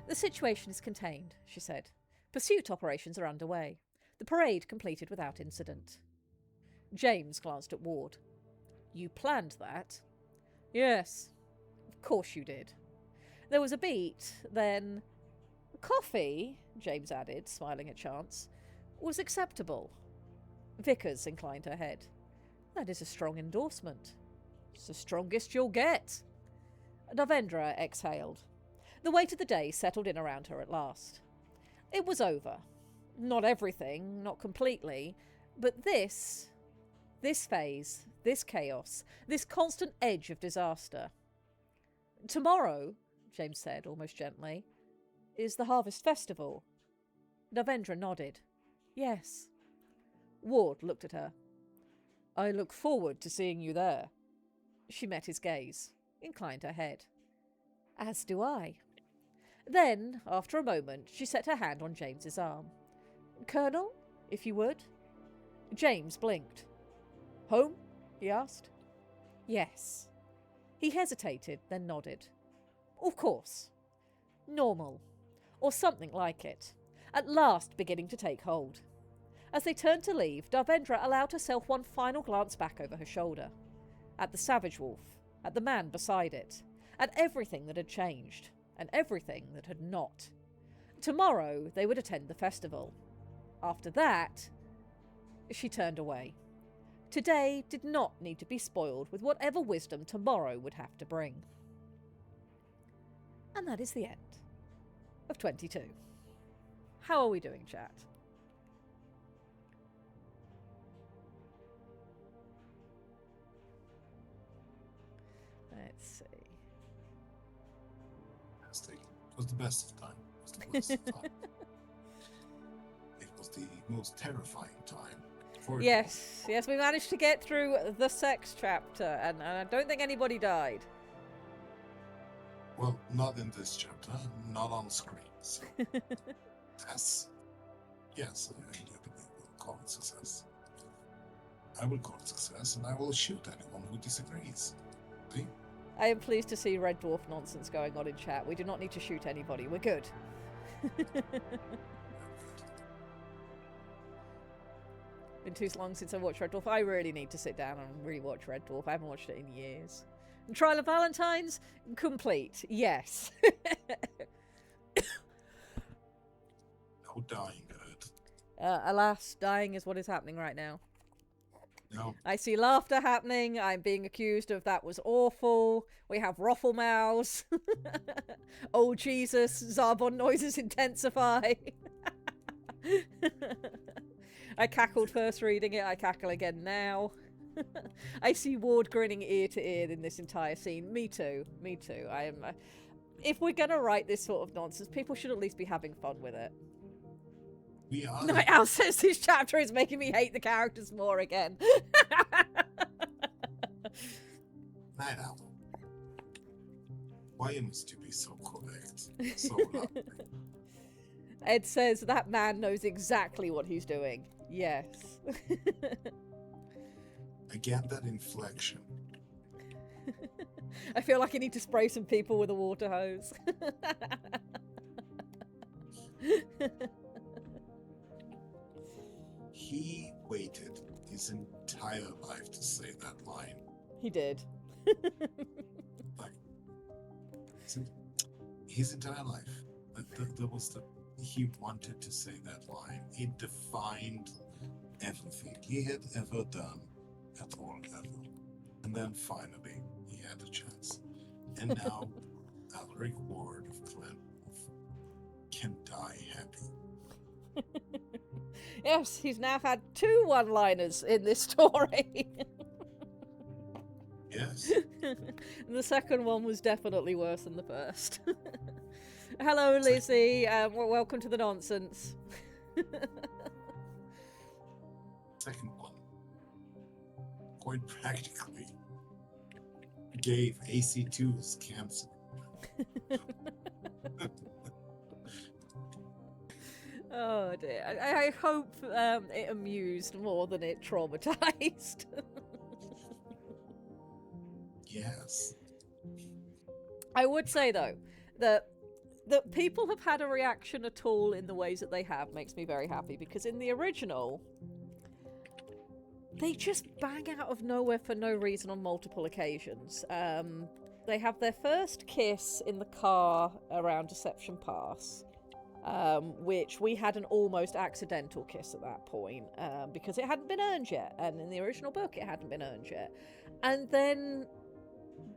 "The situation is contained," she said. "Pursuit operations are underway. The parade completed without incident." James glanced at Ward. "You planned that?" "Yes. Of course you did." There was a beat, then... "Coffee," James added, smiling at chance, "was acceptable." Vickers inclined her head. "That is a strong endorsement." "It's the strongest you'll get." Davendra exhaled. The weight of the day settled in around her at last. It was over. Not everything, not completely, but this phase, this chaos, this constant edge of disaster. "Tomorrow," James said, almost gently, "is the Harvest Festival." Davendra nodded. "Yes." Ward looked at her. "I look forward to seeing you there." She met his gaze, inclined her head. "As do I." Then, after a moment, she set her hand on James's arm. "Colonel, if you would." James blinked. "Home?" he asked. "Yes." He hesitated, then nodded. "Of course. Normal. Or something like it. At last beginning to take hold." As they turned to leave, Davendra allowed herself one final glance back over her shoulder. At the savage wolf, at the man beside it, at everything that had changed, and everything that had not. Tomorrow they would attend the festival. After that... She turned away. Today did not need to be spoiled with whatever wisdom tomorrow would have to bring. And that is the end of 22. How are we doing, chat? Let's see. Fantastic. It was the best of time. It was the worst of time. It was the most terrifying time. Yes, we managed to get through the sex chapter, and I don't think anybody died. Well, not in this chapter, not on screen. So that's... Yes, I do believe we'll call it success. I will call it success, and I will shoot anyone who disagrees. See? I am pleased to see Red Dwarf nonsense going on in chat. We do not need to shoot anybody. We're good. Been too long since I watched Red Dwarf. I really need to sit down and rewatch Red Dwarf. I haven't watched it in years. And Trial of Valentine's? Complete. Yes. No dying hurt. Alas, dying is what is happening right now. No. I see laughter happening. I'm being accused of that was awful. We have ruffle mouths. Oh Jesus, Zarbon noises intensify. I cackled first reading it. I cackle again now. I see Ward grinning ear to ear in this entire scene. Me too. Me too. I am. If we're gonna write this sort of nonsense, people should at least be having fun with it. We are. Night Owl says this chapter is making me hate the characters more again. Night Owl. Why must you be so correct? So loud. Ed says that man knows exactly what he's doing. Yes. Again, that inflection. I feel like I need to spray some people with a water hose. He waited his entire life to say that line. He did. Like, his entire life. That was he wanted to say that line. It defined everything he had ever done at all ever. And then finally, he had a chance. And now, Alaric Ward of Clan Wolf can die happy. Yes, he's now had 2 one-liners in this story. Yes. The second one was definitely worse than the first. Hello, Lizzie. Welcome to the nonsense. Second one, quite practically, gave AC2's cancer. Oh dear. I hope it amused more than it traumatized. Yes. I would say, though, that people have had a reaction at all in the ways that they have makes me very happy, because in the original, they just bang out of nowhere for no reason on multiple occasions. They have their first kiss in the car around Deception Pass, which we had an almost accidental kiss at that point, because it hadn't been earned yet, and in the original book it hadn't been earned yet. And then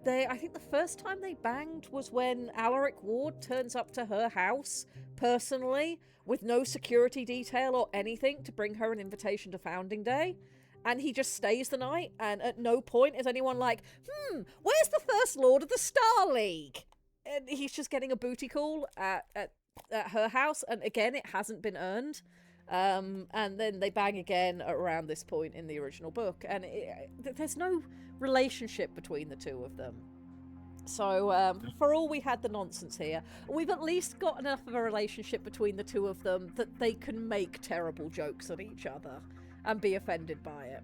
I think the first time they banged was when Alaric Ward turns up to her house personally with no security detail or anything to bring her an invitation to Founding Day. And he just stays the night, and at no point is anyone like, where's the First Lord of the Star League? And he's just getting a booty call at her house, and again, it hasn't been earned. And then they bang again around this point in the original book, and there's no relationship between the two of them. So for all we had the nonsense here, we've at least got enough of a relationship between the two of them that they can make terrible jokes at each other and be offended by it.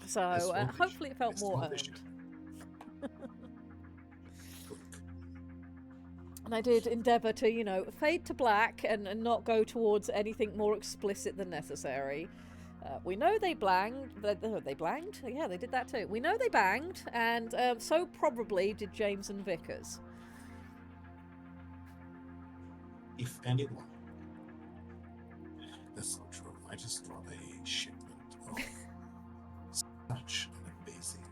So hopefully it felt more earned. And I did endeavour to, fade to black and not go towards anything more explicit than necessary. We know they blanged. They blanged? Yeah, they did that too. We know they banged, and so probably did James and Vickers. If anyone, that's not true. I just got a shipment of such an amazing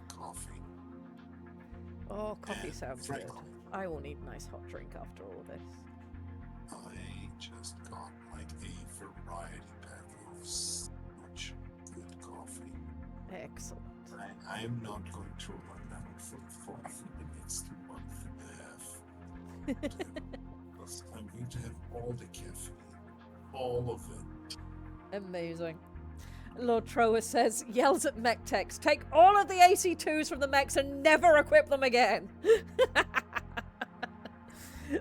coffee. Oh, coffee sounds Frank, good. I will need a nice hot drink after all this. I just got like a variety pack of such good coffee. Excellent. I am not going to run out for the next month and a half. Because I'm going to have all the caffeine. All of it. Amazing. Lord Trower says, yells at mech techs, take all of the AC2s from the mechs and never equip them again.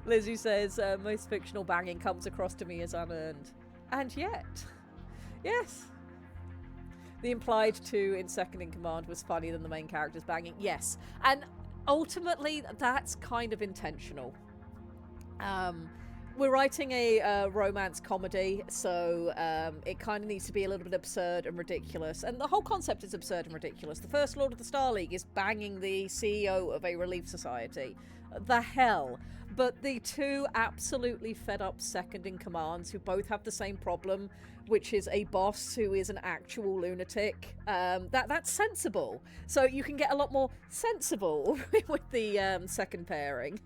Lizzie says, most fictional banging comes across to me as unearned. And yet, yes. The implied 2 in Second in Command was funnier than the main character's banging. Yes. And ultimately, that's kind of intentional. We're writing a romance comedy, so it kind of needs to be a little bit absurd and ridiculous. And the whole concept is absurd and ridiculous. The First Lord of the Star League is banging the CEO of a relief society. The hell. But the 2 absolutely fed up second in commands who both have the same problem, which is a boss who is an actual lunatic. That's sensible. So you can get a lot more sensible with the second pairing.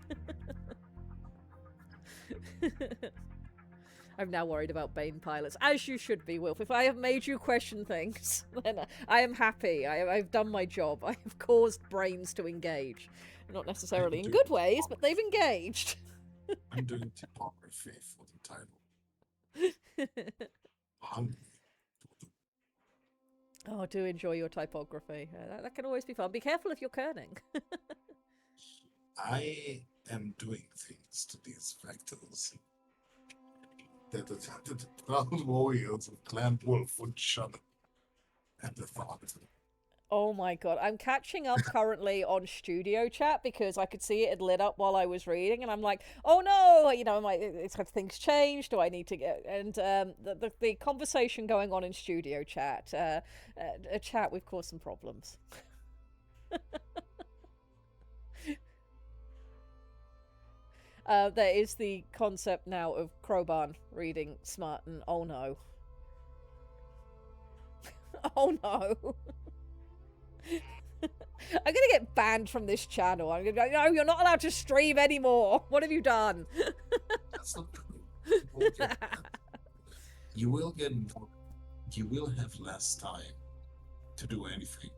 I'm now worried about Bane pilots, as you should be, Wilf. If I have made you question things, then I am happy. I've done my job. I have caused brains to engage. Not necessarily in good ways, but they've engaged. I'm doing typography for the title. Hungry. Oh, do enjoy your typography. That can always be fun. Be careful if you're kerning. I am doing things to these vectors that the proud warriors of Clan Wolf would shudder at the thought. Oh my god, I'm catching up currently on studio chat because I could see it had lit up while I was reading, and I'm like, oh no, you know, have things changed? Do I need to get? And the conversation going on in studio chat, a chat, we've caused some problems. There is the concept now of Crowbarn reading Smart, and oh no, oh no. I'm gonna get banned from this channel. I'm gonna go, no, you're not allowed to stream anymore. What have you done? That's not true. You will get you will get more, you will have less time to do anything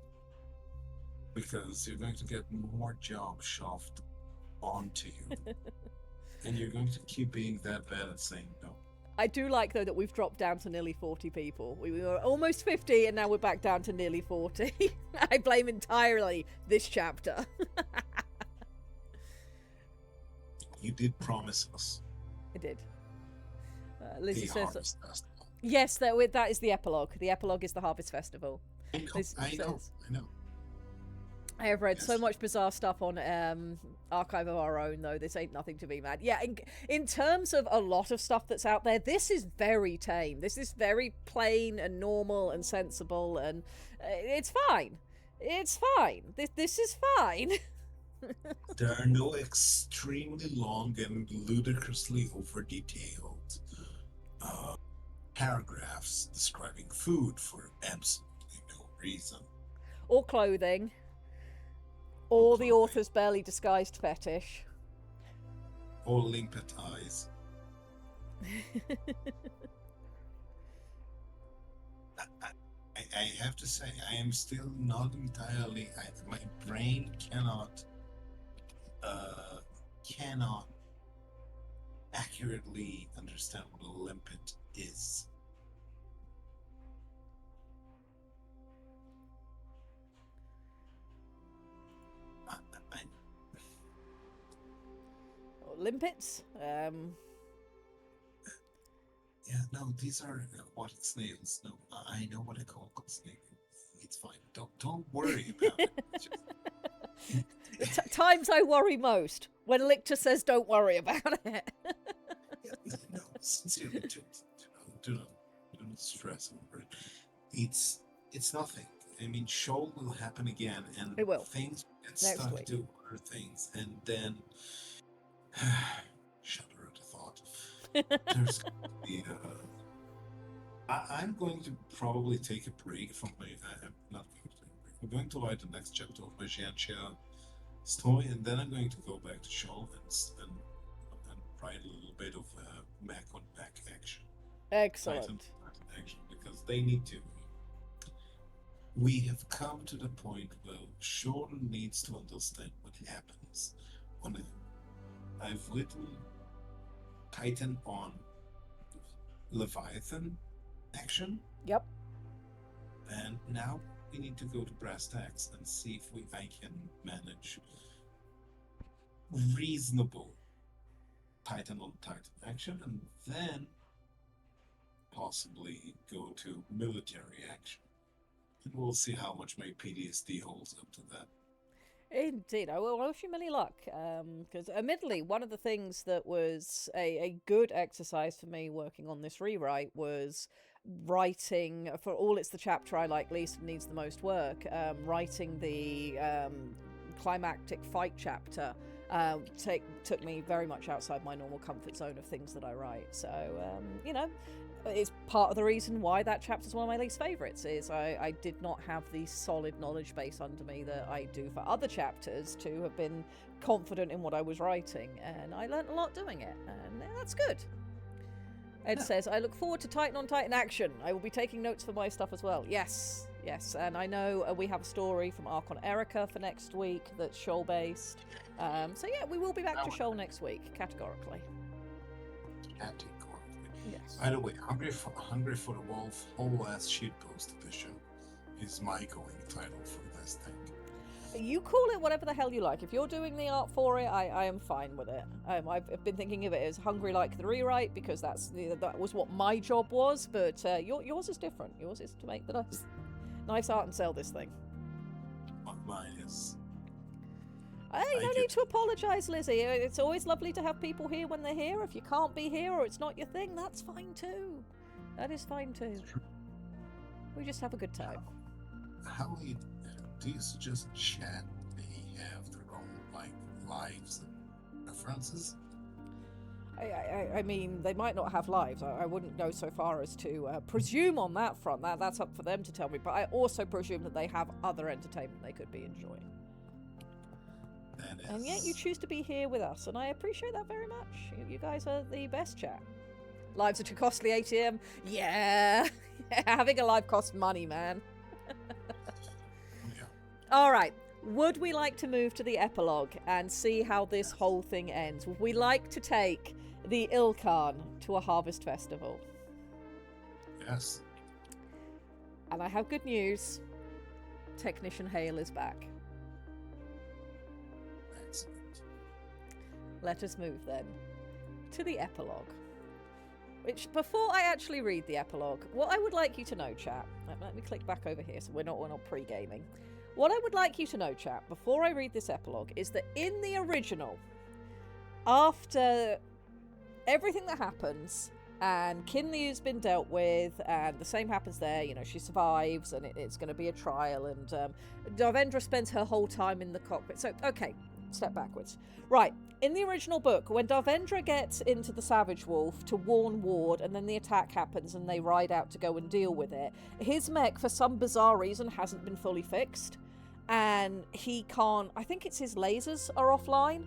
because you're going to get more jobs shoved onto you, and you're going to keep being that bad at saying no. I do like, though, that we've dropped down to nearly 40 people. We were almost 50, and now we're back down to nearly 40. I blame entirely this chapter. You did promise us I did. Lizzie the says, Harvest Festival. yes, that is the epilogue. The epilogue is the Harvest Festival. I know. I have read so Yes. much bizarre stuff on Archive of Our Own, though. This ain't nothing to be mad. Yeah, in terms of a lot of stuff that's out there, this is very tame. This is very plain and normal and sensible, and it's fine. It's fine. This is fine. There are no extremely long and ludicrously over-detailed paragraphs describing food for absolutely no reason. Or clothing. Or the author's barely disguised fetish. Or limpet eyes. I have to say, I am still not entirely. My brain cannot accurately understand what a limpet is. I, Limpets? yeah, no, these are aquatic snails. No, I know what I call snail. It's fine. Don't worry about it. Times I worry most. When Lictor says don't worry about it. Yeah, no, sincerely, do not stress over it. It's nothing. I mean, show will happen again, and It will. things get Next stuck week. to other things, and then shudder at the thought. There's going to be, I'm going to probably take a break from my. I'm not going to take a break. I'm going to write the next chapter of my Jianxia story, and then I'm going to go back to Shoal and write a little bit of Mac on Pack action. Excellent. Titan action, because they need to. We have come to the point where Shoal needs to understand what happens when I've written Titan on Leviathan action, Yep. and now we need to go to brass tacks and see if I can manage reasonable Titan on Titan action, and then possibly go to military action. And we'll see how much my PTSD holds up to that. Indeed, I wish you many luck. Because admittedly, one of the things that was a good exercise for me working on this rewrite was writing, for all it's the chapter I like least and needs the most work, writing the climactic fight chapter took me very much outside my normal comfort zone of things that I write. So, you know, it's part of the reason why that chapter is one of my least favourites, is I did not have the solid knowledge base under me that I do for other chapters to have been confident in what I was writing, and I learnt a lot doing it, and that's good. Ed says, I look forward to Titan on Titan action. I will be taking notes for my stuff as well. Yes, and I know we have a story from Arc on Erica for next week that's Shoal based. So yeah, we will be back to Shoal next week, categorically. Yes. By the way, Hungry for the Wolf whole ass shitpost edition is my going title for this thing. You call it whatever the hell you like. If you're doing the art for it, I am fine with it. I've been thinking of it as Hungry Like the Rewrite because that was what my job was, but yours is different. Yours is to make the nice art and sell this thing. minus. Hey, I no get need to apologise, Lizzie. It's always lovely to have people here when they're here. If you can't be here or it's not your thing, that's fine too. That is fine too. We just have a good time. How do you suggest chat they have their own lives and preferences? I mean, they might not have lives. I wouldn't go so far as to presume on that front. That's up for them to tell me. But I also presume that they have other entertainment they could be enjoying. And yet you choose to be here with us, and I appreciate that very much. You guys are the best chat. Lives at a costly ATM? Yeah. Having a live costs money, man. Yeah. All right. Would we like to move to the epilogue and see how this whole thing ends? Would we like to take the Ilkhan to a harvest festival? Yes. And I have good news. Technician Hale is back. Excellent. Let us move then to the epilogue. Which, before I actually read the epilogue, what I would like you to know, chat, let me click back over here so we're not pre-gaming. What I would like you to know, chat, before I read this epilogue, is that in the original, after everything that happens, and Kinley has been dealt with, and the same happens there, you know, she survives, and it's going to be a trial, and Darvendra spends her whole time in the cockpit. So, okay, step backwards. Right, in the original book, when Darvendra gets into the Savage Wolf to warn Ward, and then the attack happens and they ride out to go and deal with it, his mech, for some bizarre reason, hasn't been fully fixed. And he can't, I think it's his lasers are offline,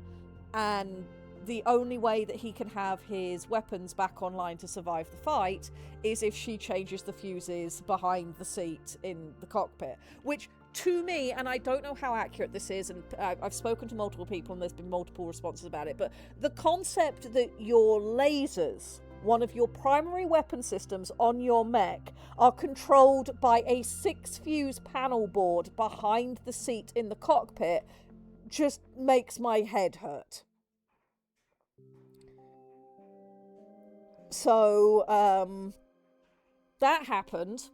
and the only way that he can have his weapons back online to survive the fight is if she changes the fuses behind the seat in the cockpit, which to me, and I don't know how accurate this is, and I've spoken to multiple people and there's been multiple responses about it, but the concept that your lasers, one of your primary weapon systems on your mech, are controlled by a 6-fuse panel board behind the seat in the cockpit just makes my head hurt. So, that happened.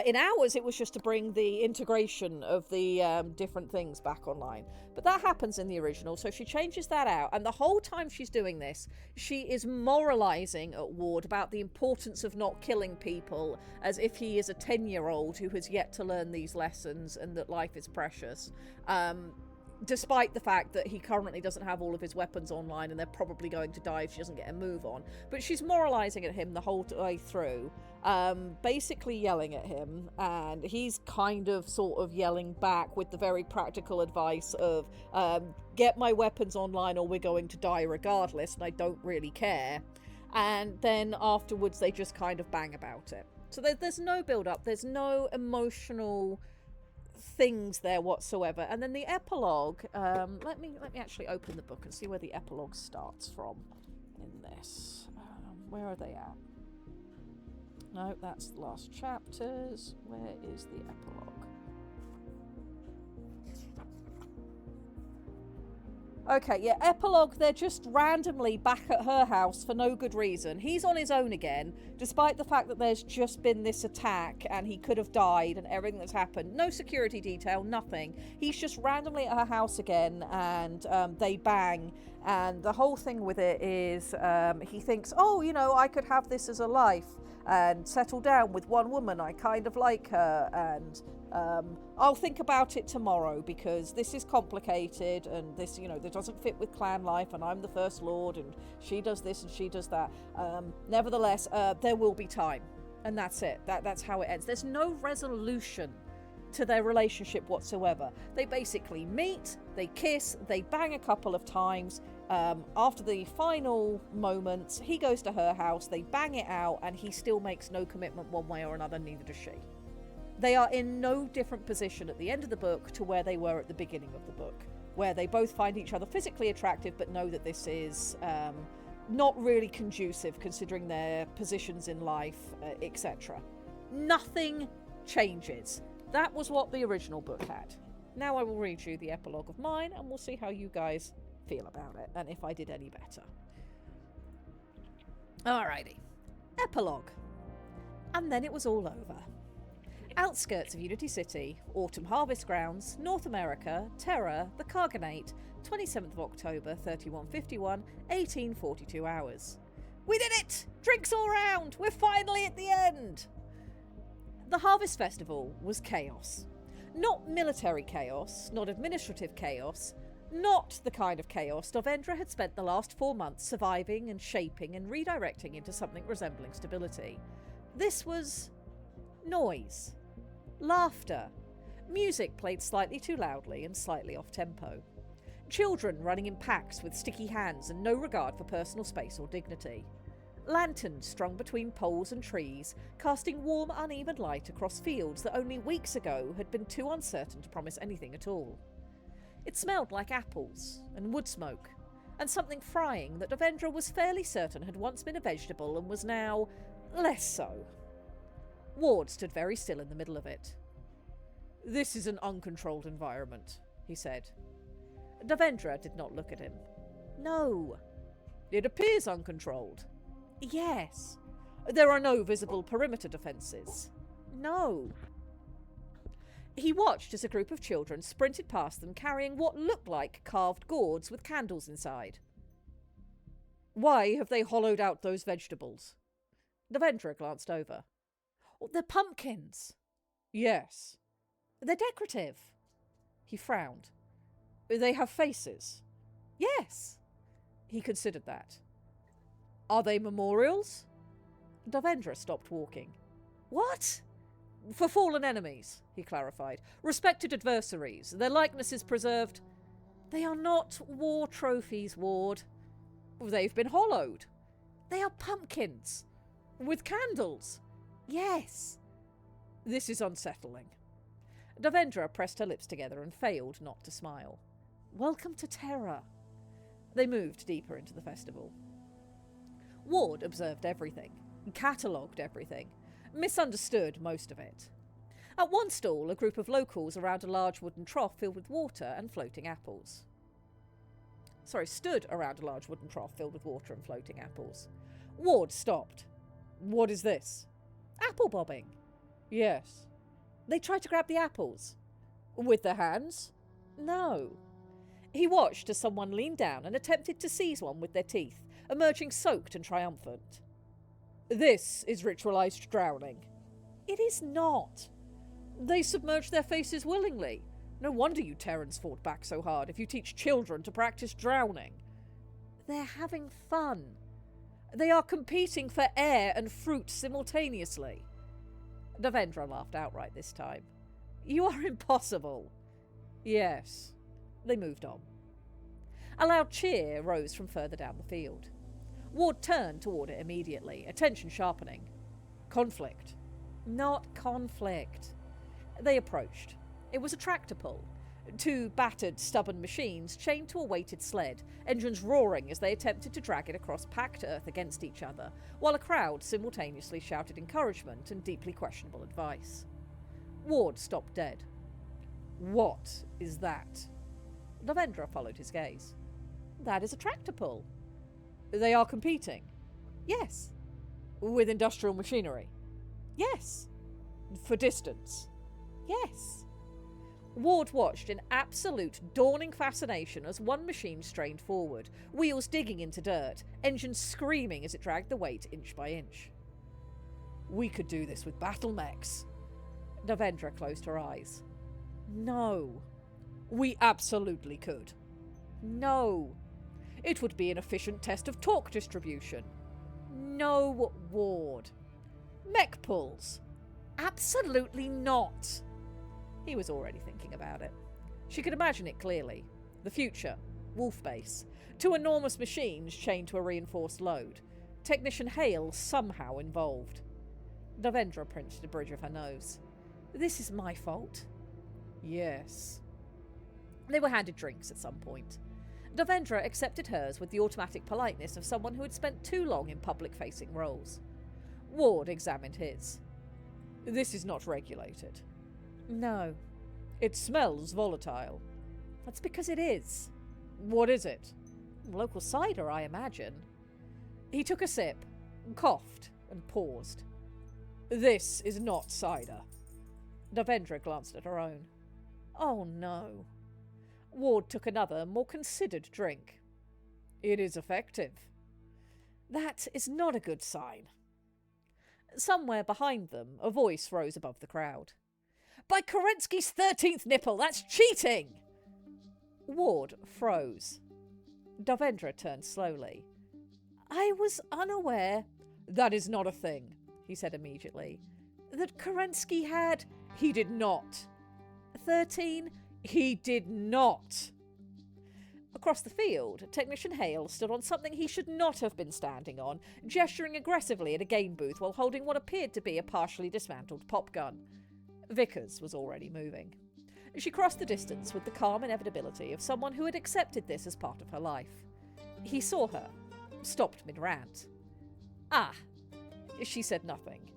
In ours, it was just to bring the integration of the different things back online. But that happens in the original, so she changes that out. And the whole time she's doing this, she is moralizing at Ward about the importance of not killing people, as if he is a 10-year-old who has yet to learn these lessons and that life is precious. Despite the fact that he currently doesn't have all of his weapons online and they're probably going to die if she doesn't get a move on. But she's moralizing at him the whole way through, basically yelling at him, and he's kind of sort of yelling back with the very practical advice of get my weapons online or we're going to die regardless, and I don't really care. And then afterwards they just kind of bang about it. So there's no build-up, there's no emotional things there whatsoever. And then the epilogue, let me actually open the book and see where the epilogue starts from in this. Where are they at? No, that's the last chapters. Where is the epilogue? Okay, yeah, epilogue, they're just randomly back at her house for no good reason. He's on his own again, despite the fact that there's just been this attack and he could have died and everything that's happened. No security detail, nothing. He's just randomly at her house again, and they bang. And the whole thing with it is he thinks, oh, you know, I could have this as a life and settle down with one woman. I kind of like her, and I'll think about it tomorrow because this is complicated and this, you know, that doesn't fit with clan life, and I'm the First Lord and she does this and she does that. Nevertheless, there will be time, and that's it. That's how it ends. There's no resolution to their relationship whatsoever. They basically meet, they kiss, they bang a couple of times. After the final moments, he goes to her house, they bang it out, and he still makes no commitment one way or another, neither does she. They are in no different position at the end of the book to where they were at the beginning of the book, where they both find each other physically attractive but know that this is not really conducive considering their positions in life, etc. Nothing changes. That was what the original book had. Now I will read you the epilogue of mine, and we'll see how you guys feel about it, and if I did any better. Alrighty. Epilogue. And then it was all over. Outskirts of Unity City, Autumn Harvest Grounds, North America, Terra, the Carganate, 27th of October, 3151, 1842 hours. We did it! Drinks all round! We're finally at the end! The Harvest Festival was chaos. Not military chaos, not administrative chaos, not the kind of chaos Dovendra had spent the last 4 months surviving and shaping and redirecting into something resembling stability. This was noise. Laughter. Music played slightly too loudly and slightly off-tempo. Children running in packs with sticky hands and no regard for personal space or dignity. Lanterns strung between poles and trees, casting warm, uneven light across fields that only weeks ago had been too uncertain to promise anything at all. It smelled like apples and wood smoke, and something frying that Devendra was fairly certain had once been a vegetable and was now less so. Ward stood very still in the middle of it. "This is an uncontrolled environment," he said. Devendra did not look at him. "No." "It appears uncontrolled." "Yes." "There are no visible perimeter defences." "No." He watched as a group of children sprinted past them carrying what looked like carved gourds with candles inside. "Why have they hollowed out those vegetables?" Devendra glanced over. "They're pumpkins." "Yes." "They're decorative." He frowned. "They have faces." "Yes." He considered that. "Are they memorials?" Devendra stopped walking. "What?" "For fallen enemies," he clarified. "Respected adversaries. Their likenesses preserved." "They are not war trophies, Ward." "They've been hollowed." "They are pumpkins." "With candles." "Yes." "This is unsettling." Devendra pressed her lips together and failed not to smile. "Welcome to Terra." They moved deeper into the festival. Ward observed everything, catalogued everything, misunderstood most of it. At one stall, a group of locals around a large wooden trough filled with water and floating apples. Stood around a large wooden trough filled with water and floating apples. Ward stopped. "What is this?" "Apple bobbing." "Yes." "They tried to grab the apples." "With their hands?" "No." He watched as someone leaned down and attempted to seize one with their teeth, emerging soaked and triumphant. "This is ritualized drowning." "It is not." "They submerge their faces willingly. No wonder you Terrans fought back so hard if you teach children to practice drowning." "They're having fun." "They are competing for air and fruit simultaneously." Devendra laughed outright this time. "You are impossible." "Yes." They moved on. A loud cheer rose from further down the field. Ward turned toward it immediately, attention sharpening. "Conflict." "Not conflict." They approached. It was a tractor pull. 2 battered, stubborn machines chained to a weighted sled, engines roaring as they attempted to drag it across packed earth against each other, while a crowd simultaneously shouted encouragement and deeply questionable advice. Ward stopped dead. "What is that?" Devendra followed his gaze. "That is a tractor pull." "They are competing?" "Yes." "With industrial machinery?" "Yes." "For distance?" "Yes." Ward watched in absolute dawning fascination as one machine strained forward, wheels digging into dirt, engines screaming as it dragged the weight inch by inch. "We could do this with battle mechs." Devendra closed her eyes. "No." "We absolutely could." "No." "It would be an efficient test of torque distribution." "No, Ward." "Mech pulls." "Absolutely not." He was already thinking about it. She could imagine it clearly. The future. Wolf Base. 2 enormous machines chained to a reinforced load. Technician Hale somehow involved. Devendra pinched the bridge of her nose. "This is my fault." "Yes." They were handed drinks at some point. Devendra accepted hers with the automatic politeness of someone who had spent too long in public-facing roles. Ward examined his. "This is not regulated." "No." "It smells volatile." "That's because it is." "What is it?" "Local cider, I imagine." He took a sip, coughed, and paused. "This is not cider." Devendra glanced at her own. Oh no. Ward took another, more considered drink. It is effective. That is not a good sign. Somewhere behind them, a voice rose above the crowd. By Kerensky's 13th nipple, that's cheating! Ward froze. Devendra turned slowly. I was unaware. That is not a thing, he said immediately. That Kerensky had. He did not. 13? He did not. Across the field, Technician Hale stood on something he should not have been standing on, gesturing aggressively at a game booth while holding what appeared to be a partially dismantled pop gun. Vickers was already moving. She crossed the distance with the calm inevitability of someone who had accepted this as part of her life. He saw her, stopped mid-rant. Ah! She said nothing.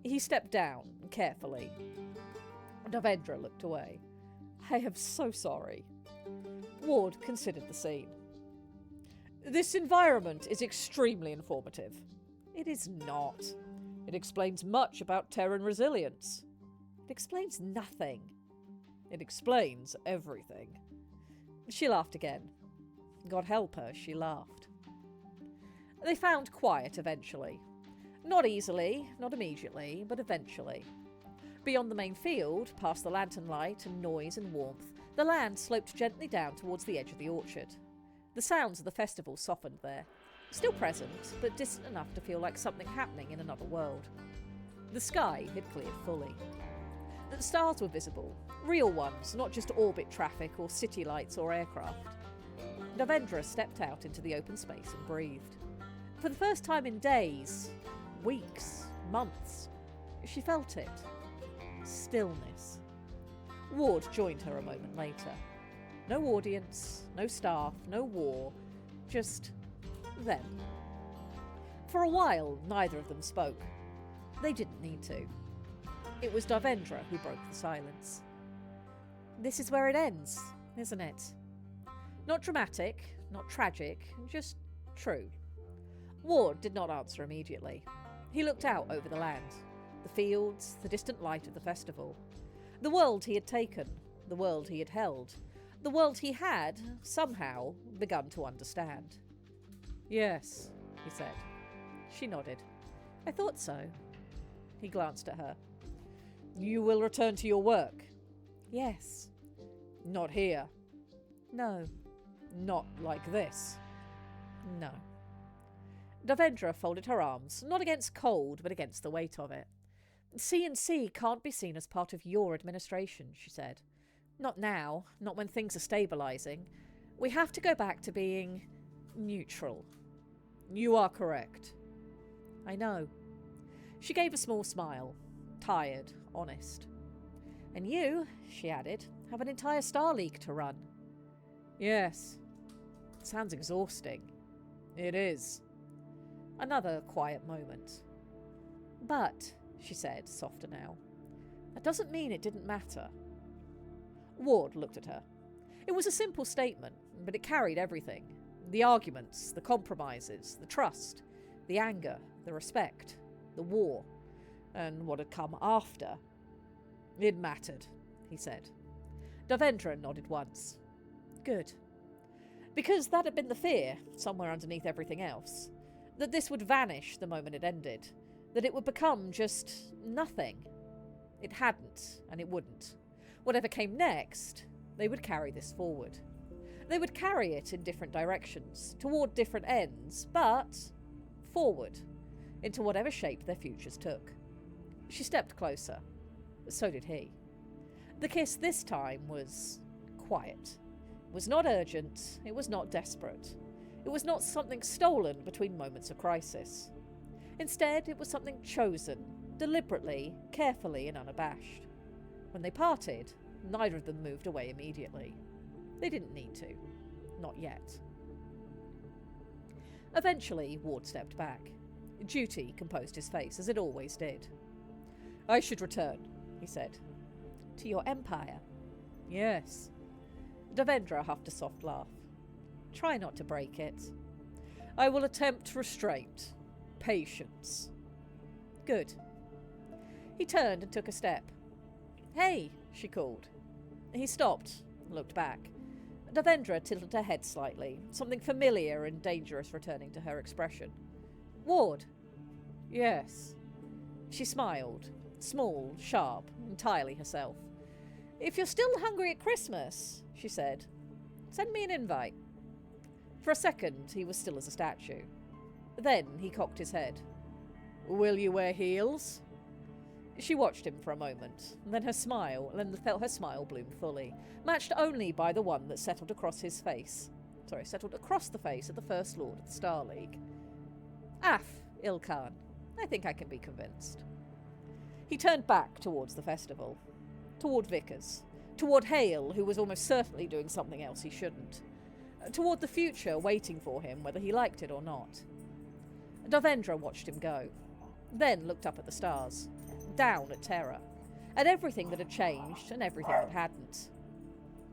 He stepped down, carefully. Devendra looked away. I am so sorry. Ward considered the scene. This environment is extremely informative. It is not. It explains much about Terran resilience. It explains nothing. It explains everything. She laughed again. God help her, she laughed. They found quiet eventually. Not easily, not immediately, but eventually. Beyond the main field, past the lantern light and noise and warmth, the land sloped gently down towards the edge of the orchard. The sounds of the festival softened there, still present, but distant enough to feel like something happening in another world. The sky had cleared fully. The stars were visible, real ones, not just orbit traffic or city lights or aircraft. Devendra stepped out into the open space and breathed. For the first time in days, weeks, months, she felt it. Stillness. Ward joined her a moment later. No audience, no staff, no war, just them. For a while, neither of them spoke. They didn't need to. It was Devendra who broke the silence. This is where it ends, isn't it? Not dramatic, not tragic, just true. Ward did not answer immediately. He looked out over the land, the fields, the distant light of the festival. The world he had taken, the world he had held, the world he had, somehow, begun to understand. Yes, he said. She nodded. I thought so. He glanced at her. You will return to your work? Yes. Not here? No. Not like this? No. Devendra folded her arms, not against cold, but against the weight of it. C&C can't be seen as part of your administration, she said. Not now, not when things are stabilising. We have to go back to being neutral. You are correct. I know. She gave a small smile, tired, honest. And you, she added, have an entire Star League to run. Yes. It sounds exhausting. It is. Another quiet moment. But, she said, softer now, that doesn't mean it didn't matter. Ward looked at her. It was a simple statement, but it carried everything. The arguments, the compromises, the trust, the anger, the respect, the war, and what had come after. It mattered, he said. Devendra nodded once. Good. Because that had been the fear, somewhere underneath everything else, that this would vanish the moment it ended, that it would become just nothing. It hadn't, and it wouldn't. Whatever came next, they would carry this forward. They would carry it in different directions, toward different ends, but forward, into whatever shape their futures took. She stepped closer. So did he. The kiss this time was quiet. It was not urgent, it was not desperate. It was not something stolen between moments of crisis. Instead, it was something chosen, deliberately, carefully, and unabashed. When they parted, neither of them moved away immediately. They didn't need to. Not yet. Eventually, Ward stepped back. Duty composed his face, as it always did. I should return, he said. To your empire? Yes. Devendra huffed a soft laugh. Try not to break it. I will attempt restraint. Patience. Good. He turned and took a step. Hey, she called. He stopped, looked back. Devendra tilted her head slightly, something familiar and dangerous returning to her expression. Ward? Yes. She smiled, small, sharp, entirely herself. If you're still hungry at Christmas, she said, send me an invite. For a second, he was still as a statue. Then he cocked his head. Will you wear heels? She watched him for a moment, then felt her smile bloom fully, matched only by the one that settled across the face of the First Lord of the Star League. Af, Ilkhan, I think I can be convinced. He turned back towards the festival, toward Vickers, toward Hale, who was almost certainly doing something else he shouldn't, toward the future waiting for him whether he liked it or not. Devendra watched him go, then looked up at the stars, down at Terra, at everything that had changed and everything that hadn't.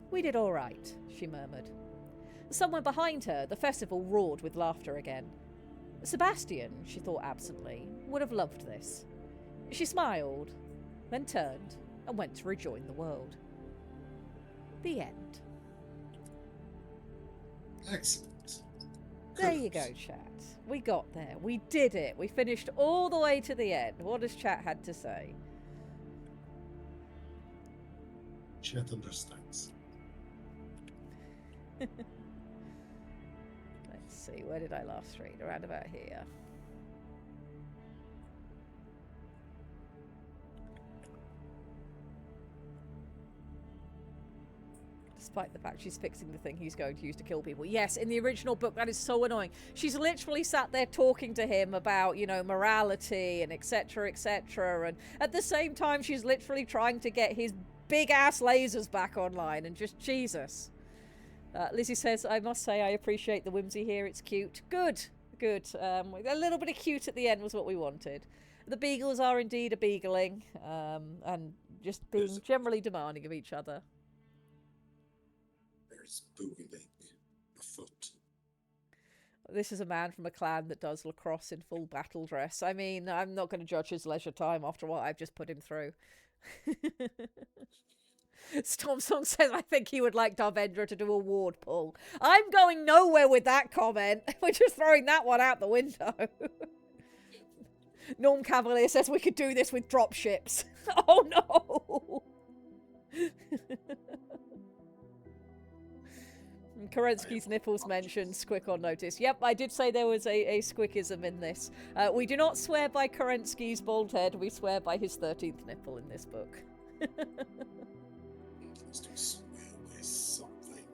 We did all right, she murmured. Somewhere behind her, the festival roared with laughter again. Sebastian, she thought absently, would have loved this. She smiled, then turned and went to rejoin the world. The end. Excellent. There you go, chat. We got there. We did it. We finished all the way to the end. What has chat had to say? Chat understands. Let's see. Where did I last read? Around about here. Despite the fact she's fixing the thing he's going to use to kill people. Yes, in the original book, that is so annoying. She's literally sat there talking to him about, you know, morality and etc., etc. And at the same time, she's literally trying to get his big-ass lasers back online. And just, Jesus. Lizzie says, I must say I appreciate the whimsy here. It's cute. Good. Good. A little bit of cute at the end was what we wanted. The beagles are indeed a beagling. And just being generally demanding of each other. Boogling afoot. This is a man from a clan that does lacrosse in full battle dress. I mean, I'm not going to judge his leisure time after what I've just put him through. Stormsong says, I think he would like Darvendra to do a ward pull. I'm going nowhere with that comment. We're just throwing that one out the window. Norm Cavalier says we could do this with drop ships. Oh no! Kerensky's nipples mentioned Squick on notice. Yep, I did say there was a Squickism in this. We do not swear by Kerensky's bald head, we swear by his 13th nipple in this book. Just to swear by something.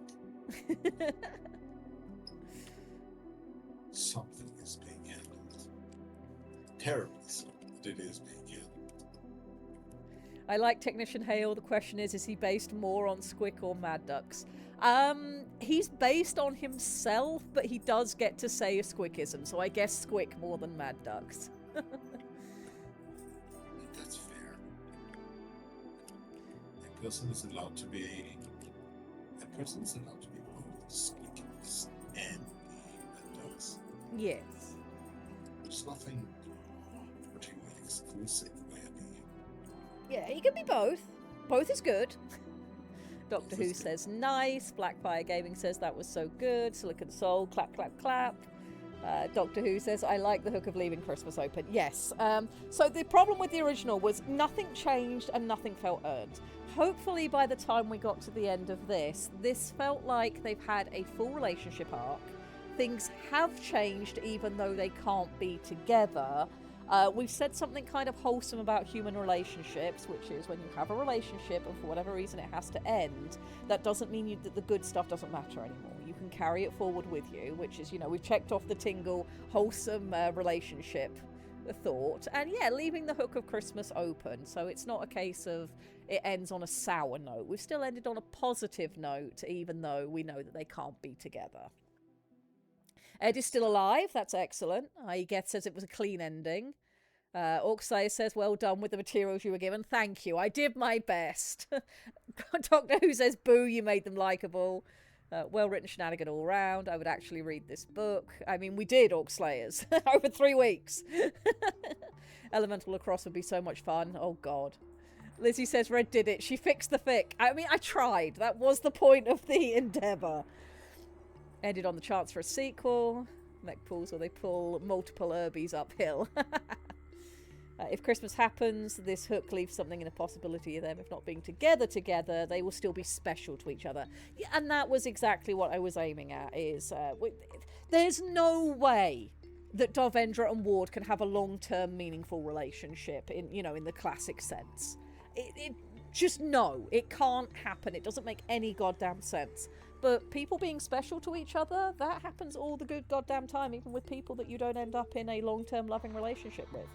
Something is being handled. Terribly so, but it is being handled. I like Technician Hale. The question is he based more on Squick or Mad Ducks? He's based on himself, but he does get to say a Squickism, so I guess Squick more than Mad Ducks. That's fair. A person is allowed to be both Squickis and Mad Ducks. Yes. There's nothing particularly exclusive way of being. Yeah, he can be both. Both is good. Doctor Who says nice. Blackfire Gaming says that was so good. Silicon Soul, clap, clap, clap. Doctor Who says, I like the hook of leaving Christmas open. Yes. So the problem with the original was nothing changed and nothing felt earned. Hopefully by the time we got to the end of this felt like they've had a full relationship arc. Things have changed even though they can't be together. We've said something kind of wholesome about human relationships, which is when you have a relationship and for whatever reason it has to end, that doesn't mean that the good stuff doesn't matter anymore. You can carry it forward with you, which is, you know, we've checked off the Tingle wholesome relationship thought. And yeah, leaving the hook of Christmas open, so it's not a case of it ends on a sour note. We've still ended on a positive note, even though we know that they can't be together. Ed is still alive. That's excellent. Get says it was a clean ending. Orksay says, well done with the materials you were given. Thank you. I did my best. Doctor Who says, boo, you made them likeable. Well-written shenanigan all round. I would actually read this book. I mean, we did, Orc Slayers. Over 3 weeks. Elemental Lacrosse would be so much fun. Oh, God. Lizzie says Red did it. She fixed the fic. I mean, I tried. That was the point of the endeavour. Ended on the chance for a sequel. Mech pulls or they pull multiple Urbies uphill. If Christmas happens, this hook leaves something in a possibility of them, if not being together, they will still be special to each other. Yeah, and that was exactly what I was aiming at, is there's no way that Darvendra and Ward can have a long-term meaningful relationship in the classic sense. It just no, it can't happen. It doesn't make any goddamn sense. But people being special to each other, that happens all the good goddamn time, even with people that you don't end up in a long-term loving relationship with.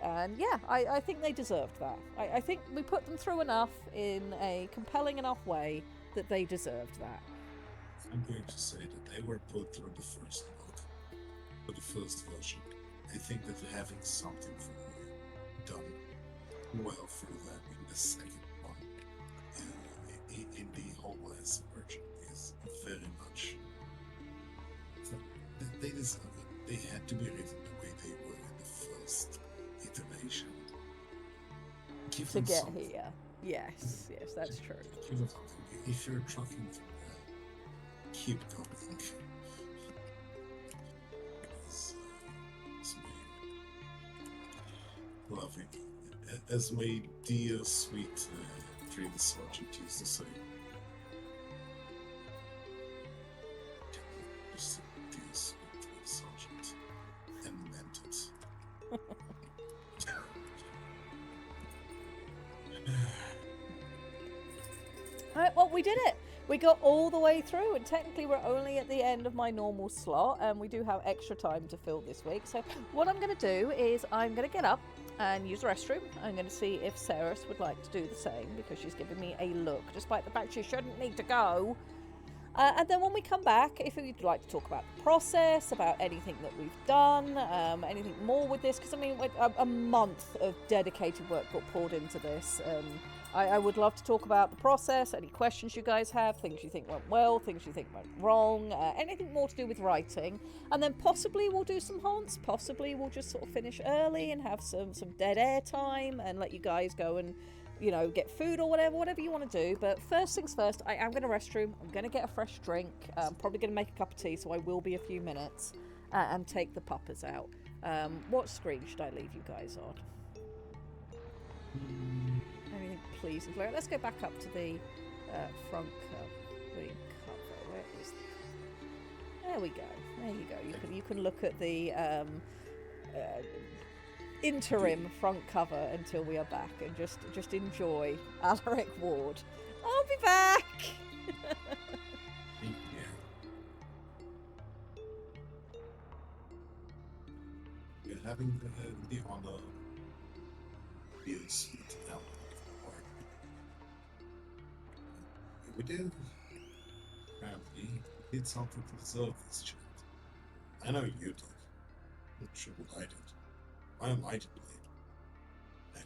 And yeah, I think they deserved that. I think we put them through enough in a compelling enough way that they deserved that. I'm going to say that they were put through the first book, for the first version. I think that having something done well for them in the second one, in the whole last version, is very much. They deserve it. They had to be written the way they were in the first iteration. Give To them get something. here. Yes, that's true. Give them something. If you're trucking through that, keep going. Loving. As my dear, sweet Dream Sergeant used to say. Just dear, sweet Dream Sergeant. And meant it. Alright, well, we did it. We got all the way through, and technically we're only at the end of my normal slot, and we do have extra time to fill this week. So what I'm going to do is I'm going to get up and use the restroom. I'm going to see if Ceres would like to do the same, because she's giving me a look, despite the fact she shouldn't need to go. And then when we come back, if you'd like to talk about the process, about anything that we've done, anything more with this, because I mean, a month of dedicated work got poured into this. I would love to talk about the process, any questions you guys have, things you think went well, things you think went wrong, anything more to do with writing. And then possibly we'll do some haunts, possibly we'll just sort of finish early and have some dead air time and let you guys go and, get food or whatever you want to do. But first things first, I am going to restroom, I'm going to get a fresh drink, I'm probably going to make a cup of tea, so I will be a few minutes, and take the puppers out. What screen should I leave you guys on? Anything pleasing. Let's go back up to the front cover. Where is that? There we go. There you go. You can look at the interim front cover until we are back, and just enjoy Alaric Ward. I'll be back. We're having the honor. Yes, we did. Apparently, did something to deserve this chat. I know you did. Not sure what I did. Why am I to blame? I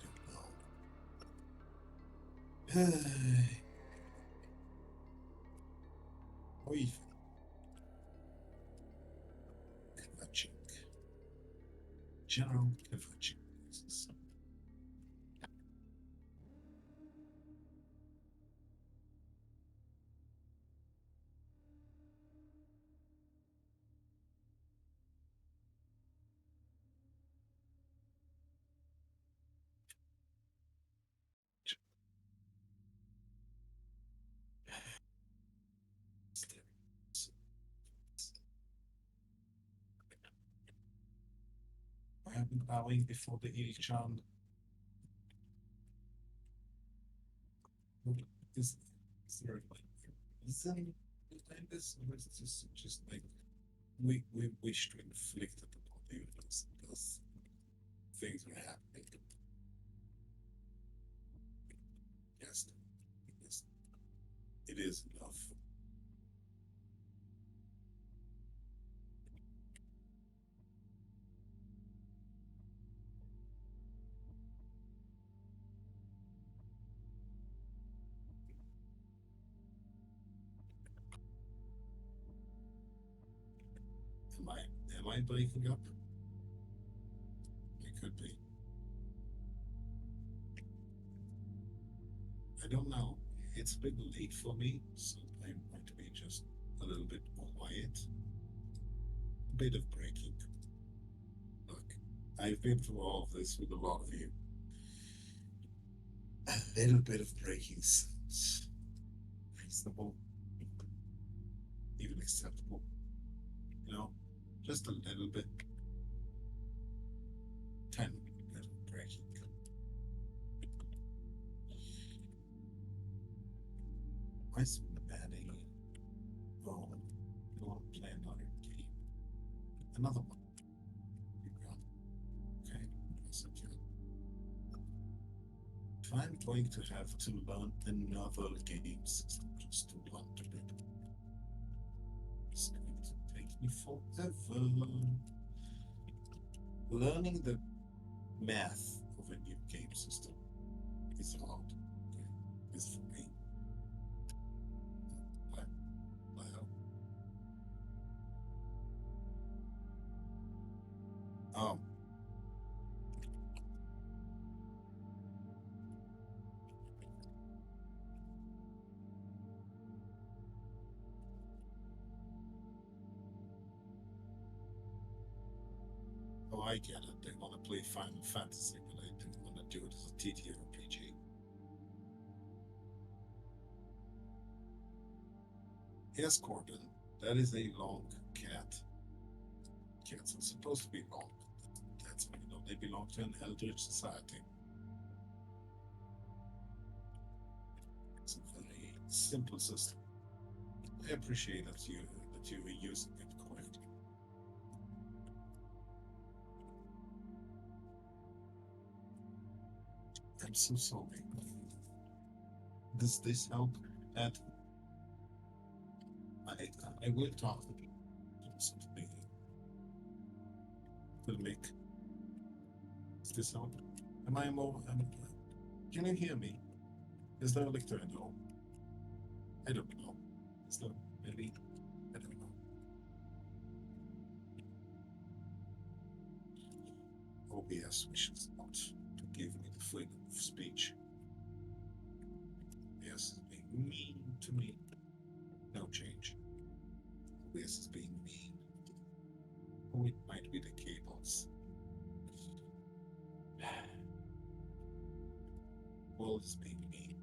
don't know. Oi. Kvetching. General Kvetching. I have been bowing before the Ilchan. Is there like reason behind this, or is this just like we wish to inflict it upon the universe because things are happening? Yes, it is enough. Am I breaking up? It could be. I don't know. It's a bit late for me, so I'm going to be just a little bit quiet. A bit of breaking. Look, I've been through all of this with a lot of you. A little bit of breaking sounds reasonable, even acceptable. You know, just a little bit. Tiny bit of breaking. Why is Maddie? Oh, you want to play another game? Another one. You got. Okay, yes, okay. If I'm going to have to learn another game system just to learn to do it, it's going to take me forever. Learning the math of a new game system is hard. Okay? It's for me. Wow. Um, oh, I get it. They want to play Final Fantasy, but I didn't want to do it as a TTRPG. Yes, Corbin, that is a long cat. Cats are supposed to be long. That's why, they belong to an elder society. It's a very simple system. I appreciate that you are using it correctly. I'm so sorry. Does this help? Ed? I will talk to something to the mic. Does this help? Am I more? Can you hear me? Is there a lecture at all? I don't know. Is there maybe? I don't know. OBS wishes not to give me the freedom of speech. OBS is being mean to me. No change. OBS is being mean. Or it might be the cables. World is being mean.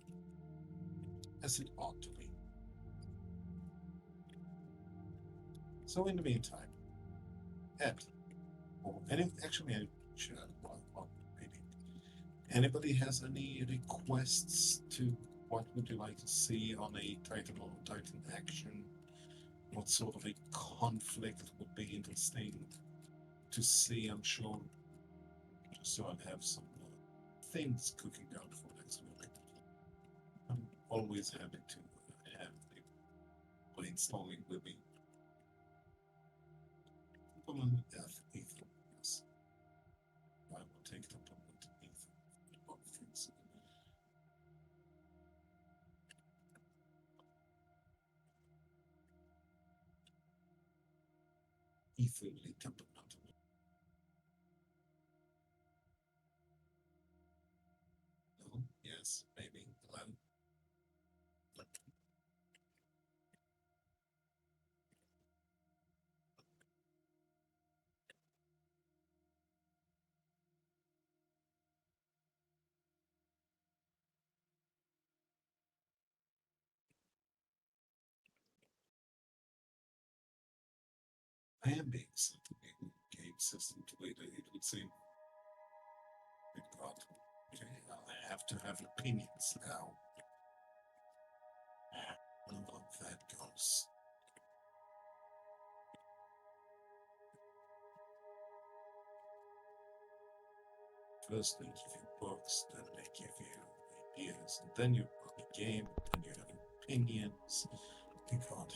As it ought to be. So in the meantime, Ed, or actually I should well, maybe. Anybody has any requests to what would you like to see on a Titan or Titan action? What sort of a conflict would be interesting to see? I'm sure, just so I have some things cooking out for next week. I'm always happy to have people brainstorming with me. Permanent death, Ethan, yes. I will take the permanent Ethan. Both things. Eternally temperamental. No? Yes, maybe. Hello? I am being sent a game system to later, it would seem. Thank God. Okay, I have to have opinions now. I love that goes. First they give you books, then they give you ideas, and then you run a game, then you have opinions. Thank God.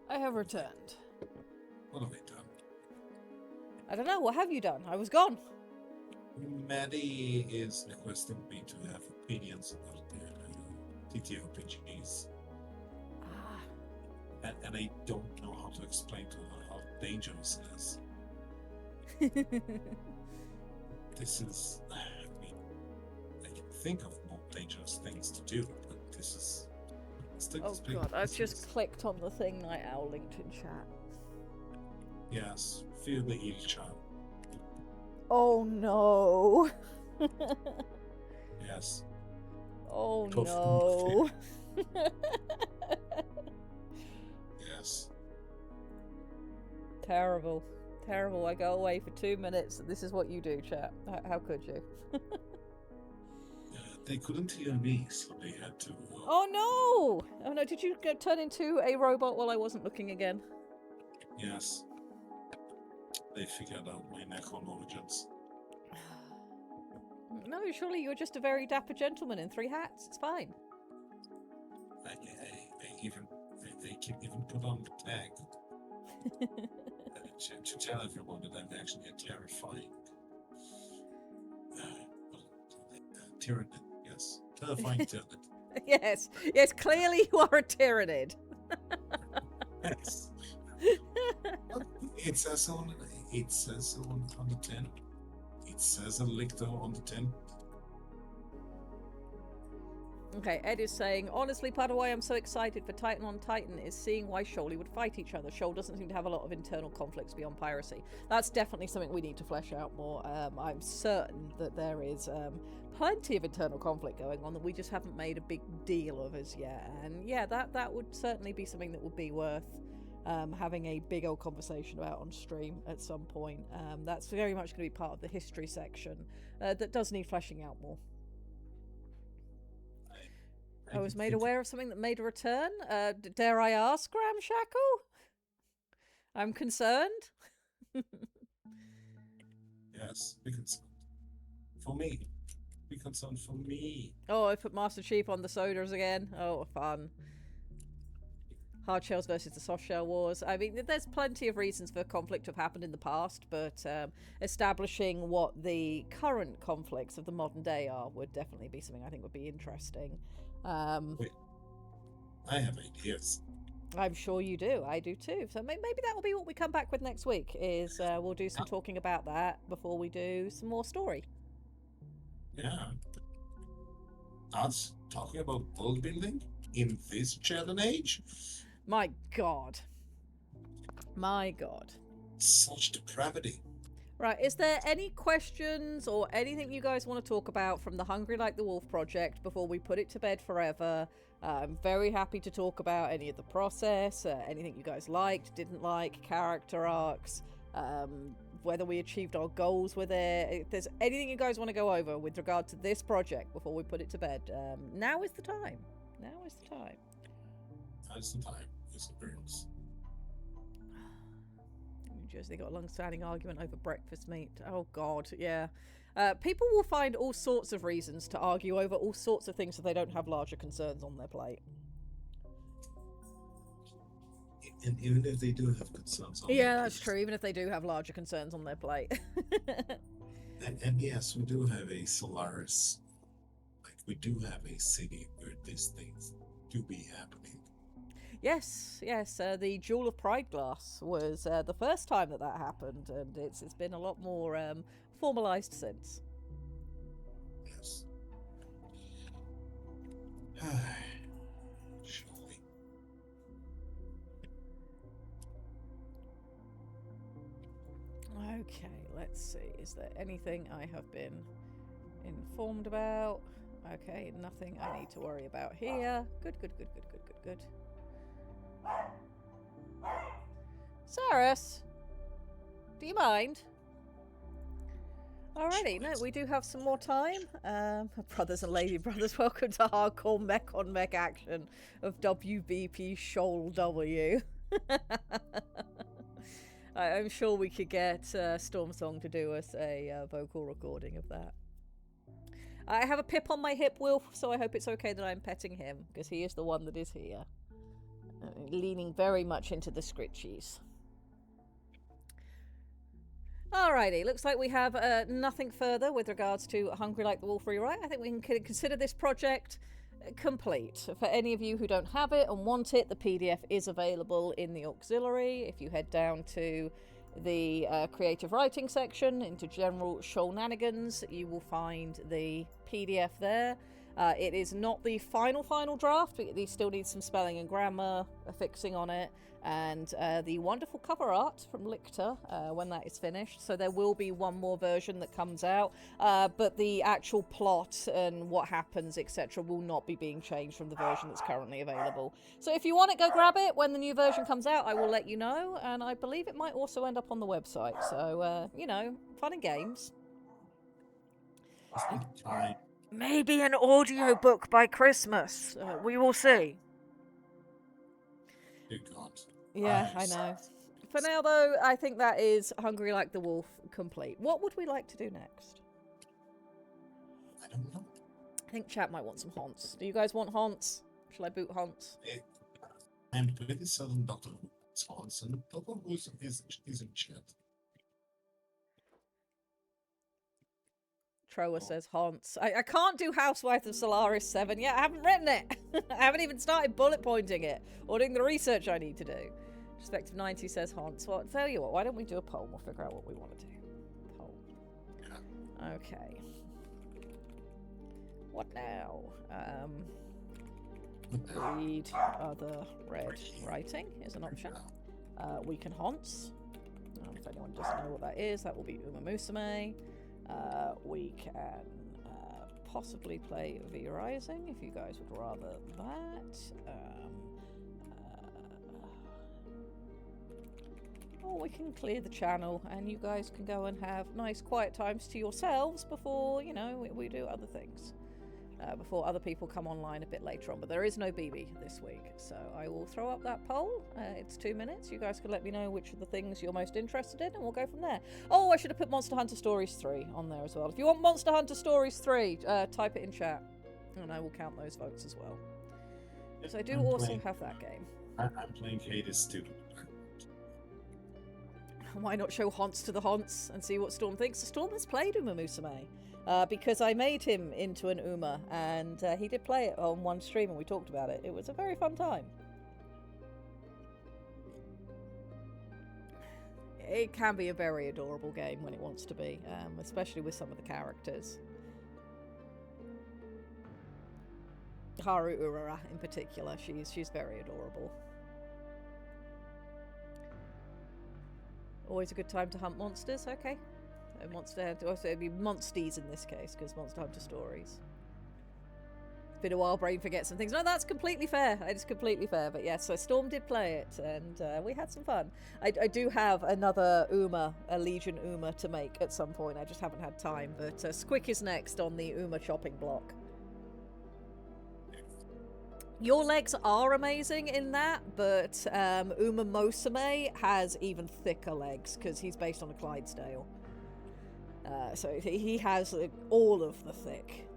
I have returned. What have I done? I don't know, what have you done? I was gone. Maddie is requesting me to have opinions about the TTRPGs. Ah. And I don't know how to explain to her how dangerous it is. This is, I mean, I can think of more dangerous things to do, but this is still. Oh god, I've just clicked on the thing Night Owl linked in chat. Yes, feel the evil charm. Oh no. Yes. Oh Tough no. Yes. Terrible. Terrible. I go away for 2 minutes and this is what you do, chat. How could you? They couldn't hear me, so they had to. Oh no! Oh no, did you turn into a robot while I wasn't looking again? Yes. They figured out my necronologence. No, surely you're just a very dapper gentleman in 3 hats. It's fine. They can even put on the tag to tell everyone that I'm actually a terrifying tyrannid. Yes, terrifying tyrannid. Yes, yes, clearly you are a tyrannid. Yes. It says on the tin. It says a lictor on the tin. Okay, Ed is saying, honestly, part of why I'm so excited for Titan on Titan is seeing why Shoaly would fight each other. Shoal doesn't seem to have a lot of internal conflicts beyond piracy. That's definitely something we need to flesh out more. I'm certain that there is plenty of internal conflict going on that we just haven't made a big deal of as yet. And yeah, that would certainly be something that would be worth having a big old conversation about on stream at some point. That's very much going to be part of the history section that does need fleshing out more. I was made aware of something that made a return. Dare I ask, Ramshackle? I'm concerned. Yes, be concerned. For me. Be concerned for me. Oh, I put Master Chief on the sodas again. Oh, fun. Hard shells versus the soft shell wars. I mean, there's plenty of reasons for conflict to have happened in the past, but establishing what the current conflicts of the modern day are would definitely be something I think would be interesting. Wait, I have ideas. I'm sure you do. I do too. So maybe that will be what we come back with next week. Is we'll do some talking about that before we do some more story. Yeah. Us talking about world building in this challenge age? My God. My God. Such depravity. Right, is there any questions or anything you guys want to talk about from the Hungry Like the Wolf project before we put it to bed forever? I'm very happy to talk about any of the process, anything you guys liked, didn't like, character arcs, whether we achieved our goals with it. If there's anything you guys want to go over with regard to this project before we put it to bed, now is the time. Now is the time. That's the time. It's the girls. They got a long-standing argument over breakfast meat. Oh God, yeah. People will find all sorts of reasons to argue over all sorts of things if they don't have larger concerns on their plate. And even if they do have concerns on Yeah, that's true. Even if they do have larger concerns on their plate. and yes, we do have a Solaris. Like, we do have a city where these things do be happening. Yes, the Jewel of Pride glass was the first time that happened, and it's been a lot more formalised since. Yes. Surely. Okay, let's see. Is there anything I have been informed about? Okay, nothing I need to worry about here. Good. Cyrus, do you mind? Alrighty, no, we do have some more time. Brothers and lady brothers, welcome to hardcore mech on mech action of WBP Shoal W. I'm sure we could get Storm Song to do us a vocal recording of that. I have a pip on my hip, Wilf, so I hope it's okay that I'm petting him, because he is the one that is here. Leaning very much into the scritchies. Alrighty, looks like we have nothing further with regards to Hungry Like the Wolf Rewrite. I think we can consider this project complete. For any of you who don't have it and want it, the PDF is available in the auxiliary. If you head down to the creative writing section into general shenanigans, you will find the PDF there. It is not the final draft. We still need some spelling and grammar fixing on it, and the wonderful cover art from Lictor when that is finished. So there will be one more version that comes out, but the actual plot and what happens, etc., will not be being changed from the version that's currently available. So if you want it, go grab it. When the new version comes out, I will let you know, and I believe it might also end up on the website. So, fun and games. Maybe an audiobook by Christmas. We will see. You can't. Yeah, I know. For now, though, I think that is Hungry Like the Wolf complete. What would we like to do next? I don't know. I think chat might want some haunts. Do you guys want haunts? Shall I boot haunts? I'm pretty certain Doctor Who is haunts, and Doctor Who is in chat. Troa says haunts. I can't do Housewife of Solaris 7 yet. I haven't written it. I haven't even started bullet pointing it or doing the research I need to do. Perspective 90 says haunts. Well, I'll tell you what, why don't we do a poll? We'll figure out what we want to do. Poll. Okay. What now? Read other read writing is an option. We can haunts. If anyone doesn't know what that is, that will be Uma Musume. We can possibly play V Rising if you guys would rather that. Or we can clear the channel and you guys can go and have nice quiet times to yourselves before, we do other things. Before other people come online a bit later on. But there is no BB this week, so I will throw up that poll. It's 2 minutes. You guys can let me know which of the things you're most interested in, and we'll go from there. Oh, I should have put Monster Hunter Stories 3 on there as well. If you want Monster Hunter Stories 3, type it in chat, and I will count those votes as well. So I do also have that game. I'm playing Hades too. Why not show haunts to the haunts and see what Storm thinks? Storm has played Uma Musume. Because I made him into an Uma, and he did play it on one stream, and we talked about it. It was a very fun time. It can be a very adorable game when it wants to be, especially with some of the characters. Haru Urara in particular, she's very adorable. Always a good time to hunt monsters, okay. It'd be Monsties in this case, because Monster Hunter Stories. It's been a while, brain forgets some things. No, that's completely fair. It's completely fair. But yes, so Storm did play it, and we had some fun. I do have another Uma, a Legion Uma, to make at some point. I just haven't had time. But Squick is next on the Uma chopping block. Your legs are amazing in that, but Uma Musume has even thicker legs, because he's based on a Clydesdale. So he has all of the thick.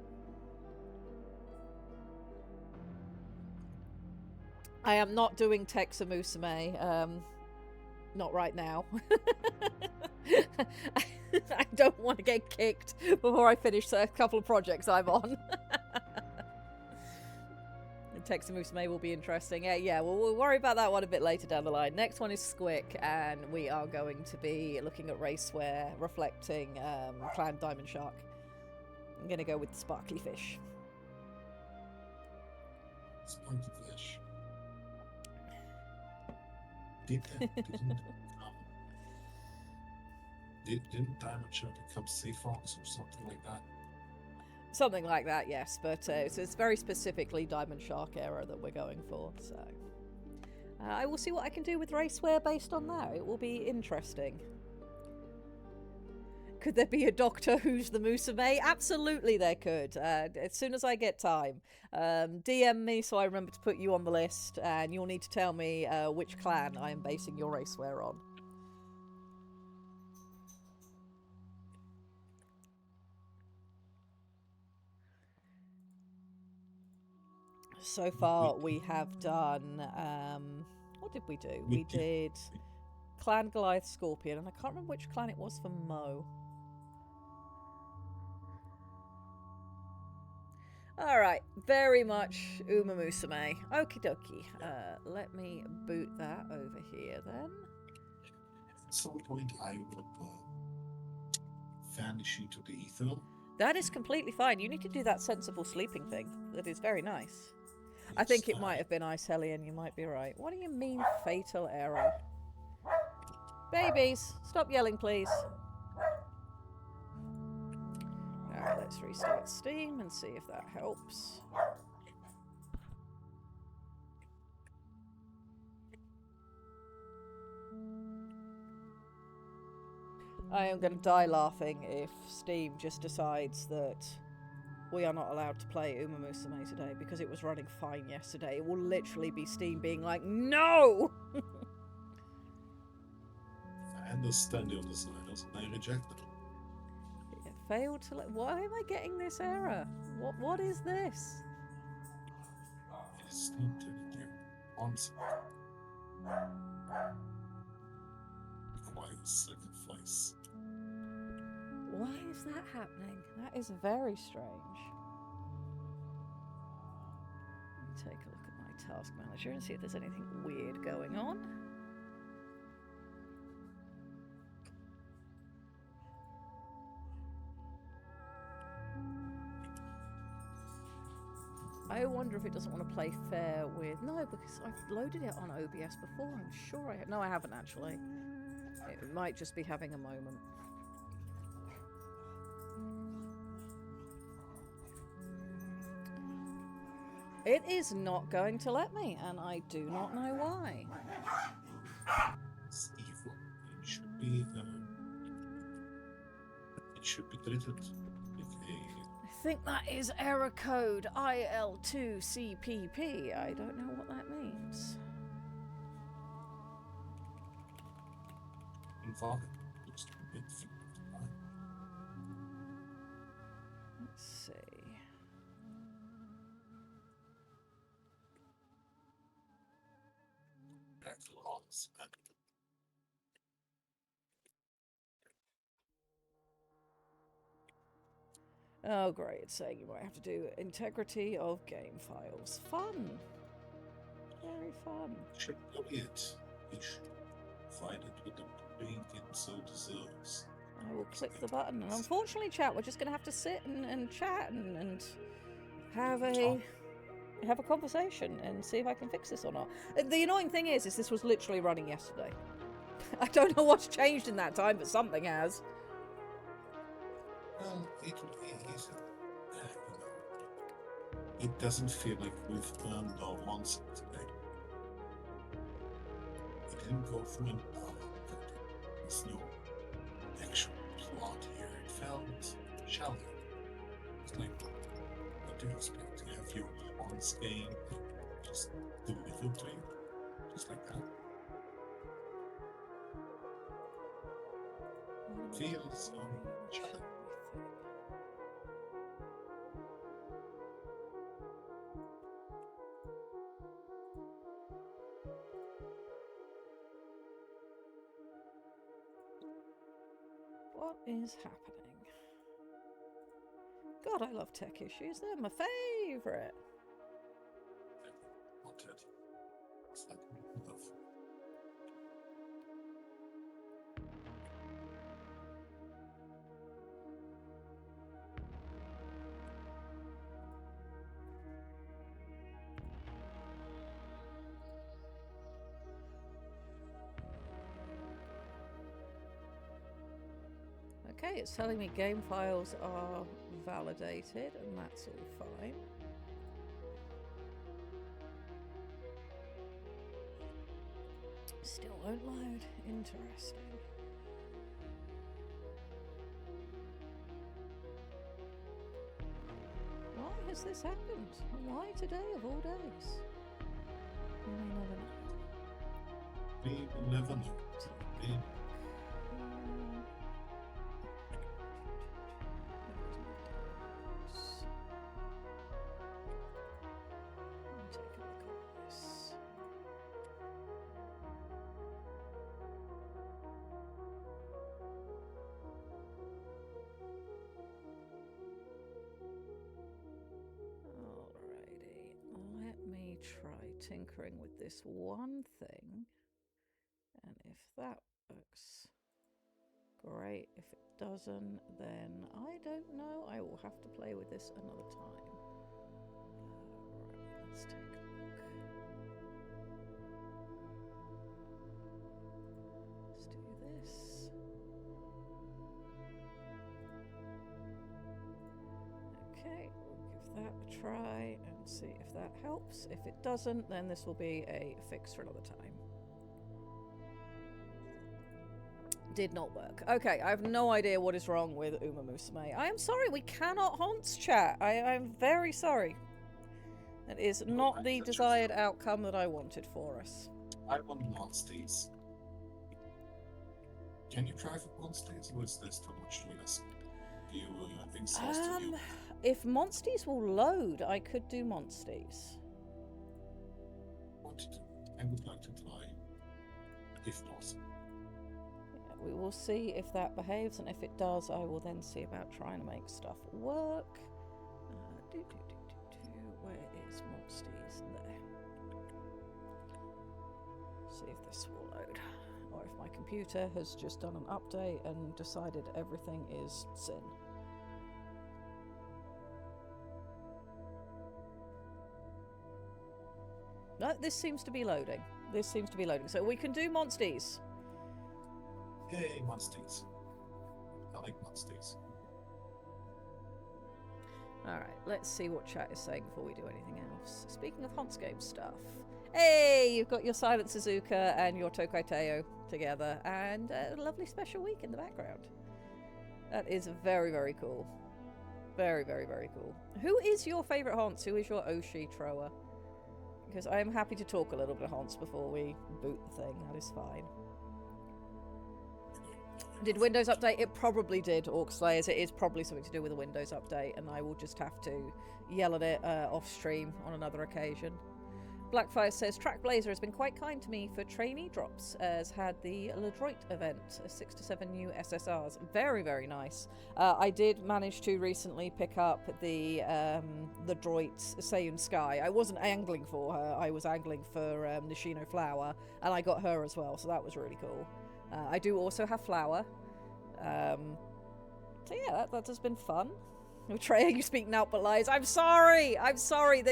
I am not doing Texa Musume, not right now. I don't want to get kicked before I finish a couple of projects I'm on. Texa Musume will be interesting. Yeah, we'll worry about that one a bit later down the line. Next one is Squick, and we are going to be looking at racewear reflecting Clan Diamond Shark. I'm going to go with the sparkly fish. Sparkly fish. Didn't Diamond Shark become Sea Fox or something like that? Something like that, yes, but it's very specifically Diamond Shark era that we're going for, so I will see what I can do with racewear based on that. It will be interesting. Could there be a Doctor Who's the Musume? Absolutely there could, as soon as I get time. DM me so I remember to put you on the list, and you'll need to tell me which clan I am basing your racewear on. So far, we have done. What did we do? We did Clan Goliath Scorpion, and I can't remember which clan it was for Mo. Alright, very much Uma Musume. Okie dokie. Let me boot that over here then. At some point, I would vanish into the ether. That is completely fine. You need to do that sensible sleeping thing. That is very nice. I Yes, think it might have been Ice Hellion. You might be right. What do you mean, fatal error? Babies, stop yelling, please. Alright, let's restart Steam and see if that helps. I am going to die laughing if Steam just decides that we are not allowed to play Uma Musume today because it was running fine yesterday. It will literally be Steam being like, no! I understand your desires, and I reject them. It failed to why am I getting this error? What is this? It is Steam telling you once requires sacrifice. Why is that happening? That is very strange. Let me take a look at my task manager and see if there's anything weird going on. I wonder if it doesn't want to play fair with... No, because I've loaded it on OBS before. I'm sure I have. No, I haven't actually. It might just be having a moment. It is not going to let me, and I do not know why. It's evil. It should be treated with a... I think that is error code IL2CPP. I don't know what that means. Involved. Looks a bit flipped. Let's see. That's lots. Oh, great. It's saying you might have to do integrity of game files. Fun. Very fun. Should go it. We should find it with the being it so deserves. I will click the button. And unfortunately, chat, we're just going to have to sit and chat and have a conversation and see if I can fix this or not. The annoying thing is this was literally running yesterday. I don't know what's changed in that time, but something has. Well, it is, it doesn't feel like we've earned our once today. It didn't go through an hour. There's no actual plot here. It felt shallow. It's like, what do you expect to have your once game just delivered to you? Just like that. Feels shallow. What is happening? God, I love tech issues. They're my favourite. Not that. It's like love. Okay, it's telling me game files are validated, and that's all fine. Still won't load. Interesting. Why has this happened? Why today of all days? We may never know. We will never know. We Take a look at this. Alrighty, let me try tinkering with this one thing, and if that works, Great. If it doesn't, then I don't know. I will have to play with this another time. Right, let's take a look. Let's do this. Okay, we'll give that a try and see if that helps. If it doesn't, then this will be a fix for another time. Did not work. Okay, I have no idea what is wrong with Uma Musume. I am sorry, we cannot Haunts chat. I'm very sorry. That is not the desired outcome that I wanted for us. I want monsters. Can you try for monsters, or is this too much to ask? Do you exhaust you? If Monsties will load, I could do Monsties. I would like to try, if possible. We will see if that behaves, and if it does, I will then see about trying to make stuff work. Where is Monsties? There. See if this will load. Or if my computer has just done an update and decided everything is sin. No, this seems to be loading. This seems to be loading. So we can do Monsties. Yay, monsters. I like monsters. Alright, let's see what chat is saying before we do anything else. Speaking of Haunts game stuff. Hey, you've got your Silent Suzuka and your Tokai Teo together, and a lovely special week in the background. That is very, very cool. Very, very, very cool. Who is your favourite Haunts? Who is your Oshi Troa? Because I am happy to talk a little bit of Haunts before we boot the thing. That is fine. Did Windows update? It probably did, Orc Slayers. It is probably something to do with a Windows update, and I will just have to yell at it off stream on another occasion. Blackfire says, Track Blazer has been quite kind to me for trainee drops, as had the Ledroit event, 6 to 7 new SSRs. Very, very nice. I did manage to recently pick up the Droit Seiyun Sky. I wasn't angling for her, I was angling for Nishino Flower, and I got her as well, so that was really cool. I do also have Flower. So yeah, that has been fun. Treya, you speak now but lies. I'm sorry! I'm sorry.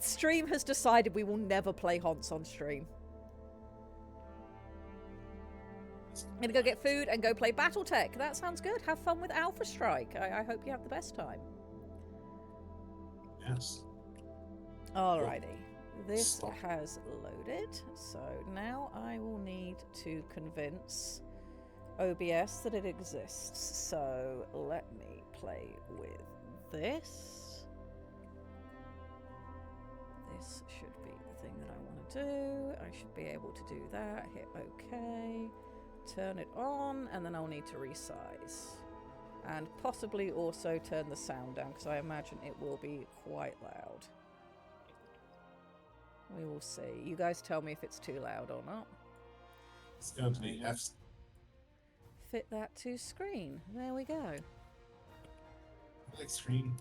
Stream has decided we will never play Haunts on stream. I'm gonna go get food and go play Battletech. That sounds good. Have fun with Alpha Strike. I hope you have the best time. Yes. Alrighty. This has loaded, so now I will need to convince OBS that it exists. So let me play with this. This should be the thing that I want to do. I should be able to do that. Hit OK. Turn it on, and then I'll need to resize. And possibly also turn the sound down, because I imagine it will be quite loud. We will see. You guys tell me if it's too loud or not. It's going to be F. Fit that to screen. There we go. Like screen.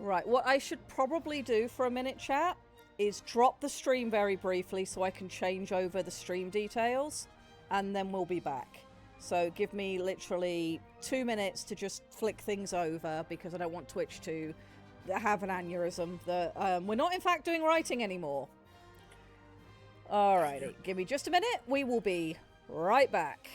Right, what I should probably do for a minute, chat, is drop the stream very briefly so I can change over the stream details, and then we'll be back. So give me literally 2 minutes to just flick things over, because I don't want Twitch to have an aneurysm that we're not in fact doing writing anymore. Alrighty, give me just a minute. We will be right back.